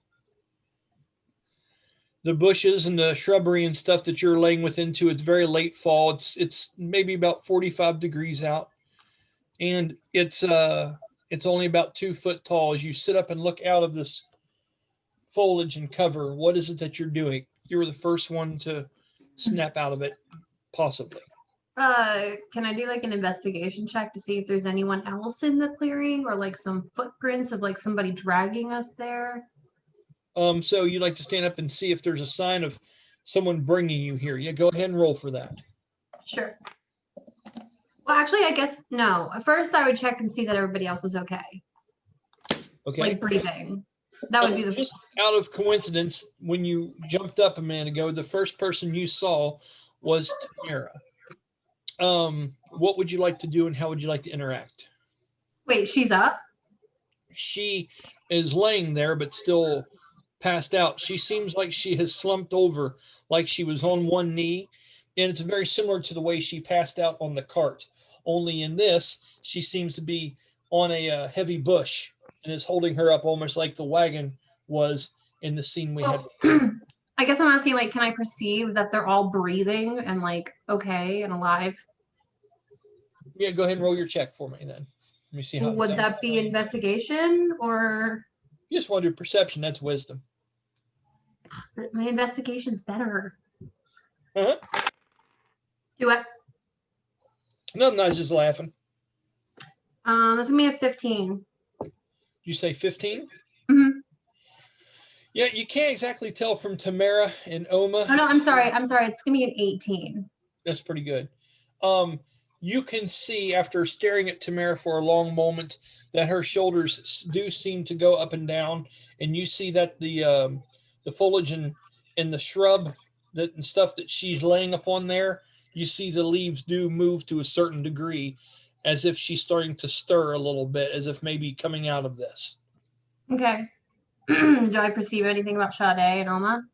The bushes and the shrubbery and stuff that you're laying within too, it's very late fall. It's maybe about 45 degrees out. And it's only about 2 foot tall. As you sit up and look out of this foliage and cover, what is it that you're doing? You were the first one to snap out of it, possibly. Can I do like an investigation check to see if there's anyone else in the clearing or like some footprints of like somebody dragging us there? So you'd like to stand up and see if there's a sign of someone bringing you here. Yeah, go ahead and roll for that. Sure. Well, actually, I guess no. First, I would check and see that everybody else was okay, Okay. like breathing. That would be the. Just out of coincidence, when you jumped up a minute ago, the first person you saw was Tamyra. What would you like to do and how would you like to interact? Wait, she's up? She is laying there, but still passed out. She seems like she has slumped over, like she was on one knee. And it's very similar to the way she passed out on the cart. Only in this, she seems to be on a heavy bush and is holding her up almost like the wagon was in the scene we had. I guess I'm asking, like, can I perceive that they're all breathing and like okay and alive? Yeah, go ahead and roll your check for me then. Let me see how. Would that be investigation or? You just want to do perception. That's wisdom. My investigation's better. Uh-huh. Do it. No, I was just laughing. That's gonna be a 15. You say 15? Mm-hmm. Yeah, you can't exactly tell from Tamyra and Oma. Oh no, I'm sorry. It's gonna be an 18. That's pretty good. You can see after staring at Tamyra for a long moment that her shoulders do seem to go up and down, and you see that the foliage and the shrub and stuff that she's laying upon there, you see the leaves do move to a certain degree, as if she's starting to stir a little bit, as if maybe coming out of this. Okay. Do I perceive anything about Sha-dae and Oma?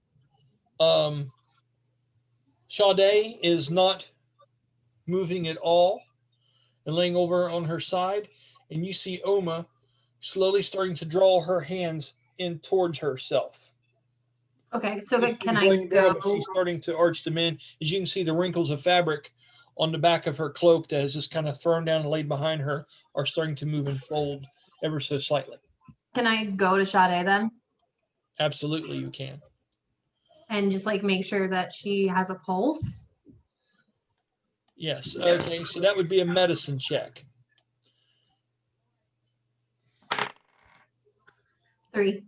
Sha-dae is not moving at all and laying over on her side, and you see Oma slowly starting to draw her hands in towards herself. Okay, so She's can I laying go? down, but she's starting to arch them in. As you can see, the wrinkles of fabric on the back of her cloak that is just kind of thrown down and laid behind her are starting to move and fold ever so slightly. Can I go to Sha-dae then? Absolutely, you can. And just like make sure that she has a pulse? Yes. Okay, so that would be a medicine check. 3.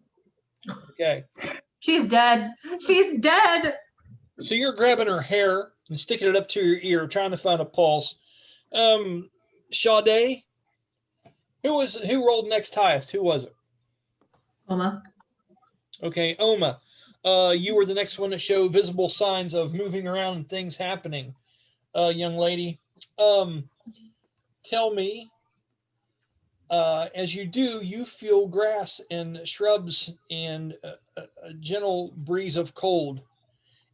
Okay. She's dead. She's dead. So you're grabbing her hair and sticking it up to your ear, trying to find a pulse. Sha-dae, who rolled next highest? Who was it? Oma. Okay, Oma. You were the next one to show visible signs of moving around and things happening. Young lady, tell me, as you do, you feel grass and shrubs and a gentle breeze of cold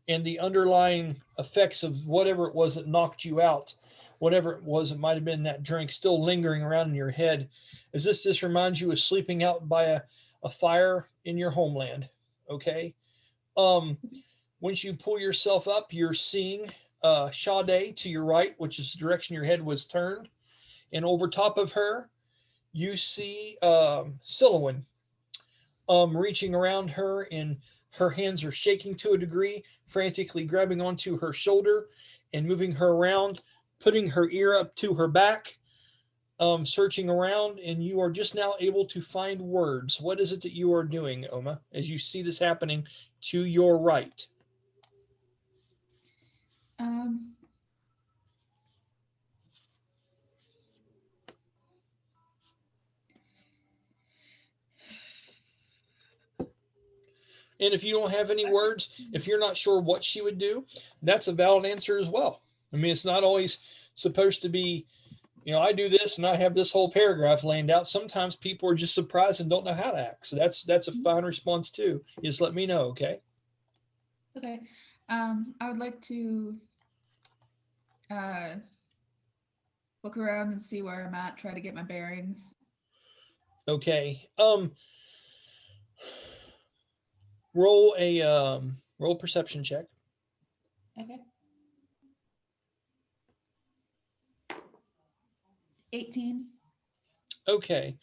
and the underlying effects of whatever it was that knocked you out, whatever it was, it might have been that drink still lingering around in your head. As this just reminds you of sleeping out by a fire in your homeland. Okay. Once you pull yourself up, you're seeing Sha-dae to your right, which is the direction your head was turned. And over top of her, you see Sylowen reaching around her, and her hands are shaking to a degree, frantically grabbing onto her shoulder and moving her around, putting her ear up to her back, searching around, and you are just now able to find words. What is it that you are doing, Oma, as you see this happening to your right? And if you don't have any words, if you're not sure what she would do, that's a valid answer as well. I mean, it's not always supposed to be, I do this and I have this whole paragraph laid out. Sometimes people are just surprised and don't know how to act. So that's a fine response too. You just let me know, okay? Okay. I would like to look around and see where I'm at, try to get my bearings. Okay. Roll a perception check. Okay. 18. Okay.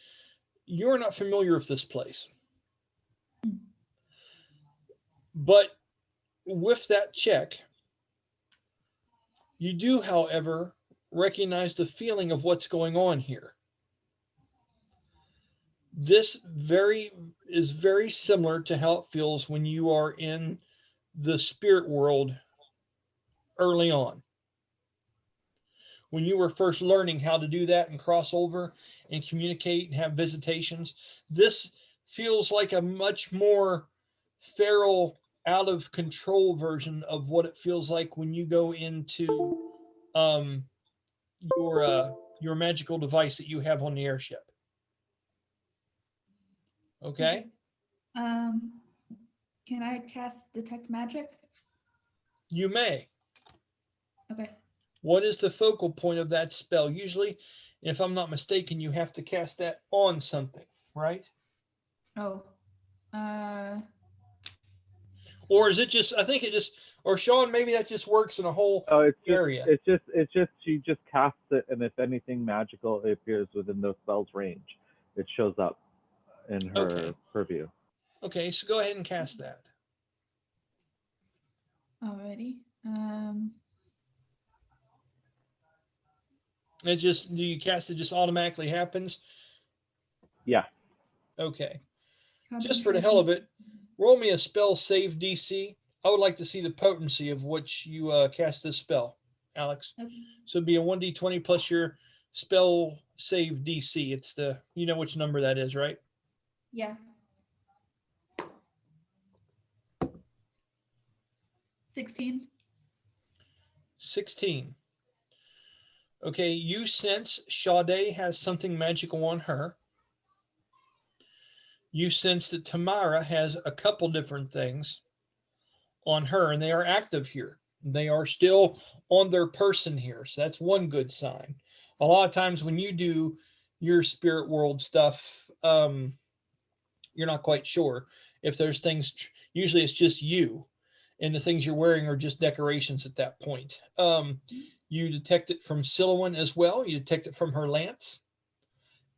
You're not familiar with this place. But with that check, You do, however, recognize the feeling of what's going on here. This is very similar to how it feels when you are in the spirit world early on. When you were first learning how to do that and cross over and communicate and have visitations, this feels like a much more feral, out of control version of what it feels like when you go into your magical device that you have on the airship. Okay? Can I cast detect magic? You may. Okay. What is the focal point of that spell? Usually, if I'm not mistaken, you have to cast that on something, right? Oh. Or is it just, I think it just, or Sean, maybe that just works in a whole area. It's just she just casts it, and if anything magical appears within the spell's range, it shows up in her purview. Okay, so go ahead and cast that. Alrighty. It just, do you cast it just automatically happens? Yeah. Okay. Just for the hell of it, roll me a spell save DC. I would like to see the potency of which you cast this spell, Alex. Okay. So it'd be a 1d20 plus your spell save DC. It's the, you know which number that is, right? Yeah. 16. 16. Okay, you sense Sha-dae has something magical on her. You sense that Tamyra has a couple different things on her, and they are active here. They are still on their person here, so that's one good sign. A lot of times when you do your spirit world stuff, you're not quite sure if there's things, usually it's just you, and the things you're wearing are just decorations at that point. You detect it from Sylowen as well. You detect it from her lance,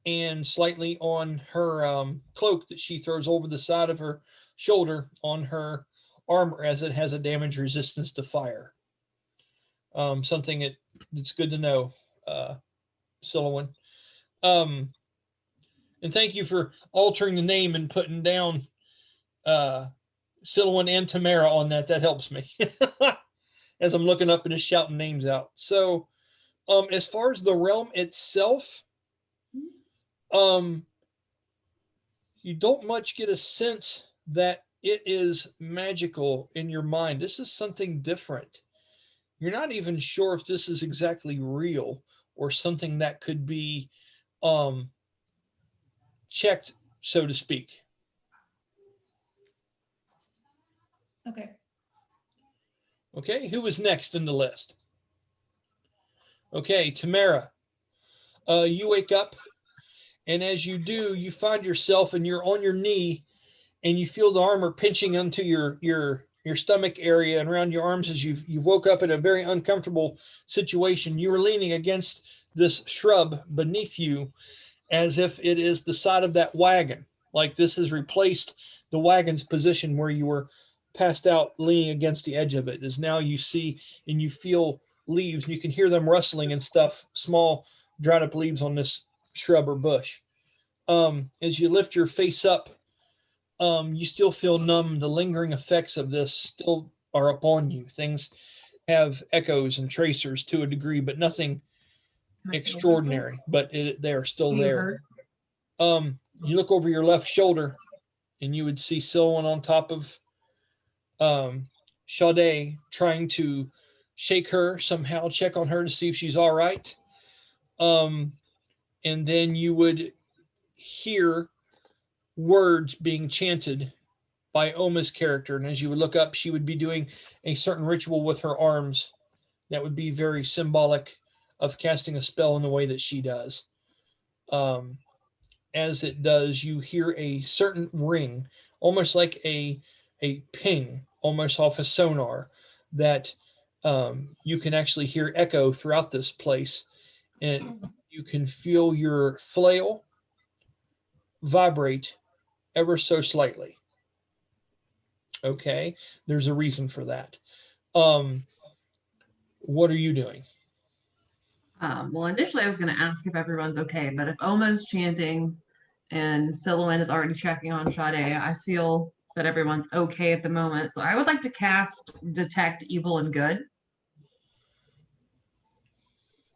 and slightly on her cloak that she throws over the side of her shoulder on her armor, as it has a damage resistance to fire. Something that's good to know, Sylowen. And thank you for altering the name and putting down Sylowen and Tamyra on that. That helps me as I'm looking up and just shouting names out. So as far as the realm itself, you don't much get a sense that it is magical in your mind. This is something different. You're not even sure if this is exactly real or something that could be checked, so to speak. Okay. Okay, who was next in the list? Okay, Tamyra. You wake up, and as you do, you find yourself and you're on your knee, and you feel the armor pinching onto your stomach area and around your arms as you've woke up in a very uncomfortable situation. You were leaning against this shrub beneath you as if it is the side of that wagon. Like this has replaced the wagon's position where you were passed out leaning against the edge of it. As now you see and you feel leaves, and you can hear them rustling and stuff, small dried up leaves on this shrub or bush. As you lift your face up, you still feel numb. The lingering effects of this still are upon you. Things have echoes and tracers to a degree, but nothing extraordinary, but they are still there. You look over your left shoulder and you would see Sylowen on top of Sha-dae, trying to shake her somehow, check on her to see if she's all right. And then you would hear words being chanted by Oma's character. And as you would look up, she would be doing a certain ritual with her arms that would be very symbolic of casting a spell in the way that she does. As it does, you hear a certain ring, almost like a ping, almost off a sonar, that you can actually hear echo throughout this place. And you can feel your flail vibrate ever so slightly. Okay, there's a reason for that. What are you doing? Well, initially I was going to ask if everyone's okay, but if Oma's chanting and Sylowen is already checking on Sha-dae, I feel that everyone's okay at the moment. So I would like to cast Detect Evil and Good.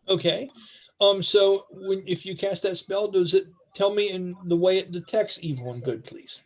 Okay. So if you cast that spell, does it tell me in the way it detects evil and good, please?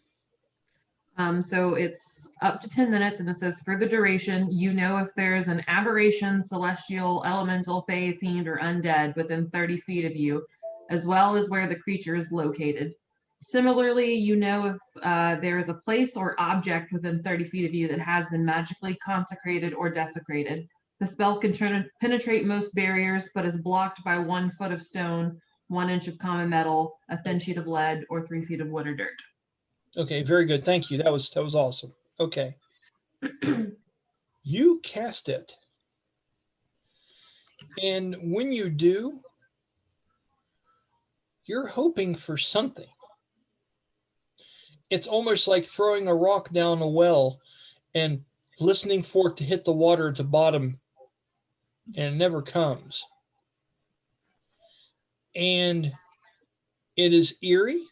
So it's up to 10 minutes, and it says for the duration, you know if there's an aberration, celestial, elemental, fey, fiend, or undead within 30 feet of you, as well as where the creature is located. Similarly, you know if there is a place or object within 30 feet of you that has been magically consecrated or desecrated. The spell can penetrate most barriers, but is blocked by 1 foot of stone, 1 inch of common metal, a thin sheet of lead, or 3 feet of wood or dirt. Okay, very good. Thank you. That was awesome. Okay. You cast it. And when you do, you're hoping for something. It's almost like throwing a rock down a well and listening for it to hit the water at the bottom, and it never comes. And it is eerie,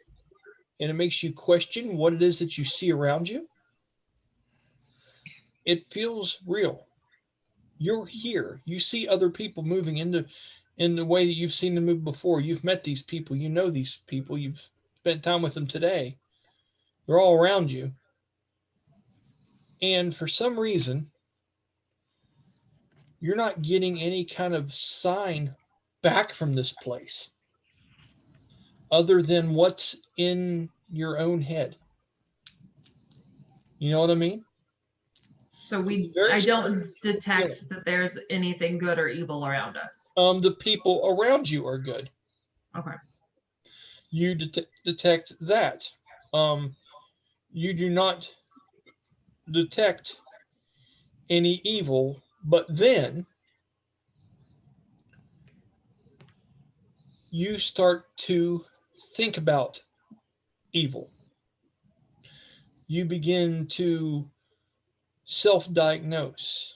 and it makes you question what it is that you see around you. It feels real. You're here. You see other people moving in the way that you've seen them move before. You've met these people. You know these people. You've spent time with them today. They're all around you. And for some reason, you're not getting any kind of sign back from this place other than what's in your own head. You know what I mean? So I don't detect that there's anything good or evil around us. The people around you are good. Okay. You detect that. You do not detect any evil, but then you start to think about evil. You begin to self-diagnose.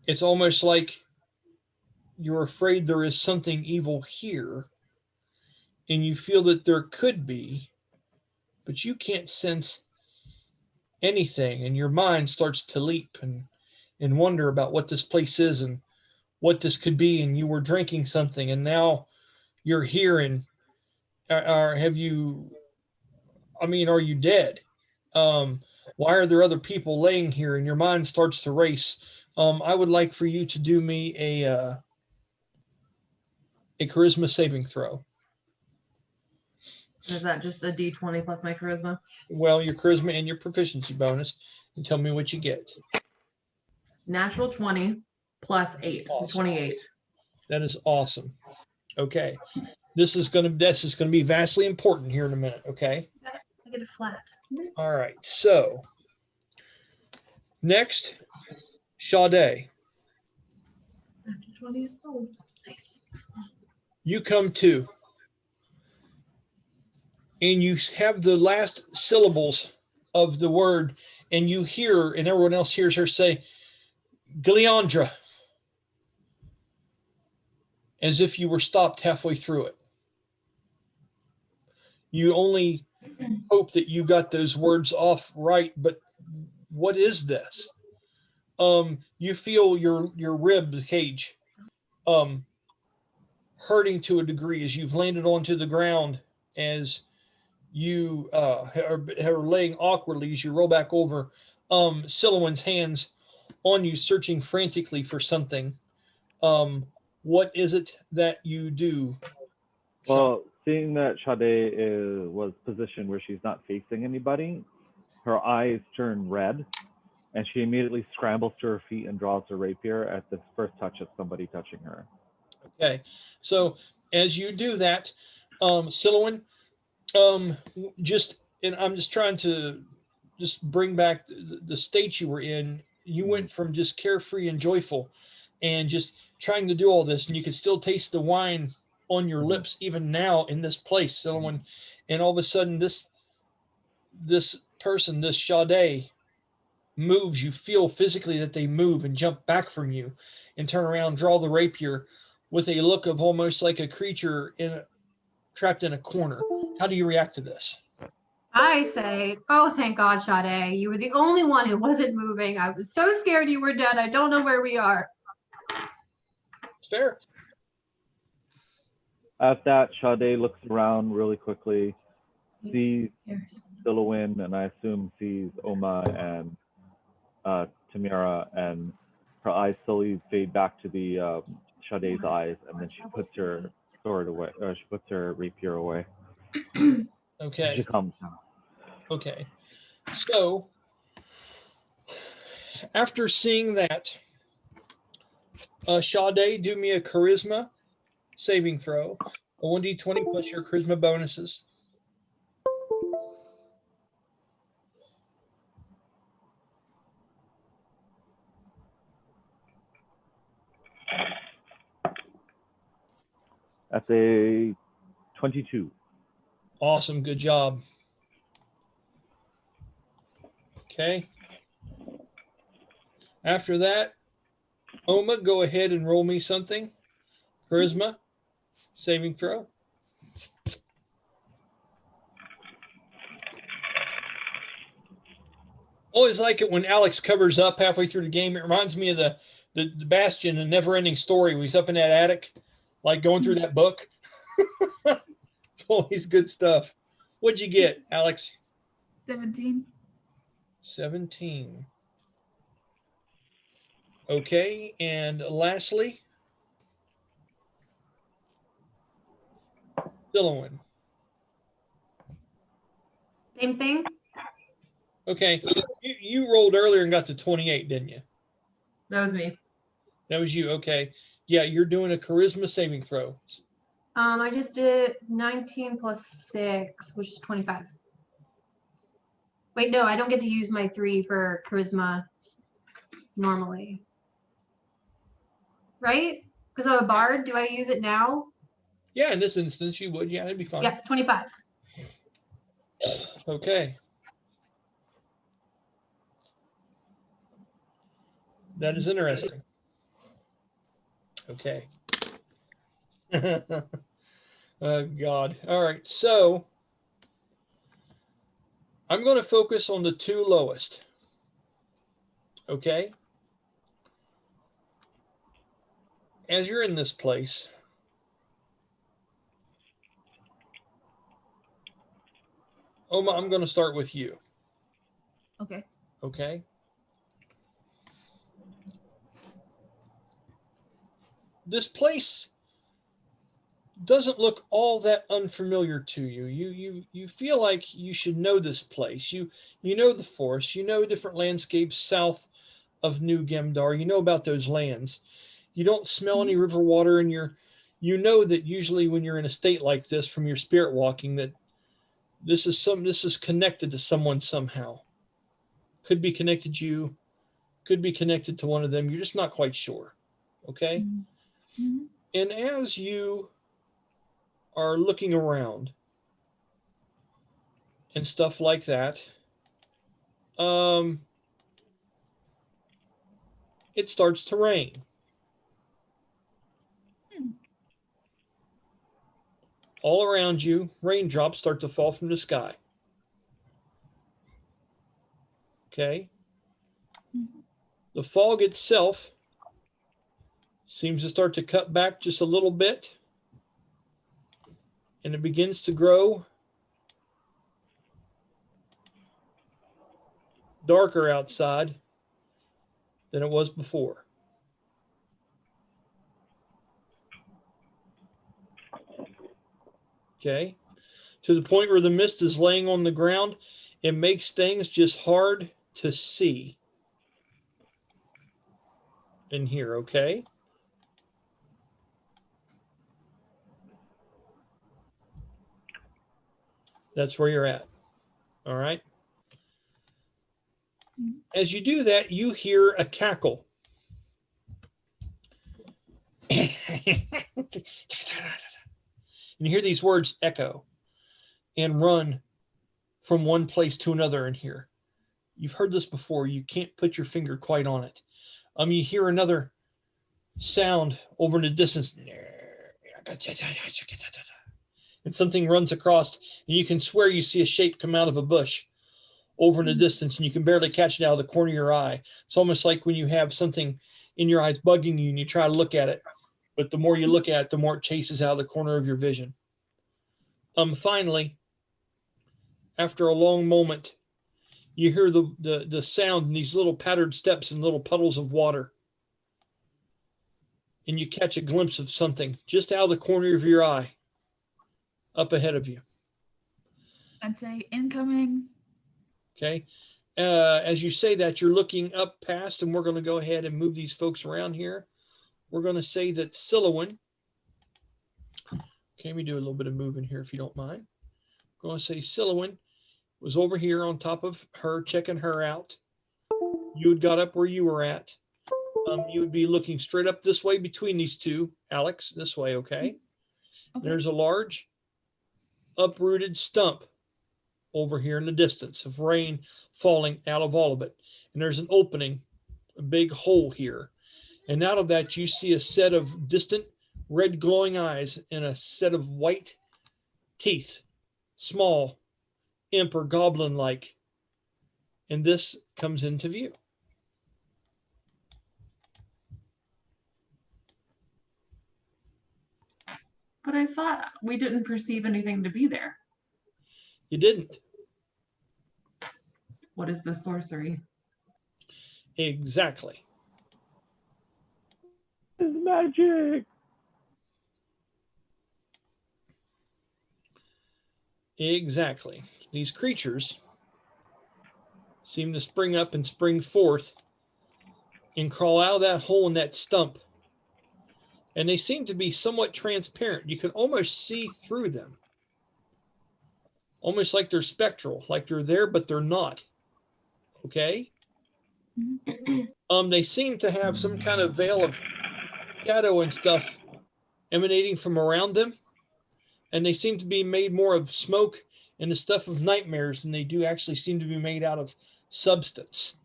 It's almost like you're afraid there is something evil here, and you feel that there could be, but you can't sense anything, and your mind starts to leap and wonder about what this place is and what this could be. And you were drinking something, and now you're here, and are you dead? Why are there other people laying here? And your mind starts to race. I would like for you to do me a charisma saving throw. Is that just a D20 plus my charisma? Well, your charisma and your proficiency bonus, and tell me what you get. Natural 20 plus 8, Awesome. 28. That is awesome. Okay. This is going to be vastly important here in a minute, okay? I get a flat. All right. So, next, Sha-dae. After 20 years old. Nice. You come to, and you have the last syllables of the word, and you hear, and everyone else hears her say, Gleandra, as if you were stopped halfway through it. You only hope that you got those words off right, but what is this? You feel your rib cage hurting to a degree as you've landed onto the ground, as you are laying awkwardly as you roll back over. Sylowen's hands on you, searching frantically for something. What is it that you do? Well, seeing that Sha-dae was positioned where she's not facing anybody, her eyes turn red, and she immediately scrambles to her feet and draws her rapier at the first touch of somebody touching her. Okay, so as you do that, Sylowen, and I'm just trying to just bring back the state you were in. You went from just carefree and joyful and just trying to do all this, and you can still taste the wine on your lips even now in this place, Sylowen. And all of a sudden this person, this Sha-dae, moves, you feel physically that they move and jump back from you and turn around, draw the rapier with a look of almost like a creature trapped in a corner. How do you react to this? I say, oh, thank God, Sha-dae. You were the only one who wasn't moving. I was so scared you were dead. I don't know where we are. It's fair. At that, Sha-dae looks around really quickly, sees Sylowen, and I assume sees Oma and Tamyra, and her eyes slowly fade back to the Sha-dae's eyes, and then she puts her sword away, or she puts her rapier away. Okay. She comes. Okay. So, after seeing that, Sha-dae, do me a charisma saving throw. A 1d20 plus your charisma bonuses. That's a 22. Awesome. Good job. Okay. After that, Oma, go ahead and roll me something. Charisma saving throw. Always like it when Alex covers up halfway through the game. It reminds me of the Bastion, a never-ending story. He's up in that attic, like going through that book. It's always good stuff. What'd you get, Alex? 17. 17. Okay, and lastly, Sylowen. Same thing. Okay, you rolled earlier and got to 28, didn't you? That was me. That was you. Okay, yeah, you're doing a charisma saving throw. I just did 19 plus 6, which is 25. Wait, no, I don't get to use my 3 for charisma normally. Right? Because I'm a bard, do I use it now? Yeah, in this instance, you would. Yeah, that'd be fine. Yeah, 25. Okay. That is interesting. Okay. Oh, God. All right. So I'm going to focus on the 2 lowest. Okay. As you're in this place, Oma, I'm going to start with you. Okay. Okay. This place doesn't look all that unfamiliar to you. You feel like you should know this place. You know the forest. You know different landscapes south of New Gemdar. You know about those lands. You don't smell any river water, and you know that usually when you're in a state like this from your spirit walking, that this is connected to someone somehow. Could be connected to you, could be connected to one of them. You're just not quite sure. Okay. Mm-hmm. And as you are looking around and stuff like that, it starts to rain. All around you, raindrops start to fall from the sky. Okay. The fog itself seems to start to cut back just a little bit, and it begins to grow darker outside than it was before. Okay, to the point where the mist is laying on the ground, it makes things just hard to see in here. Okay. That's where you're at. All right. As you do that, you hear a cackle. And you hear these words echo and run from one place to another in here. You've heard this before. You can't put your finger quite on it. You hear another sound over in the distance. And something runs across, and you can swear you see a shape come out of a bush over in the distance, and you can barely catch it out of the corner of your eye. It's almost like when you have something in your eyes bugging you and you try to look at it, but the more you look at it, the more it chases out of the corner of your vision. Finally, after a long moment, you hear the sound and these little patterned steps and little puddles of water. And you catch a glimpse of something just out of the corner of your eye up ahead of you. I'd say incoming. Okay. As you say that, you're looking up past, and we're going to go ahead and move these folks around here. We're going to say that Sylowen. Okay, let me do a little bit of moving here if you don't mind. I'm going to say Sylowen was over here on top of her, checking her out. You had got up where you were at. You would be looking straight up this way between these two. Alex, this way, okay? There's a large uprooted stump over here in the distance of rain falling out of all of it. And there's an opening, a big hole here. And out of that, you see a set of distant red glowing eyes and a set of white teeth, small, imp or goblin-like. And this comes into view. But I thought we didn't perceive anything to be there. You didn't. What is the sorcery? Exactly. It's magic. Exactly. These creatures seem to spring up and spring forth and crawl out of that hole in that stump. And they seem to be somewhat transparent. You can almost see through them. Almost like they're spectral, like they're there, but they're not. Okay? They seem to have some kind of veil of shadow and stuff emanating from around them. And they seem to be made more of smoke and the stuff of nightmares than they do actually seem to be made out of substance.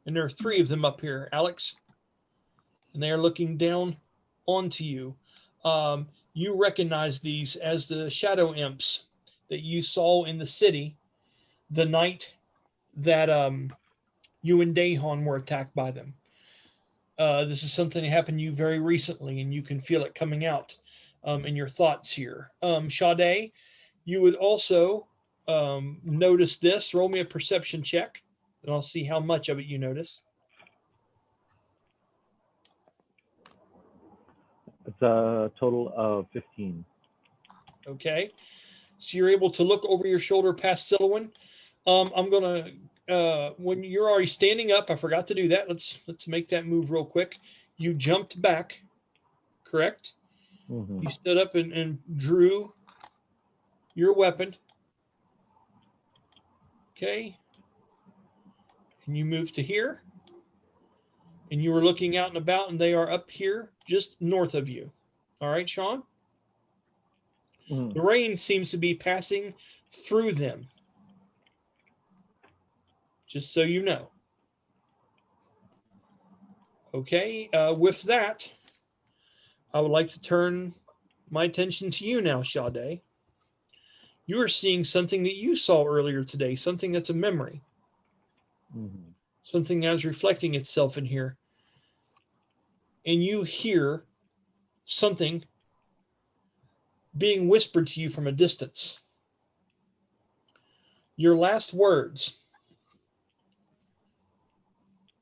And there are 3 of them up here, Alex. And they are looking down onto you. You recognize these as the shadow imps that you saw in the city the night that you and Dahan were attacked by them. This is something that happened to you very recently, and you can feel it coming out in your thoughts here. Sha-dae, you would also notice this. Roll me a perception check, and I'll see how much of it you notice. It's a total of 15. Okay. So you're able to look over your shoulder past Sylowen. I'm going to, when you're already standing up, I forgot to do that. Let's make that move real quick. You jumped back, correct? Mm-hmm. You stood up and drew your weapon. Okay. And you moved to here. And you were looking out and about, and they are up here just north of you. All right, Sean? Mm-hmm. The rain seems to be passing through them. Just so you know. Okay, with that, I would like to turn my attention to you now, Sha-dae. You are seeing something that you saw earlier today, something that's a memory. Mm-hmm. Something that is reflecting itself in here. And you hear something being whispered to you from a distance. Your last words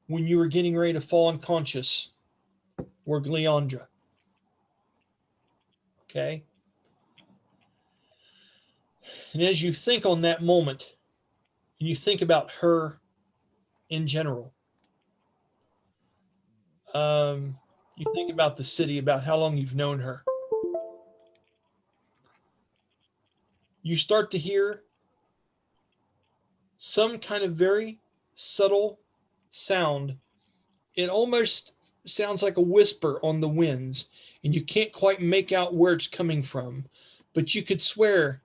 when you were getting ready to fall unconscious were Gleandra. Okay? And as you think on that moment, and you think about her in general, you think about the city, about how long you've known her. You start to hear some kind of very subtle sound. It almost sounds like a whisper on the winds, and you can't quite make out where it's coming from, but you could swear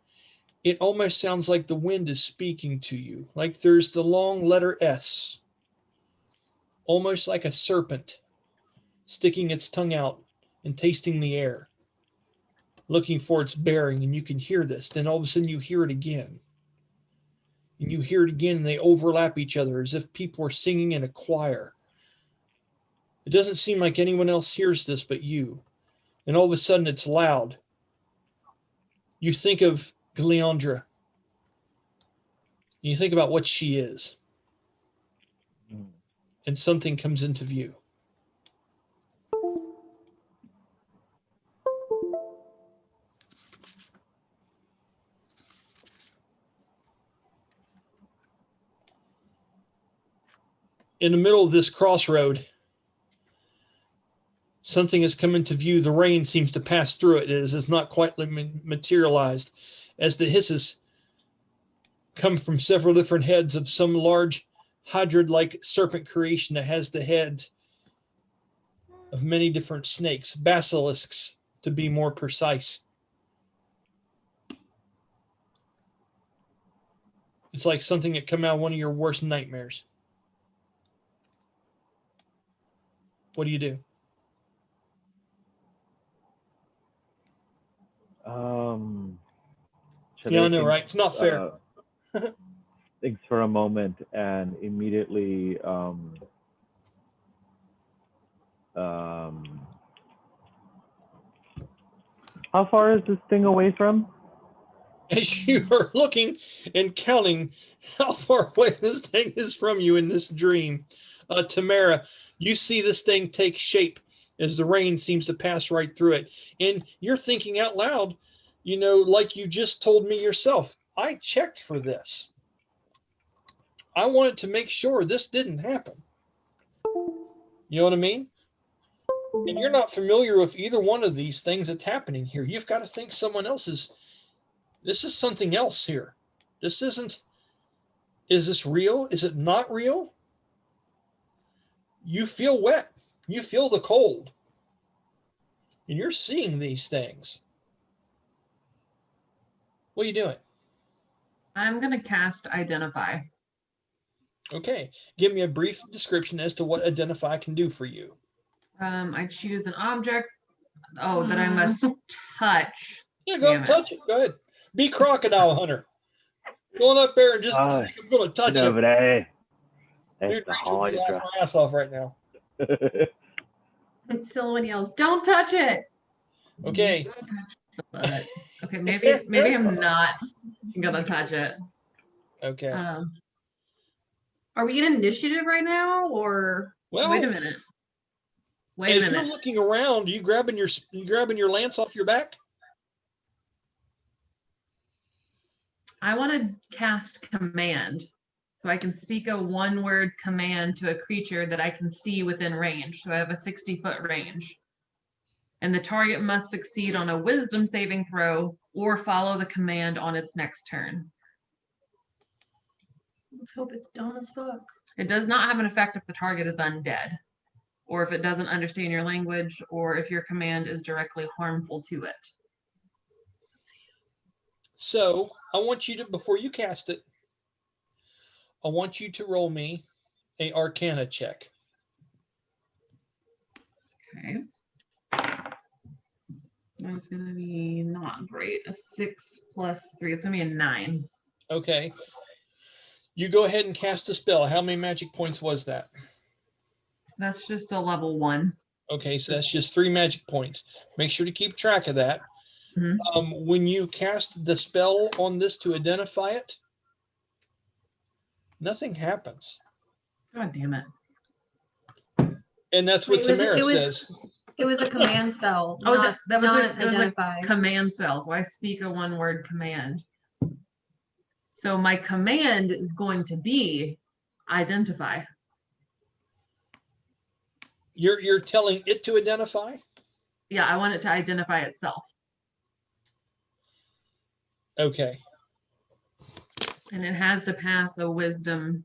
it almost sounds like the wind is speaking to you, like there's the long letter S, almost like a serpent sticking its tongue out and tasting the air, looking for its bearing, and you can hear this. Then all of a sudden you hear it again. And you hear it again, and they overlap each other as if people are singing in a choir. It doesn't seem like anyone else hears this but you. And all of a sudden it's loud. You think of Gleandra. You think about what she is. And something comes into view. In the middle of this crossroad, something has come into view. The rain seems to pass through it. It is not quite materialized as the hisses come from several different heads of some large hydrid-like serpent creation that has the heads of many different snakes, basilisks to be more precise. It's like something that come out of one of your worst nightmares. What do you do? Yeah, I know, right? It's not fair. Thinks for a moment and immediately how far is this thing away from? As you are looking and counting how far away this thing is from you in this dream, Tamyra, you see this thing take shape as the rain seems to pass right through it. And you're thinking out loud, you know, like you just told me yourself, I checked for this. I wanted to make sure this didn't happen. You know what I mean? And you're not familiar with either one of these things that's happening here. You've got to think someone else is, this is something else here. This isn't, is this real? Is it not real? You feel wet. You feel the cold. And you're seeing these things. What are you doing? I'm going to cast Identify. Okay. Give me a brief description as to what Identify can do for you. I choose an object. Oh, that I must touch. Yeah, go and touch it. Go ahead. Be Crocodile Hunter. Going up there and just I'm going to touch it. Dude, Rachel will be laughing her ass off right now. And Sylowen yells, "Don't touch it!" Okay. Okay, maybe I'm not gonna touch it. Okay. Are we in initiative right now, or? Well, wait a minute. As you're looking around, you grabbing your lance off your back? I want to cast command, so I can speak a one-word command to a creature that I can see within range. So I have a 60-foot range. And the target must succeed on a wisdom saving throw or follow the command on its next turn. Let's hope it's dumb as fuck. It does not have an effect if the target is undead, or if it doesn't understand your language, or if your command is directly harmful to it. So I want you to, before you cast it, I want you to roll me a Arcana check. Okay. That's going to be not great. A 6 plus 3. It's going to be a 9. Okay. You go ahead and cast a spell. How many magic points was that? That's just a level 1. Okay, so that's just 3 magic points. Make sure to keep track of that. Mm-hmm. When you cast the spell on this to identify it, nothing happens. God damn it. And that's what Tamyra says. It was a command spell. Oh, not, that was not a identify. Command spell. So I speak a one-word command. So my command is going to be identify. You're telling it to identify? Yeah, I want it to identify itself. Okay. And it has to pass a wisdom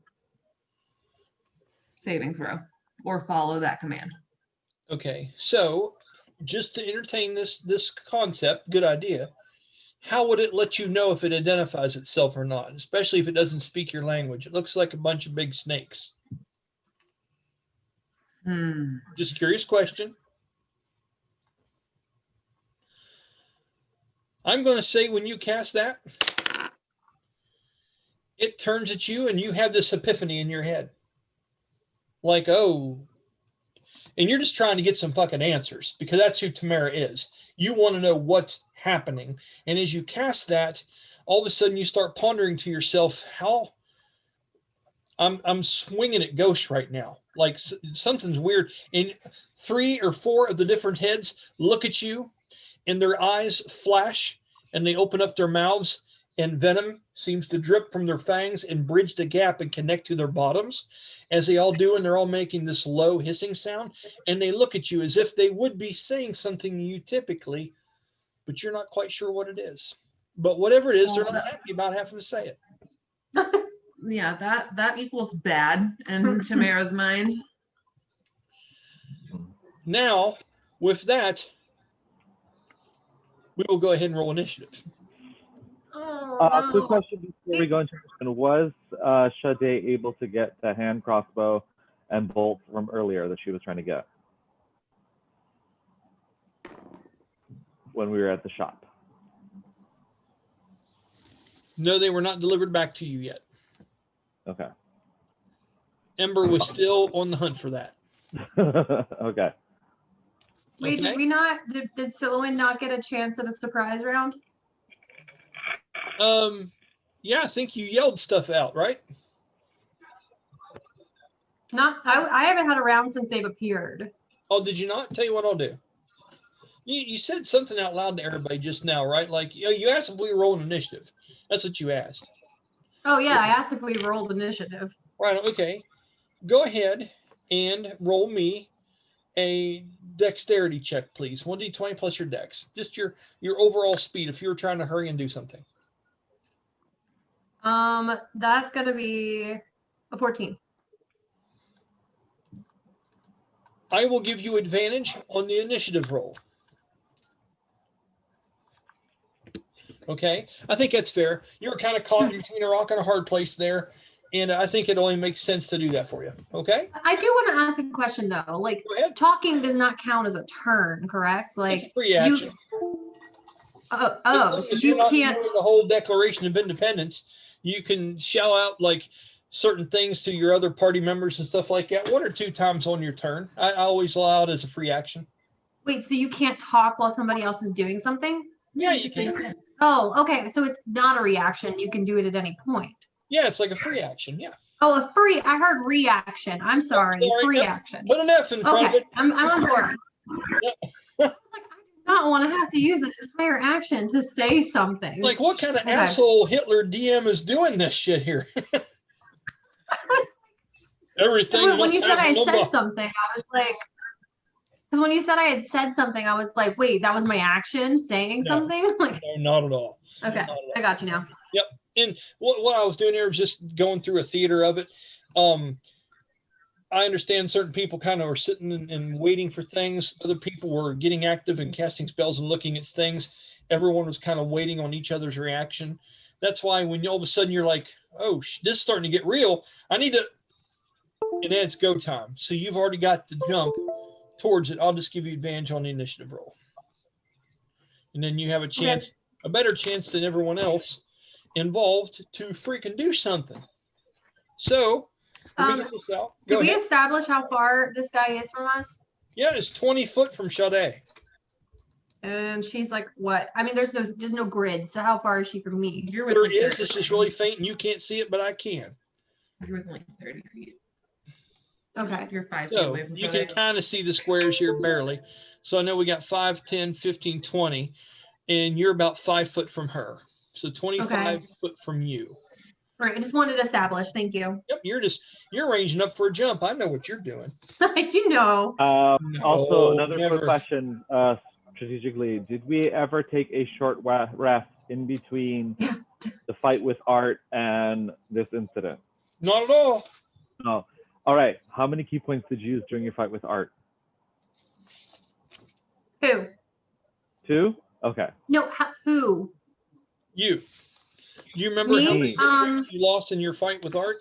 saving throw or follow that command. Okay. So just to entertain this concept, good idea. how would it let you know if it identifies itself or not, especially if it doesn't speak your language? It looks like a bunch of big snakes. Just curious question. I'm going to say when you cast that, it turns at you and you have this epiphany in your head. Like, oh, and you're just trying to get some fucking answers because that's who Tamyra is. You want to know what's happening. And as you cast that, all of a sudden you start pondering to yourself, how I'm swinging at ghosts right now. Like something's weird. And 3 or 4 of the different heads look at you and their eyes flash and they open up their mouths and venom seems to drip from their fangs and bridge the gap and connect to their bottoms as they all do. And they're all making this low hissing sound. And they look at you as if they would be saying something to you typically, but you're not quite sure what it is. But whatever it is, they're not happy about having to say it. Yeah, that equals bad in Tamara's mind. Now, with that, we will go ahead and roll initiative. Oh, Quick no. question before we go into this. Was Sha-dae able to get the hand crossbow and bolt from earlier that she was trying to get when we were at the shop? No, they were not delivered back to you yet. Okay. Ember was still on the hunt for that. Okay. Wait, Okay. did we not, did Sylowen not get a chance at a surprise round? Yeah, I think you yelled stuff out, right? Not, I haven't had a round since they've appeared. Oh, did you not? Tell you what I'll do. You said something out loud to everybody just now, right? Like, you asked if we were rolling initiative. That's what you asked. Oh yeah, I asked if we rolled initiative. Right, okay. Go ahead and roll me a dexterity check, please. 1d20 plus your dex. Just your overall speed if you were trying to hurry and do something. That's gonna be a 14. I will give you advantage on the initiative roll. Okay, I think that's fair. You were kind of caught between a rock and a hard place there, and I think it only makes sense to do that for you. Okay? I do want to ask a question though. Like, Go ahead. talking does not count as a turn, correct? Like, It's a free action. so If you you're not can't. doing the whole Declaration of Independence, you can shout out like certain things to your other party members and stuff like that 1 or 2 times on your turn. I always allow it as a free action. Wait, so you can't talk while somebody else is doing something? Yeah, you can. Oh, okay. So it's not a reaction. You can do it at any point. Yeah, it's like a free action. Yeah. Oh, a free. I heard reaction. I'm sorry. Free Yep. action. Put an F in front of Okay, it. I'm on board. Like, I do not want to have to use an entire action to say something. Like, what kind of Okay. asshole Hitler DM is doing this shit here? Everything when must you said have I a said number. something, I was like, because when you said I had said something, I was like, wait, that was my action saying No. something? Like, No, not at all. okay, Not at all. I got you now. And what I was doing here was just going through a theater of it. I understand certain people kind of are sitting and waiting for things. Other people were getting active and casting spells and looking at things. Everyone was kind of waiting on each other's reaction. That's why when all of a sudden you're like, oh, this is starting to get real. I need to, and then it's go time. So you've already got the jump towards it. I'll just give you advantage on the initiative roll. And then you have a chance, a better chance than everyone else involved to freaking do something. So, let me get this out. Did Go we ahead. establish how far this guy is from us? Yeah, it's 20 foot from Sha-dae. And she's like, what? I mean, there's no grid. So how far is she from me? You're There within is, 30 it's just really faint and you can't see it, but I can. You're within like 30 feet. Okay. You're 5 feet So away from you Sha-dae. can kind of see the squares here barely. So I know we got 5, 10, 15, 20, and you're about 5 foot from her. So 25 foot from you. All right. I just wanted to establish. Thank you. Yep, you're ranging up for a jump. I know what you're doing. You know. Also, No, another never. quick question, strategically, did we ever take a short rest in between the fight with Art and this incident? Not at all. No. All right. How many key points did you use during your fight with Art? Who? 2? Okay. No. Who? You. Do you remember how many Me? you lost in your fight with Art?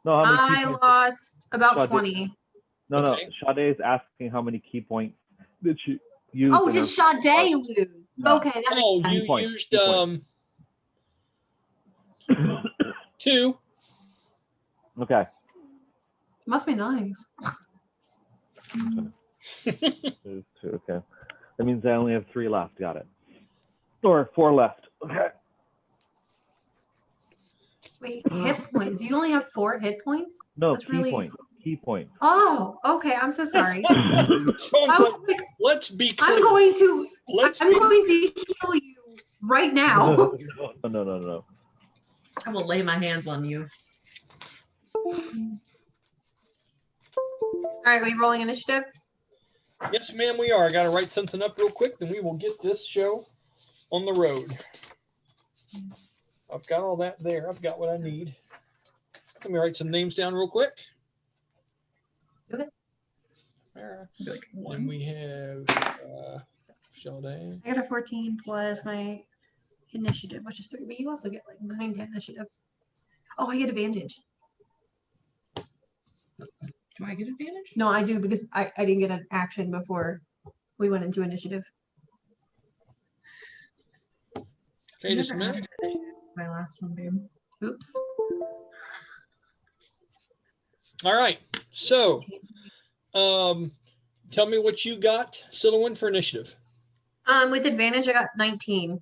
No, how many key I points? lost about Sha-dae. 20. No, Okay. no. Sha-dae is asking how many key points did she use? Oh, in did her Sha-dae lose? Yeah. Okay, that Oh, makes you sense. point, used key point. 2. Okay. Must be nice. There's 2. Okay. That means I only have 3 left. Got it. Or 4 left. Okay. Wait, hit points. You only have 4 hit points? No, That's key really- points. Key points. Oh, okay. I'm so sorry. Sean's I was like, like, let's be clear. I'm going to Let's I'm be going to heal you right now. No. I will lay my hands on you. All right, are we rolling initiative? Yes, ma'am, we are. I got to write something up real quick, then we will get this show on the road. I've got all that there. I've got what I need. Let me write some names down real quick. Okay. And we have Sha-dae. I got a 14 plus my initiative, which is 3, but you also get like 9 to initiative. Oh, I get advantage. Do I get advantage? No, I do because I didn't get an action before we went into initiative. Okay, just a minute. My last one, babe. Oops. All right. So, tell me what you got, Sylowen, for initiative. With advantage, I got 19.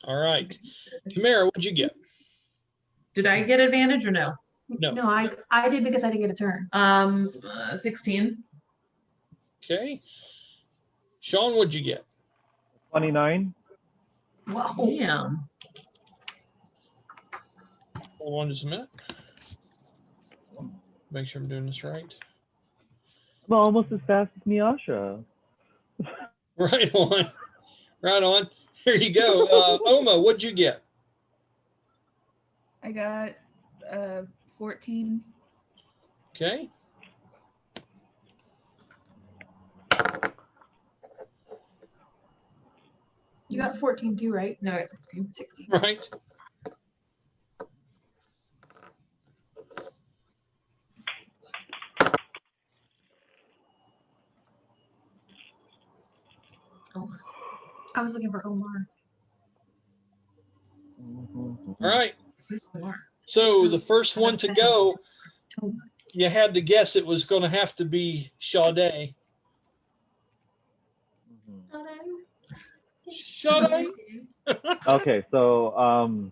All right. Tamyra, what'd you get? Did I get advantage or no? No. No, I did because I didn't get a turn. 16. Okay. Sean, what'd you get? 29. Whoa. Damn. Hold on just a minute. Make sure I'm doing this right. I'm almost as fast as Miasha. Right on. Right on. Here you go. Oma, what'd you get? I got 14. Okay. You got 14 too, right? No, it's 16. 16. Right. I was looking for Omar. All right. So the first one to go, you had to guess it was going to have to be Sha-dae. Sha-dae? Okay, so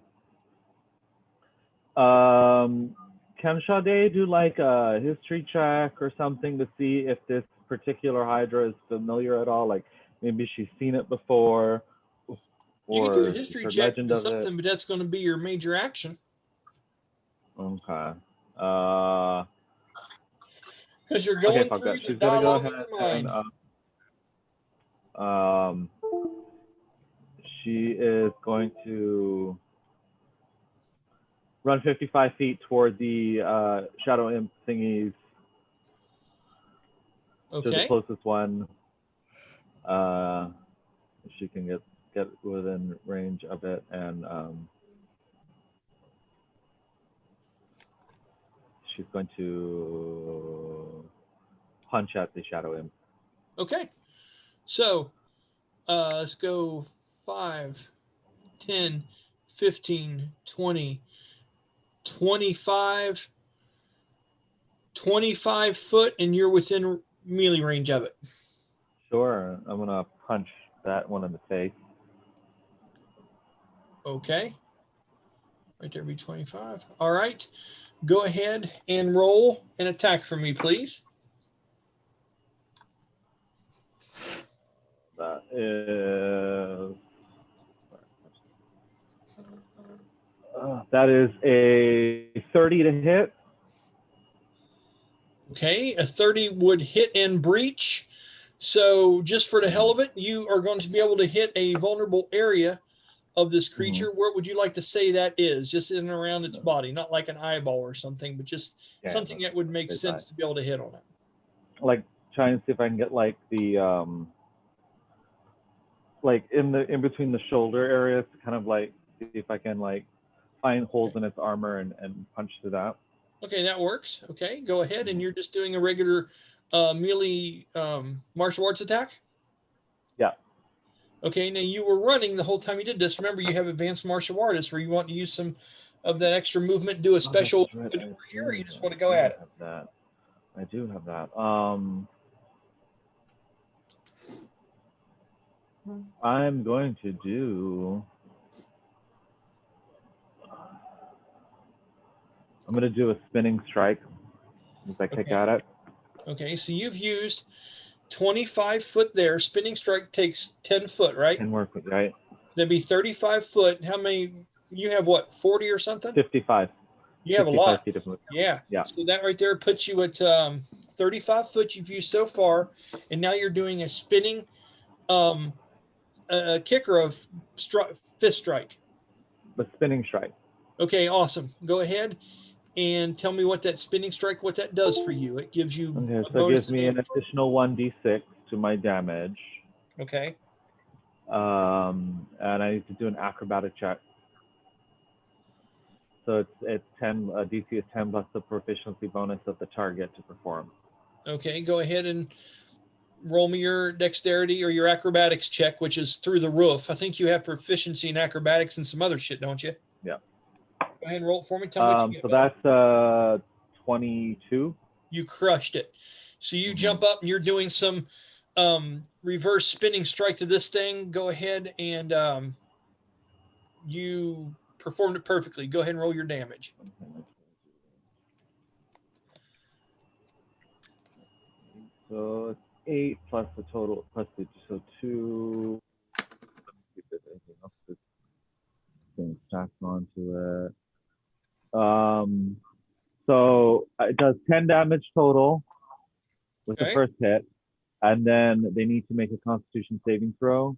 can Sha-dae do like a history check or something to see if this particular Hydra is familiar at all? Like maybe she's seen it before, You can do a or history she's heard check legend or of something, it. but that's going to be your major action. Okay. Because you're Okay, going fuck through that. the She's gonna go dialogue ahead of your mind. and she is going to run 55 feet toward the shadow imp thingies to the Okay. closest one. If she can get within range of it, and she's going to punch at the shadow imp. Okay. So let's go 5, 10, 15, 20, 25, 25 foot, and you're within melee range of it. Sure, I'm gonna punch that one in the face. Okay. Right there be 25. All right. Go ahead and roll an attack for me, please. That is a 30 to hit. Okay. A 30 would hit and breach. So just for the hell of it, you are going to be able to hit a vulnerable area of this creature. Where would you like to say that is? Just in and around its body, not like an eyeball or something, but just something that would make sense to be able to hit on it. Like trying to see if I can get like the like in between the shoulder areas to kind of like see if I can like find holes in its armor and punch through that. Okay, that works. Okay, go ahead, and you're just doing a regular melee martial arts attack? Yeah. Okay, now you were running the whole time you did this. Remember, you have advanced martial artists where you want to use some of that extra movement, do a special maneuver here, or you just want to go at it? I do have that. I'm going to do. I'm going to do a spinning strike as I kick at it. Okay, so you've used 25 foot there. Spinning strike takes 10 foot, right? 10 more foot, right? That'd be 35 foot. How many? You have what, 40 or something? 55. You have a lot. Feet of movement. Yeah. Yeah. So that right there puts you at 35 foot you've used so far, and now you're doing a spinning a kicker of fist strike. The spinning strike. Okay, awesome. Go ahead and tell me what that spinning strike, what that does for you. It gives you Okay, so it gives me an additional 1d6 to my damage. Okay. And I need to do an acrobatic check. So it's 10. DC is 10 plus the proficiency bonus of the target to perform. Okay, go ahead and roll me your dexterity or your acrobatics check, which is through the roof. I think you have proficiency in acrobatics and some other shit, don't you? Yeah. Go ahead and roll it for me. Tell me what you get. So that's 22. You crushed it. So you jump up and you're doing some reverse spinning strike to this thing. Go ahead and you performed it perfectly. Go ahead and roll your damage. So it's 8 plus the total plus the so 2. Let's see if there's anything else that's being stacked onto it. So it does 10 damage total with the first hit, and then they need to make a Constitution saving throw.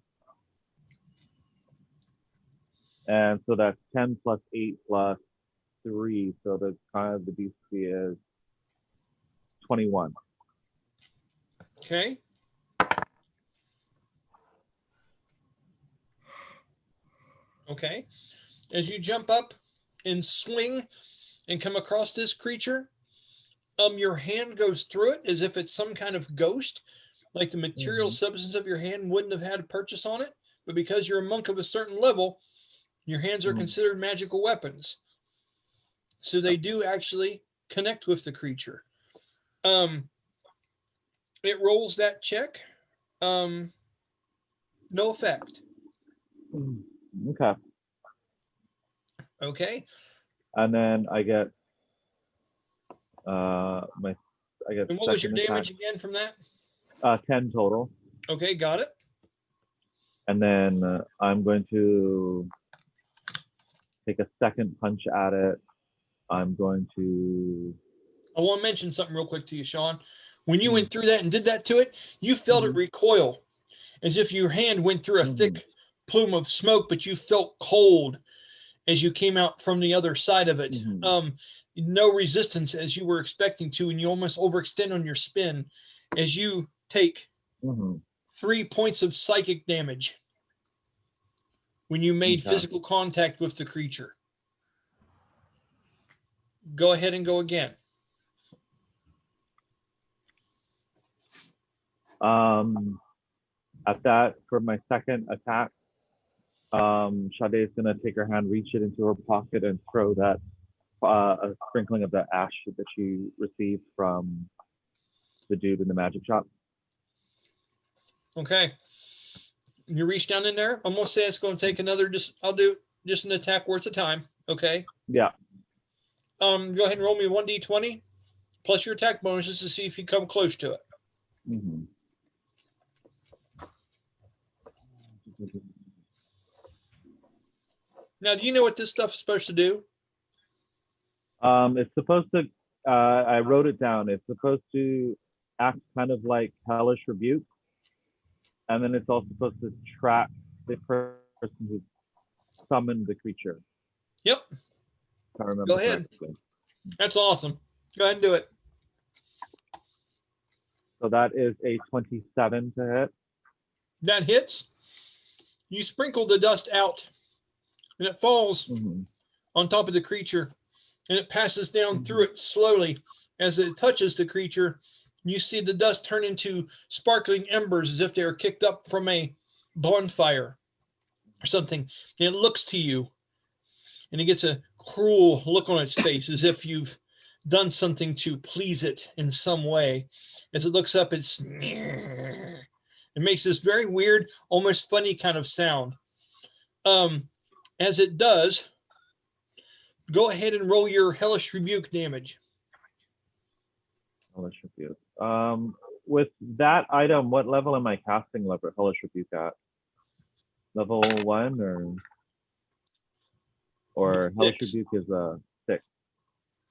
And so that's 10 plus 8 plus 3. So the kind of the DC is 21. Okay. Okay. As you jump up and swing and come across this creature, your hand goes through it as if it's some kind of ghost, like the material substance of your hand wouldn't have had a purchase on it, but because you're a monk of a certain level, your hands are considered magical weapons. So they do actually connect with the creature. It rolls that check. No effect. Okay. Okay. And then I get And what was your damage again from that? 10 total. Okay, got it. And then I'm going to take a second punch at it. I'm going to. I want to mention something real quick to you, Sean. When you went through that and did that to it, you felt it recoil as if your hand went through a thick plume of smoke, but you felt cold as you came out from the other side of it. No resistance as you were expecting to, and you almost overextend on your spin as you take 3 points of psychic damage when you made physical contact with the creature. Go ahead and go again. At that, for my second attack, Sha-dae is going to take her hand, reach it into her pocket, and throw that a sprinkling of the ash that she received from the dude in the magic shop. Okay. You reach down in there. I'm gonna say it's gonna take another. I'll do just an attack worth of time. Okay. Yeah. Go ahead and roll me 1d20 plus your attack bonuses to see if you come close to it. Now, do you know what this stuff is supposed to do? It's supposed to. I wrote it down. It's supposed to act kind of like hellish rebuke, and then it's also supposed to track the person who summoned the creature. Yep. I remember. Go ahead. Correctly. That's awesome. Go ahead and do it. So that is a 27 to hit. That hits. You sprinkle the dust out, and it falls on top of the creature, and it passes down through it slowly. As it touches the creature, you see the dust turn into sparkling embers as if they are kicked up from a bonfire or something. And it looks to you, and it gets a cruel look on its face as if you've done something to please it in some way. As it looks up, it makes this very weird, almost funny kind of sound. As it does, go ahead and roll your Hellish Rebuke damage. Hellish Rebuke. With that item, what level am I casting Hellish Rebuke at? Level 1 or Hellish Rebuke is 6.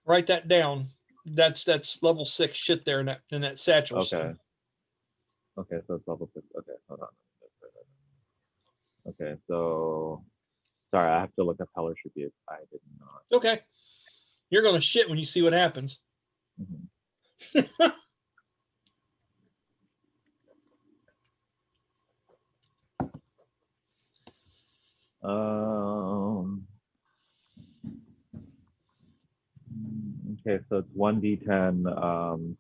Write that down. That's level 6 shit there in that satchel. Okay. Okay, so it's level 6. Okay, hold on. Okay, so sorry, I have to look up Hellish Rebuke. I did not. Okay. You're gonna shit when you see what happens. Okay, so it's 1d10.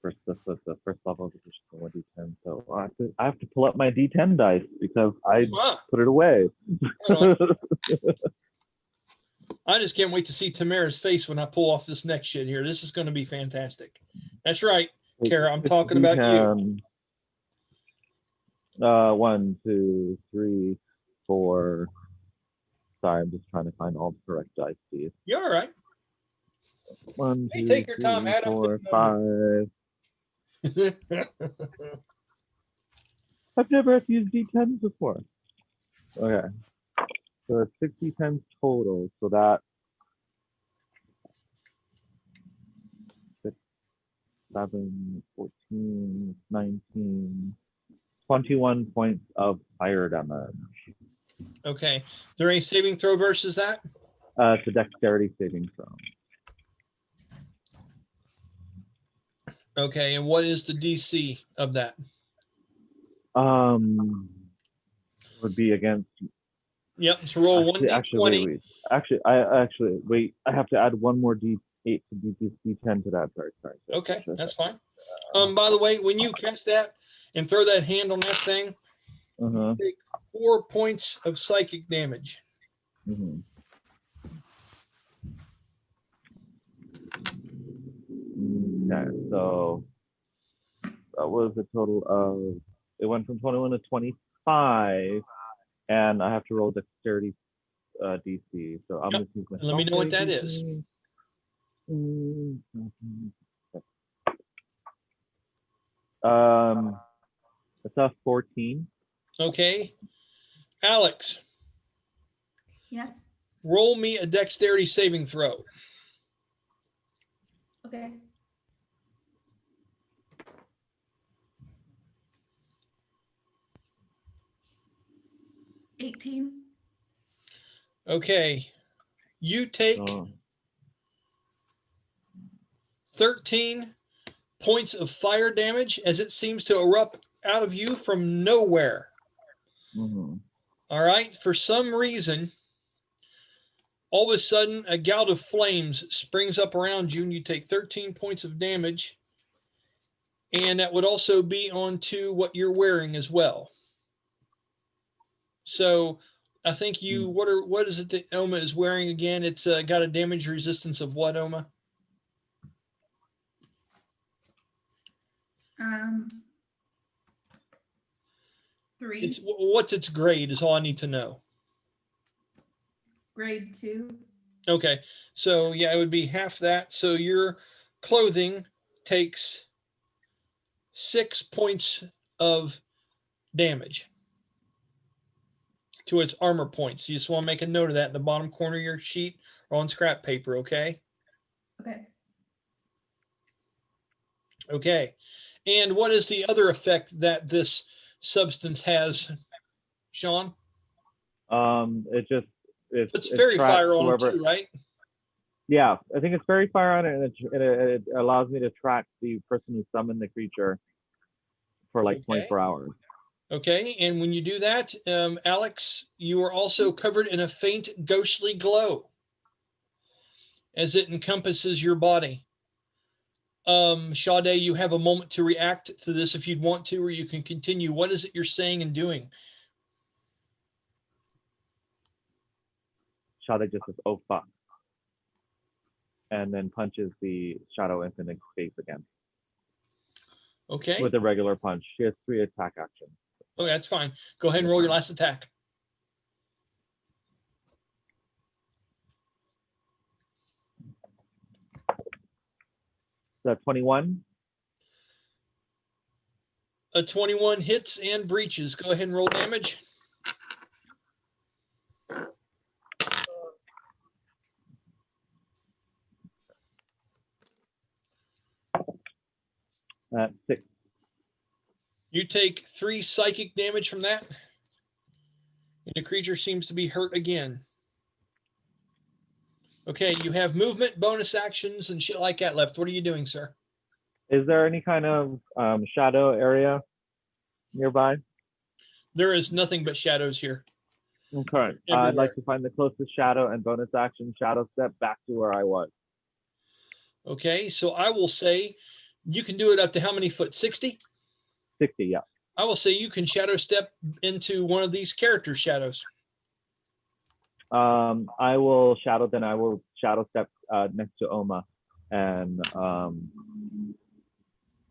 First, the first level of the 1d10. So I have to pull up my d10 dice because I put it away. I just can't wait to see Tamyra's face when I pull off this next shit here. This is going to be fantastic. That's right, Kara. I'm talking about you. 1, 2, 3, 4. Sorry, I'm just trying to find all the correct dice, Steve. You're all right. 1, 2, take your time, 3, Adam. 4, 5. I've never had to use d10s before. Okay. So it's 6 d10s total. So that 6, 7, 14, 19, 21 points of fire damage. Okay. Is there any saving throw versus that? It's a dexterity saving throw. Okay, and what is the DC of that? Would be against. Yep. So roll 1d20. Actually, wait. I have to add one more d8 to d10 to that. Sorry. Okay, that's fine. By the way, when you cast that and throw that hand on that thing, you take 4 points of psychic damage. Okay, so that was a total of, it went from 21 to 25, and I have to roll dexterity DC. So I'm going to use my. Let me know what that is. It's a 14. Okay. Alex. Yes. Roll me a dexterity saving throw. Okay. $18. Okay. You take 13 points of fire damage as it seems to erupt out of you from nowhere. All right. For some reason, all of a sudden, a gout of flames springs up around you, and you take 13 points of damage. And that would also be onto what you're wearing as well. So I think you, what is it that Oma is wearing again? It's got a damage resistance of what, Oma? 3. What's its grade is all I need to know. Grade 2. Okay, so yeah, it would be half that. So your clothing takes 6 points of damage to its armor points. You just want to make a note of that in the bottom corner of your sheet or on scrap paper, okay? Okay. Okay. And what is the other effect that this substance has, Sean? It's fairy fire on it too, right? Yeah, I think it's fairy fire on it, and it allows me to track the person who summoned the creature for like 24 hours. Okay, and when you do that, Alex, you are also covered in a faint ghostly glow as it encompasses your body. Sha-dae, you have a moment to react to this if you'd want to, or you can continue. What is it you're saying and doing? Sha-dae just says, "Oh fuck," and then punches the shadow imp in the face again Okay. with a regular punch. She has 3 attack actions. Oh, that's fine. Go ahead and roll your last attack. So 21. A 21 hits and breaches. Go ahead and roll damage. That's 6. You take 3 psychic damage from that. And the creature seems to be hurt again. Okay, you have movement, bonus actions, and shit like that left. What are you doing, sir? Is there any kind of shadow area nearby? There is nothing but shadows here. Okay. I'd Everywhere. like to find the closest shadow and bonus action shadow step back to where I was. Okay, so I will say you can do it up to how many foot? 60? 60, yeah. I will say you can shadow step into one of these character shadows. I will shadow step next to Oma, and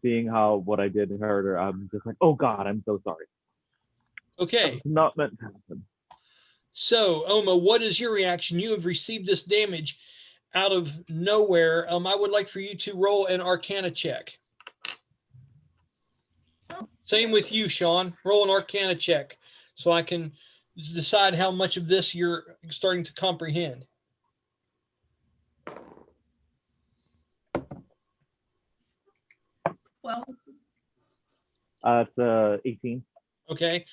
seeing how what I did hurt her, I'm just like, oh God, I'm so sorry. Okay. That's not meant to happen. So, Oma, what is your reaction? You have received this damage out of nowhere. I would like for you to roll an Arcana check. Same with you, Sean. Roll an Arcana check so I can decide how much of this you're starting to comprehend. Well, It's 18. Okay.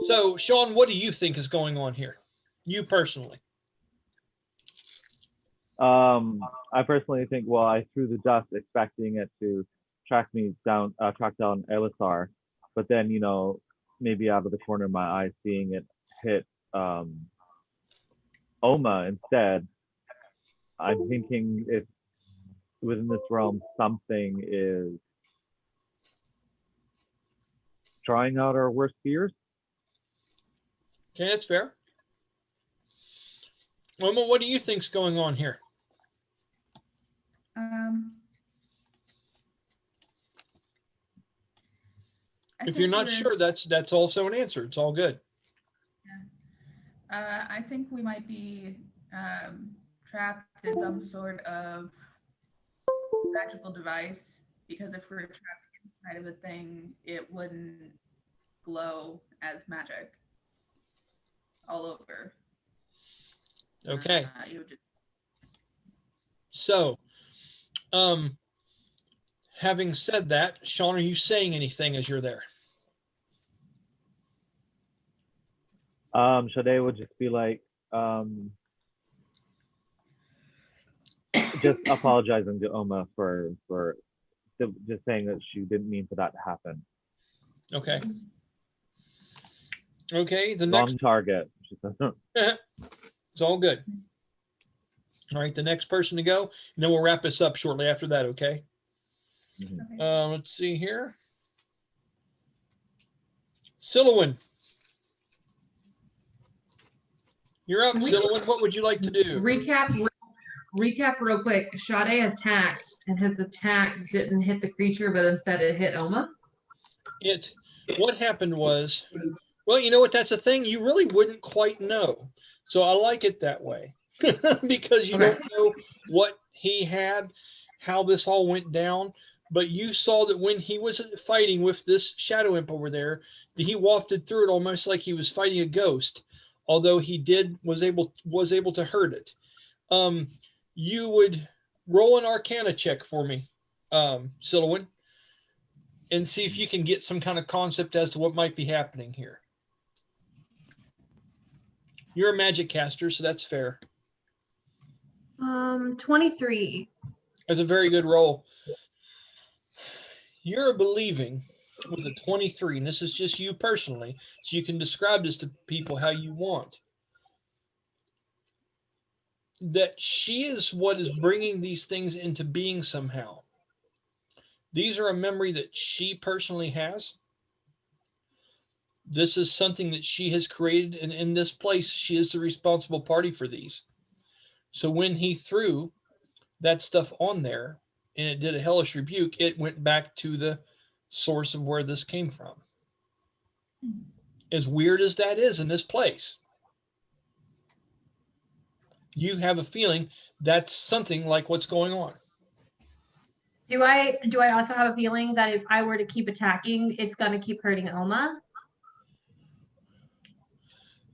So, Sean, what do you think is going on here? You personally. I personally think, well, I threw the dust expecting it to track down Elisar, but then, maybe out of the corner of my eye, seeing it hit Oma instead, I'm thinking if within this realm something is trying out our worst fears. Okay, that's fair. Oma, what do you think's going on here? If you're not sure, that's also an answer. It's all good. Yeah. I think we might be trapped in some sort of magical device, because if we're trapped inside of a thing, it wouldn't glow as magic all over. Okay. You would just... So, having said that, Sean, are you saying anything as you're there? Sha-dae would just be like, just apologizing to Oma for just saying that she didn't mean for that to happen. Okay. Okay, the Wrong next target. it's all good. All right, the next person to go, and then we'll wrap this up shortly after that, okay? Mhm. Okay. Let's see here. Sylowen. You're up, Sylowen. What would you like to do? Recap real quick. Sha-dae attacked, and his attack didn't hit the creature, but instead it hit Oma. What happened was, well, you know what? That's a thing you really wouldn't quite know. So I like it that way because you don't know what he had, how this all went down. But you saw that when he was fighting with this shadow imp over there, that he wafted through it almost like he was fighting a ghost, although he was able to hurt it. You would roll an Arcana check for me, Sylowen, and see if you can get some kind of concept as to what might be happening here. You're a magic caster, so that's fair. 23. That's a very good roll. You're believing with a 23, and this is just you personally, so you can describe this to people how you want. That she is what is bringing these things into being somehow. These are a memory that she personally has. This is something that she has created, and in this place, she is the responsible party for these. So when he threw that stuff on there and it did a hellish rebuke, it went back to the source of where this came from. As weird as that is in this place, you have a feeling that's something like what's going on. Do I also have a feeling that if I were to keep attacking, it's gonna keep hurting Oma?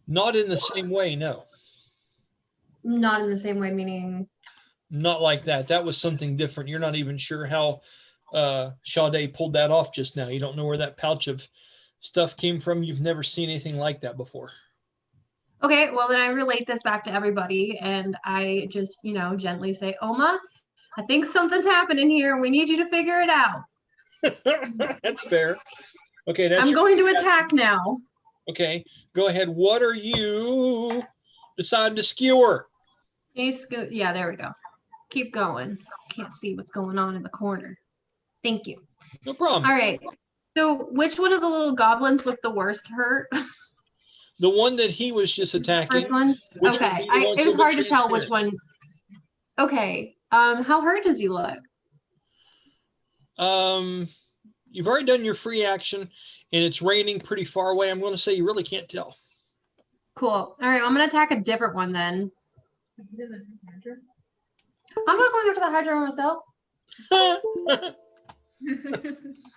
Not in the same way, no. Not in the same way, meaning Not like that. That was something different. You're not even sure how Sha-dae pulled that off just now. You don't know where that pouch of stuff came from. You've never seen anything like that before. okay, well then I relate this back to everybody and I just, gently say, Oma, I think something's happening here. We need you to figure it out. That's fair. Okay, that's I'm going to attack now. okay. Go ahead. What are you deciding to skewer? Can you yeah, there we go. Keep going. Can't see what's going on in the corner. Thank you. No problem. All right. So which one of the little goblins looked the worst hurt? The one that he was just attacking. First one? Which would Okay. be the one It was so hard to tell which transparent. one. Okay. How hurt does he look? You've already done your free action, and it's raining pretty far away. I'm going to say you really can't tell. Cool. All right. I'm going to attack a different one then. I'm not going after the Hydra myself.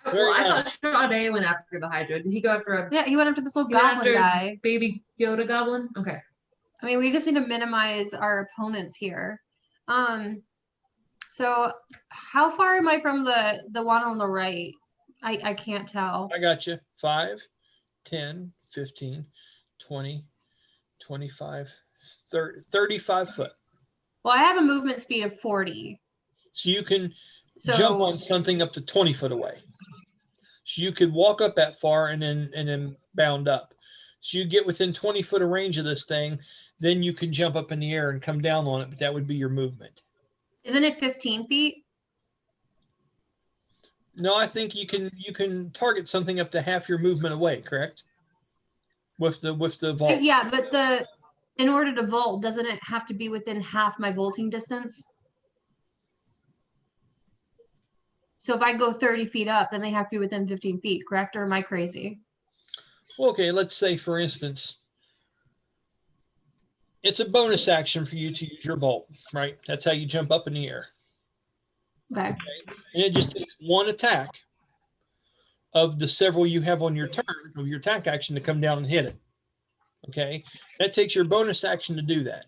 Well, I thought Sha-dae went after the Hydra. Did he go after a Yeah, he went after this little he went goblin after guy. baby Yoda goblin? Okay. I mean, we just need to minimize our opponents here. So how far am I from the one on the right? I can't tell. I got you. 5, 10, 15, 20, 25, 30, 35 foot. Well, I have a movement speed of 40. So you can So jump on something up to 20 foot away. So you could walk up that far and then bound up. So you get within 20 foot of range of this thing, then you can jump up in the air and come down on it, but that would be your movement. isn't it 15 feet? No, I think you can target something up to half your movement away, correct? With the vault. Yeah, but in order to vault, doesn't it have to be within half my vaulting distance? So if I go 30 feet up, then they have to be within 15 feet, correct? Or am I crazy? Okay, let's say for instance, it's a bonus action for you to use your vault, right? That's how you jump up in the air. Okay. And it just takes one attack of the several you have on your turn of your attack action to come down and hit it. Okay, that takes your bonus action to do that.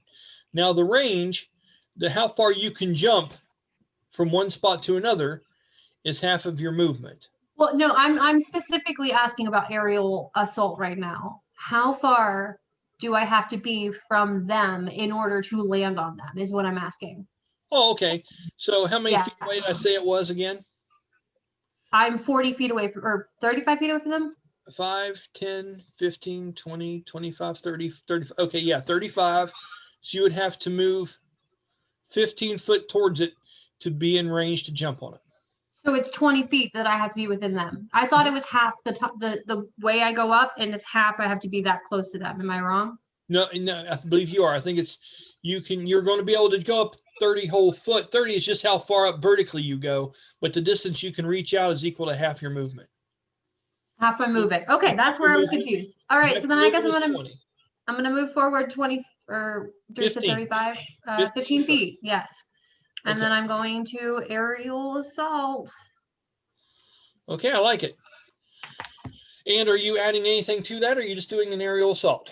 Now the range, how far you can jump from one spot to another is half of your movement. Well, no, I'm specifically asking about aerial assault right now. How far do I have to be from them in order to land on them is what I'm asking. Oh, okay. So how many Yeah. feet away did I say it was again? I'm 40 feet away from, or 35 feet away from them. 5, 10, 15, 20, 25, 30, 30. Okay, yeah, 35. So you would have to move 15 foot towards it to be in range to jump on it. So it's 20 feet that I have to be within them. I thought it was half the top, the way I go up, and it's half I have to be that close to them. Am I wrong? No, I believe you are. I think you're going to be able to go up 30 whole foot. 30 is just how far up vertically you go, but the distance you can reach out is equal to half your movement. Half my movement. Okay, that's where I was confused. All right, so then I guess I'm gonna move forward 20 or 15. 35, 15 15 foot. feet. Yes. And Okay. then I'm going to aerial assault. Okay, I like it. And are you adding anything to that, or are you just doing an aerial assault?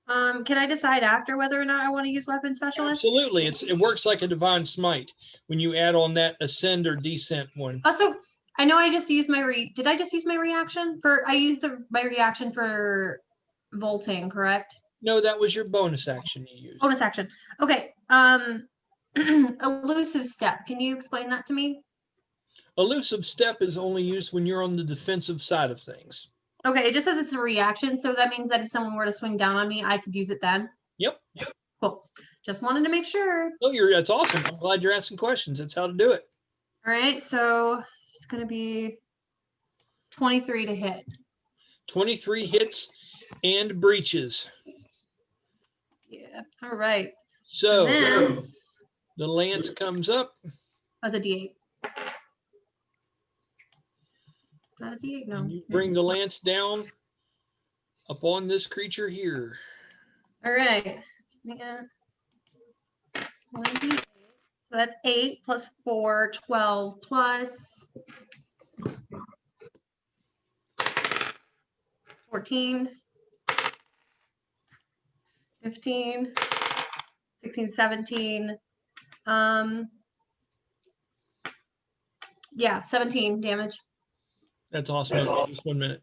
Can I decide after whether or not I want to use weapon specialist? Absolutely. It works like a divine smite when you add on that ascend or descent one. Also, I know I just used my did I just use my reaction for, I used my reaction for vaulting, correct? No, that was your bonus action you used. Bonus action. Okay. Elusive step. Can you explain that to me? Elusive step is only used when you're on the defensive side of things. Okay, it just says it's a reaction, so that means that if someone were to swing down on me, I could use it then. Yep. Cool. Just wanted to make sure. Oh, that's awesome. I'm glad you're asking questions. That's how to do it. All right, so it's gonna be 23 to hit. 23 hits and breaches. Yeah. All right. So And then- the lance comes up. That's a D8. Not a D8, no. And you bring the lance down upon this creature here. All right. 1D8. So that's 8 plus 4, 12 plus 14, 15, 16, 17. Yeah, 17 damage. That's awesome. Just 1 minute.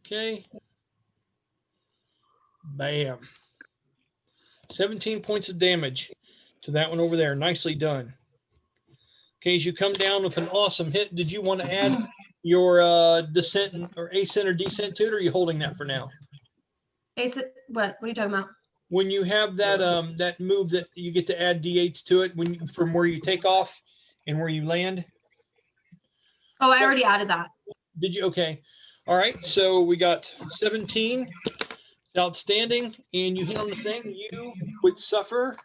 Okay. Bam. 17 points of damage to that one over there. Nicely done. Okay, as you come down with an awesome hit, did you want to add your descent or ascent or descent to it, or are you holding that for now? What are you talking about? When you have that that move that you get to add d8s to it from where you take off and where you land. Oh, I already added that. Did you? Okay. All right. So we got 17. Outstanding. And you hit on the thing, you would suffer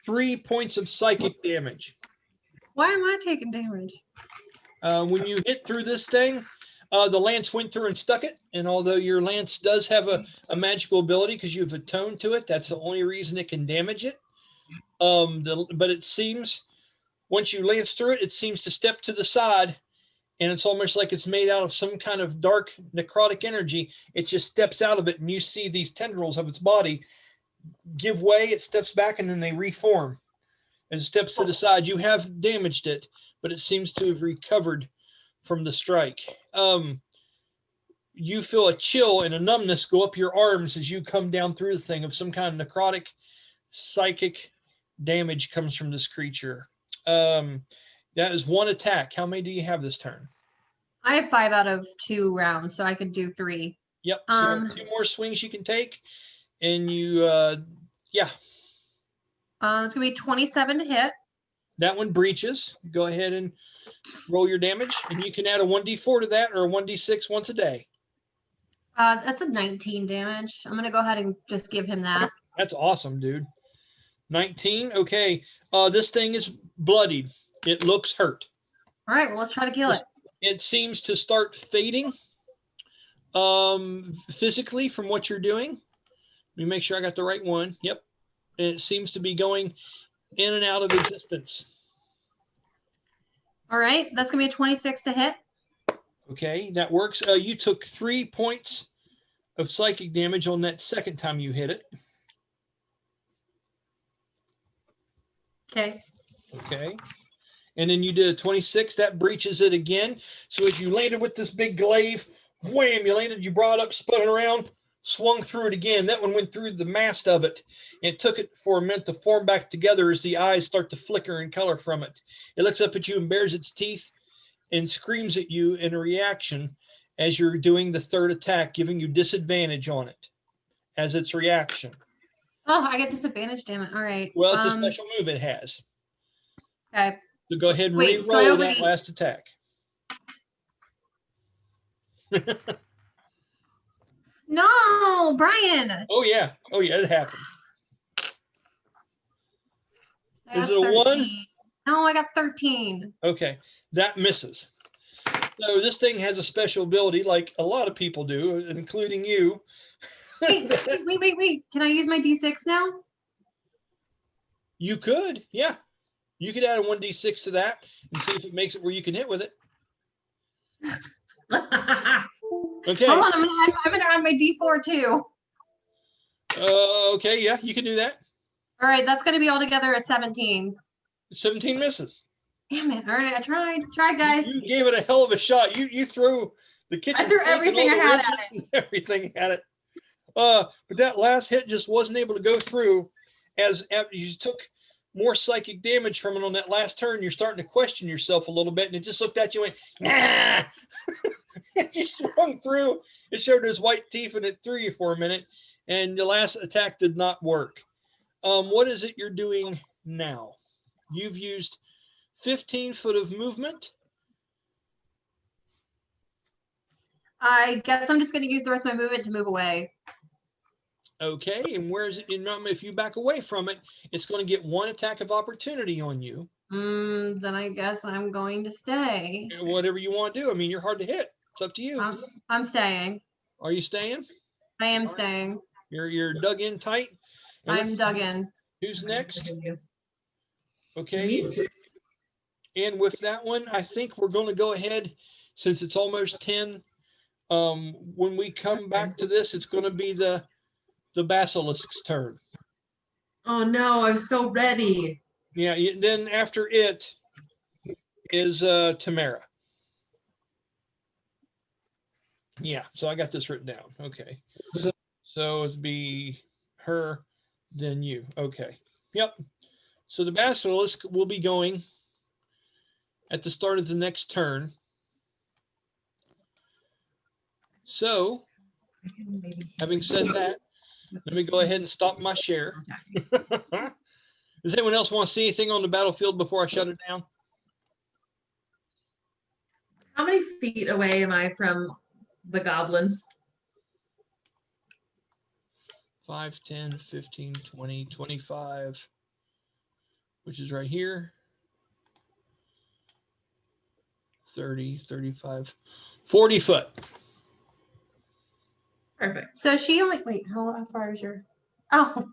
3 points of psychic damage. Why am I taking damage? When you hit through this thing, the lance went through and stuck it. And although your lance does have a magical ability because you've attuned to it, that's the only reason it can damage it. But it seems, once you lance through it, it seems to step to the side. And it's almost like it's made out of some kind of dark necrotic energy. It just steps out of it, and you see these tendrils of its body give way. It steps back, and then they reform. As it steps to the side, you have damaged it, but it seems to have recovered from the strike. You feel a chill and a numbness go up your arms as you come down through the thing of some kind of necrotic psychic damage comes from this creature. That is one attack. How many do you have this turn? I have 5 out of 2 rounds, so I could do 3. Yep. So 2 more swings you can take, and you, yeah. It's gonna be 27 to hit. That one breaches. Go ahead and roll your damage, and you can add a 1d4 to that or a 1d6 once a day. That's a 19 damage. I'm gonna go ahead and just give him that. That's awesome, dude. 19. Okay. This thing is bloodied. It looks hurt. All right, well, let's try to kill it. It seems to start fading physically from what you're doing. Let me make sure I got the right one. Yep. And it seems to be going in and out of existence. All right, that's gonna be a 26 to hit. Okay, that works. You took 3 points of psychic damage on that second time you hit it. Okay. Okay. And then you did a 26. That breaches it again. So as you landed with this big glaive, wham, you landed, you brought it up, spun it around, swung through it again. That one went through the mast of it. And it took it for a minute to form back together as the eyes start to flicker in color from it. It looks up at you and bares its teeth and screams at you in a reaction as you're doing the third attack, giving you disadvantage on it as its reaction. Oh, I get disadvantage, damn it. All right. Well, it's a special move it has. Okay. So go ahead and Wait, so re-roll that last attack. No, Brian. Oh yeah, it happened. I Is got it a 1? 13. No, I got 13. Okay, that misses. So this thing has a special ability, like a lot of people do, including you. Wait. Can I use my D6 now? You could, yeah. You could add a 1d6 to that and see if it makes it where you can hit with it. Okay. Hold on, I'm gonna add my D4 too. Okay, yeah, you can do that. All right, that's gonna be altogether a 17. 17 misses. Damn it! All right, I tried. Tried, guys. You gave it a hell of a shot. You threw the kitchen. I threw sink and everything all the I had at wrenches and everything at it. But that last hit just wasn't able to go through. as you took more psychic damage from it on that last turn, you're starting to question yourself a little bit, and it just looked at you and went, nah! You swung through. It showed those white teeth, and it threw you for a minute, and the last attack did not work. What is it you're doing now? You've used 15 foot of movement. I guess I'm just going to use the rest of my movement to move away. Okay, and where is it? If you back away from it, it's going to get one attack of opportunity on you. Then I guess I'm going to stay. Whatever you want to do. I mean, you're hard to hit. It's up to you. I'm staying. Are you staying? I am staying. You're dug in tight. And I'm dug in. Who's next? Okay. And with that one, I think we're going to go ahead, since it's almost 10. When we come back to this, it's going to be the basilisk's turn. Oh no, I'm so ready. Yeah. Then after it is Tamyra. Yeah. So I got this written down. Okay. So it'd be her, then you. Okay. Yep. So the basilisk will be going at the start of the next turn. So, having said that, let me go ahead and stop my share. Does anyone else want to see anything on the battlefield before I shut it down? How many feet away am I from the goblins? 5, 10, 15, 20, 25, which is right here. 30, 35, 40 foot. Perfect. So she only, wait, how far is your, oh,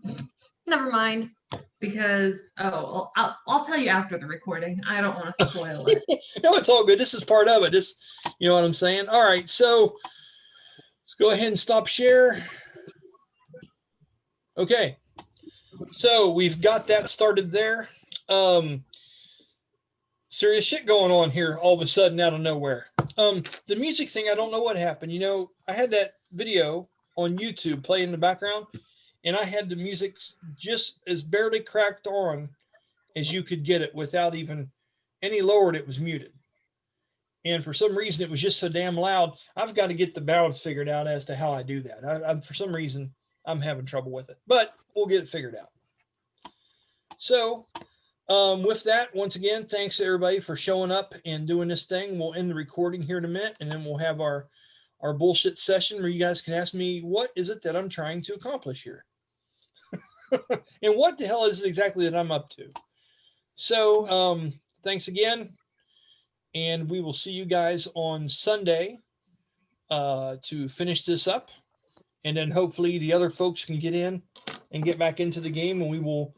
never mind. Because, I'll tell you after the recording. I don't want to spoil it. No, it's all good. This is part of it. This, you know what I'm saying? All right, so let's go ahead and stop share. Okay, so we've got that started there. Serious shit going on here all of a sudden out of nowhere. The music thing, I don't know what happened. You know, I had that video on YouTube playing in the background, and I had the music just as barely cracked on as you could get it without even any lowered. It was muted. And for some reason, it was just so damn loud. I've got to get the balance figured out as to how I do that. For some reason, I'm having trouble with it, but we'll get it figured out. So with that, once again, thanks to everybody for showing up and doing this thing. We'll end the recording here in a minute, and then we'll have our bullshit session where you guys can ask me, what is it that I'm trying to accomplish here? And what the hell is it exactly that I'm up to? So thanks again. And we will see you guys on Sunday to finish this up. And then hopefully the other folks can get in and get back into the game, and we will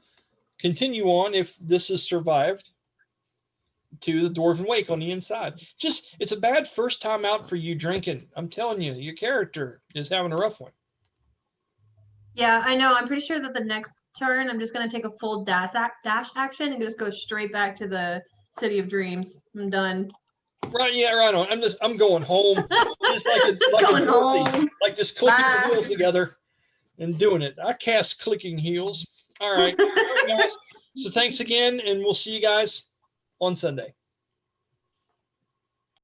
continue on, if this has survived, to the Dwarven Wake on the inside. Just, it's a bad first time out for you drinking. I'm telling you, your character is having a rough one. Yeah, I know. I'm pretty sure that the next turn, I'm just going to take a full dash action and just go straight back to the City of Dreams. I'm done. Right, yeah, right on. I'm going home. Just Going home. Like just clicking Bye. the heels together and doing it. I cast clicking heels. All right. All right, guys. So thanks again, and we'll see you guys on Sunday.